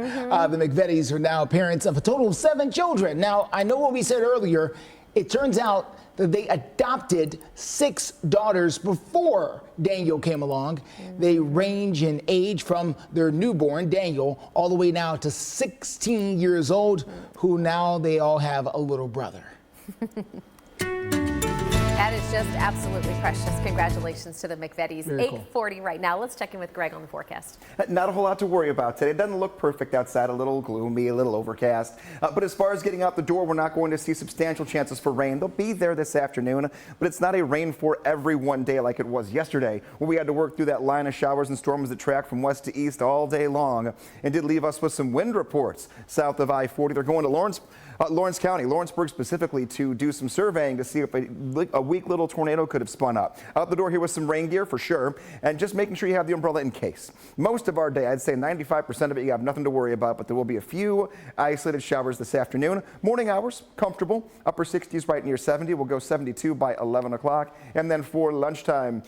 The McVetties are now parents of a total of 7 children. Now, I know what we said earlier. It turns out that they adopted 6 daughters before Daniel came along. They range in age from their newborn, Daniel, all the way now to 16 years old, who now they all have a little brother. That is just absolutely precious. Congratulations to the McVetties. Very cool. 8:40 right now. Let's check in with Greg on the forecast. Not a whole lot to worry about today. It doesn't look perfect outside, a little gloomy, a little overcast. But as far as getting out the door, we're not going to see substantial chances for rain. They'll be there this afternoon, but it's not a rain for every one day like it was yesterday, where we had to work through that line of showers and storms that track from west to east all day long, and did leave us with some wind reports south of I-40. They're going to Lawrence County, Lawrenceburg specifically, to do some surveying to see if a weak little tornado could have spun up. Out the door here with some rain gear for sure, and just making sure you have the umbrella in case. Most of our day, I'd say 95% of it, you have nothing to worry about, but there will be a few isolated showers this afternoon. Morning hours, comfortable, upper 60s right near 70. We'll go 72 by 11 o'clock, and then for lunchtime,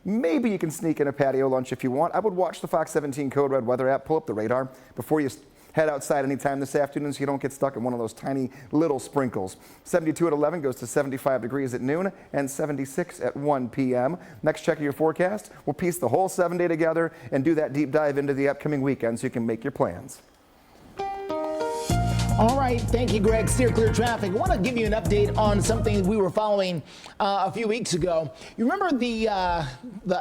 maybe you can sneak in a patio lunch if you want. I would watch the Fox 17 Code Red weather app, pull up the radar before you head outside anytime this afternoon so you don't get stuck in one of those tiny little sprinkles. 72 at 11 goes to 75 degrees at noon and 76 at 1 p.m. Next check of your forecast, we'll piece the whole 7-day together and do that deep dive into the upcoming weekend so you can make your plans. All right, thank you, Greg. Steer clear traffic. I want to give you an update on something we were following a few weeks ago. You remember the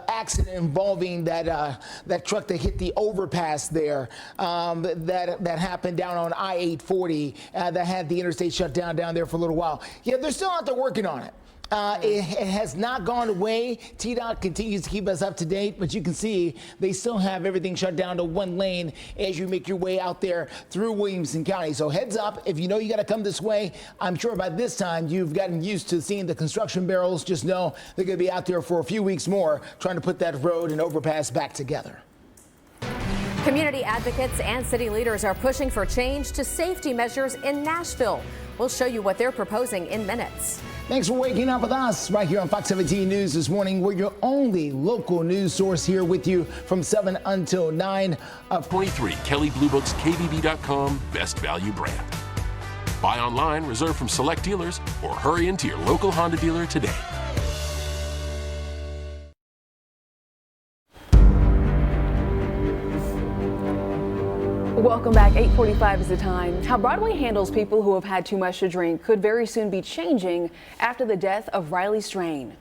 accident involving that truck that hit the overpass there that happened down on I-840 that had the interstate shut down there for a little while. Yeah, they're still out there working on it. It has not gone away. TDOT continues to keep us up to date, but you can see they still have everything shut down to 1 lane as you make your way out there through Williamson County. So heads up, if you know you got to come this way, I'm sure by this time you've gotten used to seeing the construction barrels. Just know they're going to be out there for a few weeks more trying to put that road and overpass back together. Community advocates and city leaders are pushing for change to safety measures in Nashville. We'll show you what they're proposing in minutes. Thanks for waking up with us right here on Fox 17 News this morning. We're your only local news source here with you from 7 until 9. 23 Kelley Blue Book's KBB.com Best Value Brand. Buy online, reserve from select dealers, or hurry into your local Honda dealer today. Welcome back. 8:45 is the time. How Broadway handles people who have had too much to drink could very soon be changing after the death of Riley Strain.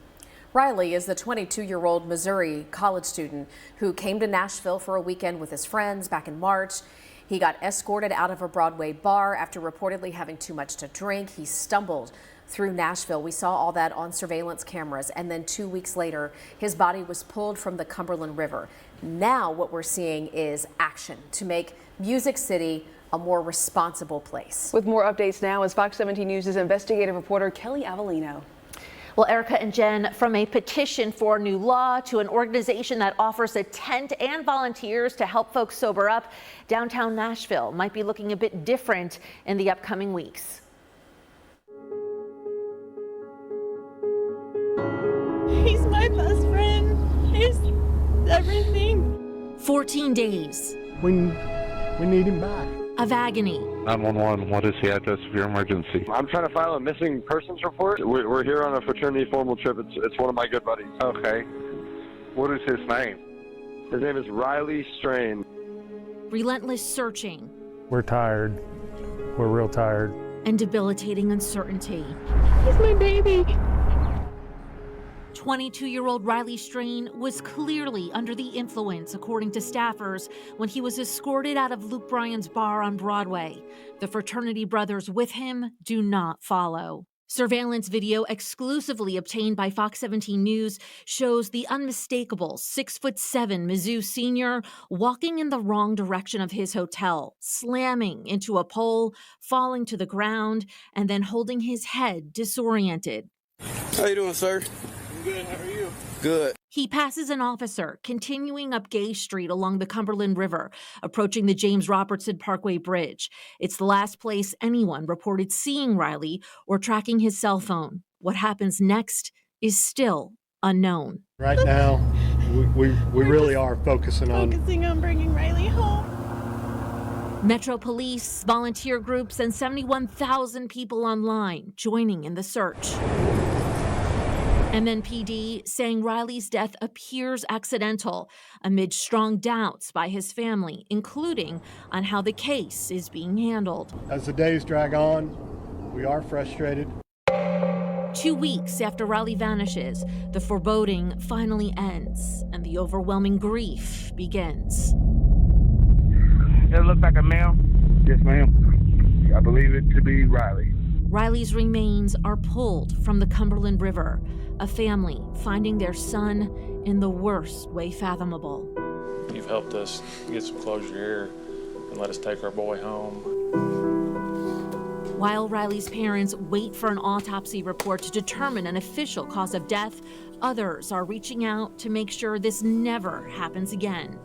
Riley is the 22-year-old Missouri college student who came to Nashville for a weekend with his friends back in March. He got escorted out of a Broadway bar after reportedly having too much to drink. He stumbled through Nashville. We saw all that on surveillance cameras, and then 2 weeks later, his body was pulled from the Cumberland River. Now what we're seeing is action to make Music City a more responsible place. With more updates now is Fox 17 News' investigative reporter Kelly Avellino. Well, Erica and Jen, from a petition for new law to an organization that offers a tent and volunteers to help folks sober up, downtown Nashville might be looking a bit different in the upcoming weeks. He's my best friend. He's everything. 14 days. We need him back. Of agony. 911, what is the address of your emergency? I'm trying to file a missing persons report. We're here on a fraternity formal trip. It's one of my good buddies. Okay. What is his name? His name is Riley Strain. Relentless searching. We're tired. We're real tired. And debilitating uncertainty. He's my baby. 22-year-old Riley Strain was clearly under the influence, according to staffers, when he was escorted out of Luke Bryan's bar on Broadway. The fraternity brothers with him do not follow. Surveillance video exclusively obtained by Fox 17 News shows the unmistakable 6'7" Mizzou senior walking in the wrong direction of his hotel, slamming into a pole, falling to the ground, and then holding his head disoriented. How you doing, sir? Good, how are you? Good. He passes an officer, continuing up Gay Street along the Cumberland River, approaching the James Robertson Parkway Bridge. It's the last place anyone reported seeing Riley or tracking his cell phone. What happens next is still unknown. Right now, we really are focusing on bringing Riley home. Metro Police, volunteer groups, and 71,000 people online joining in the search. MNPD saying Riley's death appears accidental amid strong doubts by his family, including on how the case is being handled. As the days drag on, we are frustrated. 2 weeks after Riley vanishes, the foreboding finally ends and the overwhelming grief begins. Does it look like a male? Yes, ma'am. I believe it to be Riley. Riley's remains are pulled from the Cumberland River, a family finding their son in the worst way fathomable. You've helped us get some closure here and let us take our boy home. While Riley's parents wait for an autopsy report to determine an official cause of death, others are reaching out to make sure this never happens again.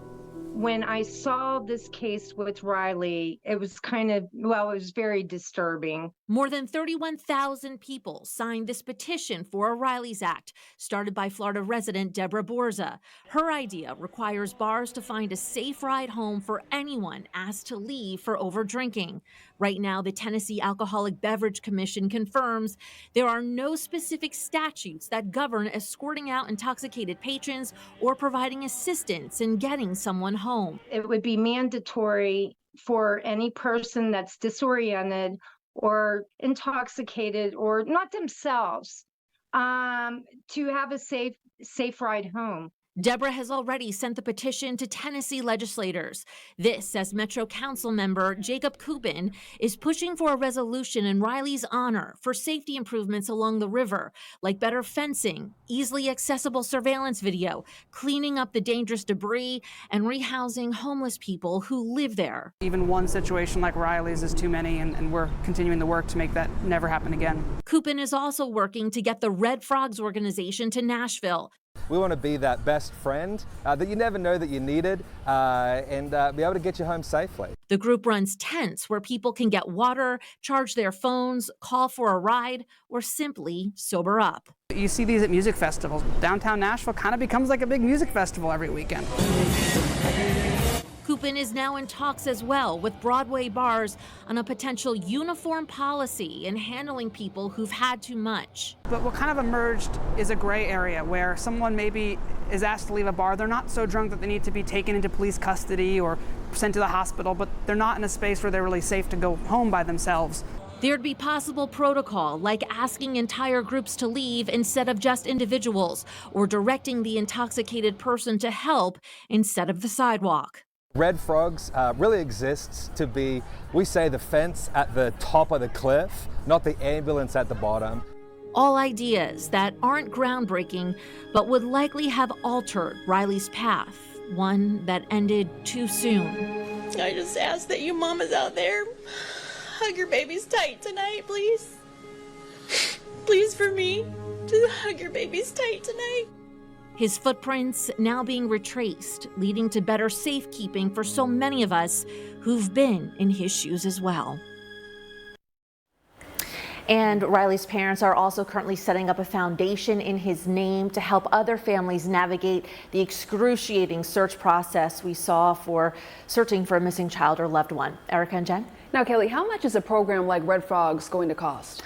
When I saw this case with Riley, it was it was very disturbing. More than 31,000 people signed this petition for a Riley's Act, started by Florida resident Deborah Borza. Her idea requires bars to find a safe ride home for anyone asked to leave for overdrinking. Right now, the Tennessee Alcoholic Beverage Commission confirms there are no specific statutes that govern escorting out intoxicated patrons or providing assistance in getting someone home. It would be mandatory for any person that's disoriented or intoxicated or not themselves to have a safe ride home. Deborah has already sent the petition to Tennessee legislators. This, as Metro Council member Jacob Kubin is pushing for a resolution in Riley's honor for safety improvements along the river, like better fencing, easily accessible surveillance video, cleaning up the dangerous debris, and rehousing homeless people who live there. Even one situation like Riley's is too many, and we're continuing the work to make that never happen again. Kubin is also working to get the Red Frogs organization to Nashville. We want to be that best friend that you never know that you needed and be able to get you home safely. The group runs tents where people can get water, charge their phones, call for a ride, or simply sober up. You see these at music festivals. Downtown Nashville kind of becomes like a big music festival every weekend. Kupin is now in talks as well with Broadway bars on a potential uniform policy in handling people who've had too much. But what kind of emerged is a gray area where someone maybe is asked to leave a bar. They're not so drunk that they need to be taken into police custody or sent to the hospital, but they're not in a space where they're really safe to go home by themselves. There'd be possible protocol like asking entire groups to leave instead of just individuals, or directing the intoxicated person to help instead of the sidewalk. Red Frogs really exists to be, we say, the fence at the top of the cliff, not the ambulance at the bottom. All ideas that aren't groundbreaking, but would likely have altered Riley's path, one that ended too soon. I just ask that you mamas out there hug your babies tight tonight, please. Please, for me, just hug your babies tight tonight. His footprints now being retraced, leading to better safekeeping for so many of us who've been in his shoes as well. And Riley's parents are also currently setting up a foundation in his name to help other families navigate the excruciating search process we saw for searching for a missing child or loved one. Erica and Jen? Now, Kelly, how much is a program like Red Frogs going to cost?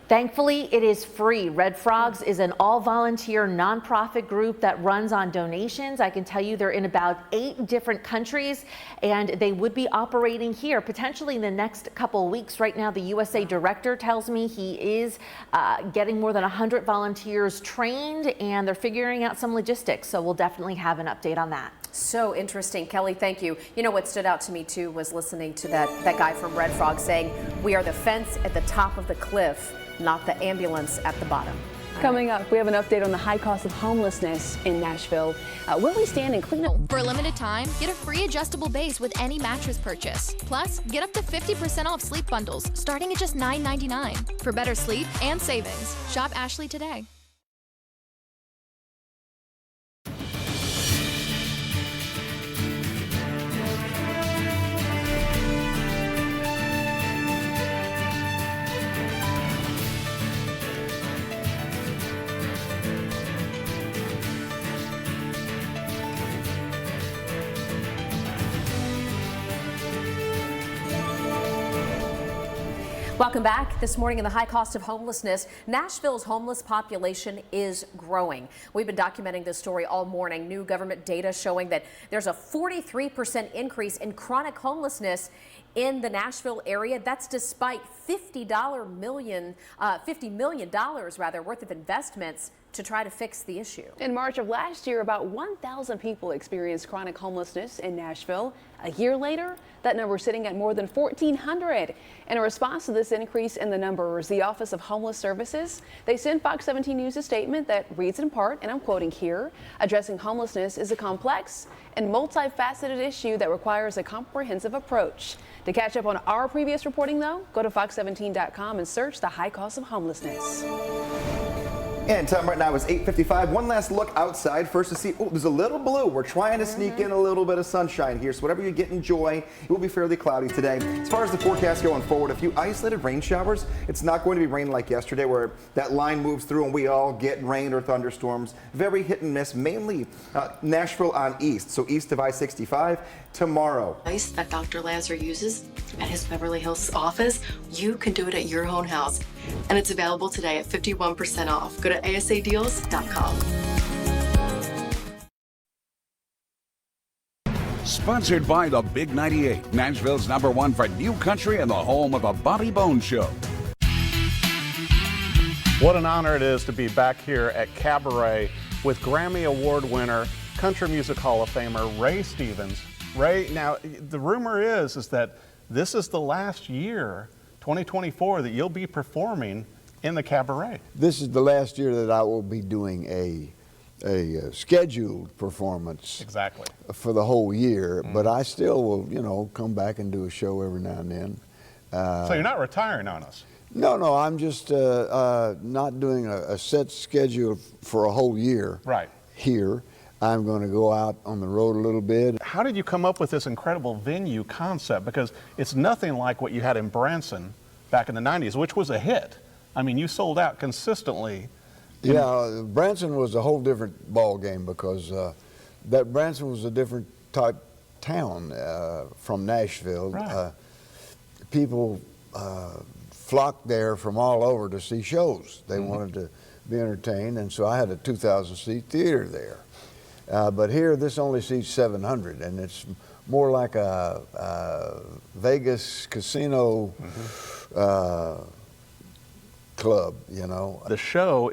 Thankfully, it is free. Red Frogs is an all-volunteer nonprofit group that runs on donations. I can tell you they're in about 8 different countries, and they would be operating here potentially in the next couple of weeks. Right now, the USA director tells me he is getting more than 100 volunteers trained, and they're figuring out some logistics. So we'll definitely have an update on that. So interesting. Kelly, thank you. You know what stood out to me too was listening to that guy from Red Frog saying, "We are the fence at the top of the cliff, not the ambulance at the bottom." Coming up, we have an update on the high cost of homelessness in Nashville. Where we stand in cleanup. For a limited time, get a free adjustable base with any mattress purchase. Plus, get up to 50% off sleep bundles starting at just $9.99. For better sleep and savings, shop Ashley today. Welcome back. This morning in the high cost of homelessness, Nashville's homeless population is growing. We've been documenting this story all morning. New government data showing that there's a 43% increase in chronic homelessness in the Nashville area. That's despite $50 million worth of investments to try to fix the issue. In March of last year, about 1,000 people experienced chronic homelessness in Nashville. A year later, that number is sitting at more than 1,400. In a response to this increase in the numbers, the Office of Homeless Services, they sent Fox 17 News a statement that reads in part, and I'm quoting here, "Addressing homelessness is a complex and multifaceted issue that requires a comprehensive approach." To catch up on our previous reporting, though, go to fox17.com and search the high cost of homelessness. And time right now is 8:55. One last look outside first to see, oh, there's a little blue. We're trying to sneak in a little bit of sunshine here. So whatever you get, enjoy. It will be fairly cloudy today. As far as the forecast going forward, a few isolated rain showers. It's not going to be rain like yesterday where that line moves through and we all get rain or thunderstorms. Very hit and miss, mainly Nashville on east. So east of I-65 tomorrow. Ice that Dr. Lazar uses at his Beverly Hills office, you can do it at your own house. And it's available today at 51% off. Go to asadeals.com. Sponsored by the Big 98, Nashville's #1 for new country and the home of the Bobby Bones Show. What an honor it is to be back here at Cabaret with Grammy Award winner, Country Music Hall of Famer Ray Stevens. Ray, now the rumor is that this is the last year, 2024, that you'll be performing in the Cabaret. This is the last year that I will be doing a scheduled performance. Exactly. For the whole year, but I still will, come back and do a show every now and then. So you're not retiring on us? No, I'm just not doing a set schedule for a whole year. Right. Here. I'm going to go out on the road a little bit. How did you come up with this incredible venue concept? Because it's nothing like what you had in Branson back in the 90s, which was a hit. I mean, you sold out consistently. Yeah, Branson was a whole different ball game because that Branson was a different type town from Nashville. Right. People flocked there from all over to see shows. They wanted to be entertained, and so I had a 2,000-seat theater there. But here, this only seats 700, and it's more like a Vegas casino club, The show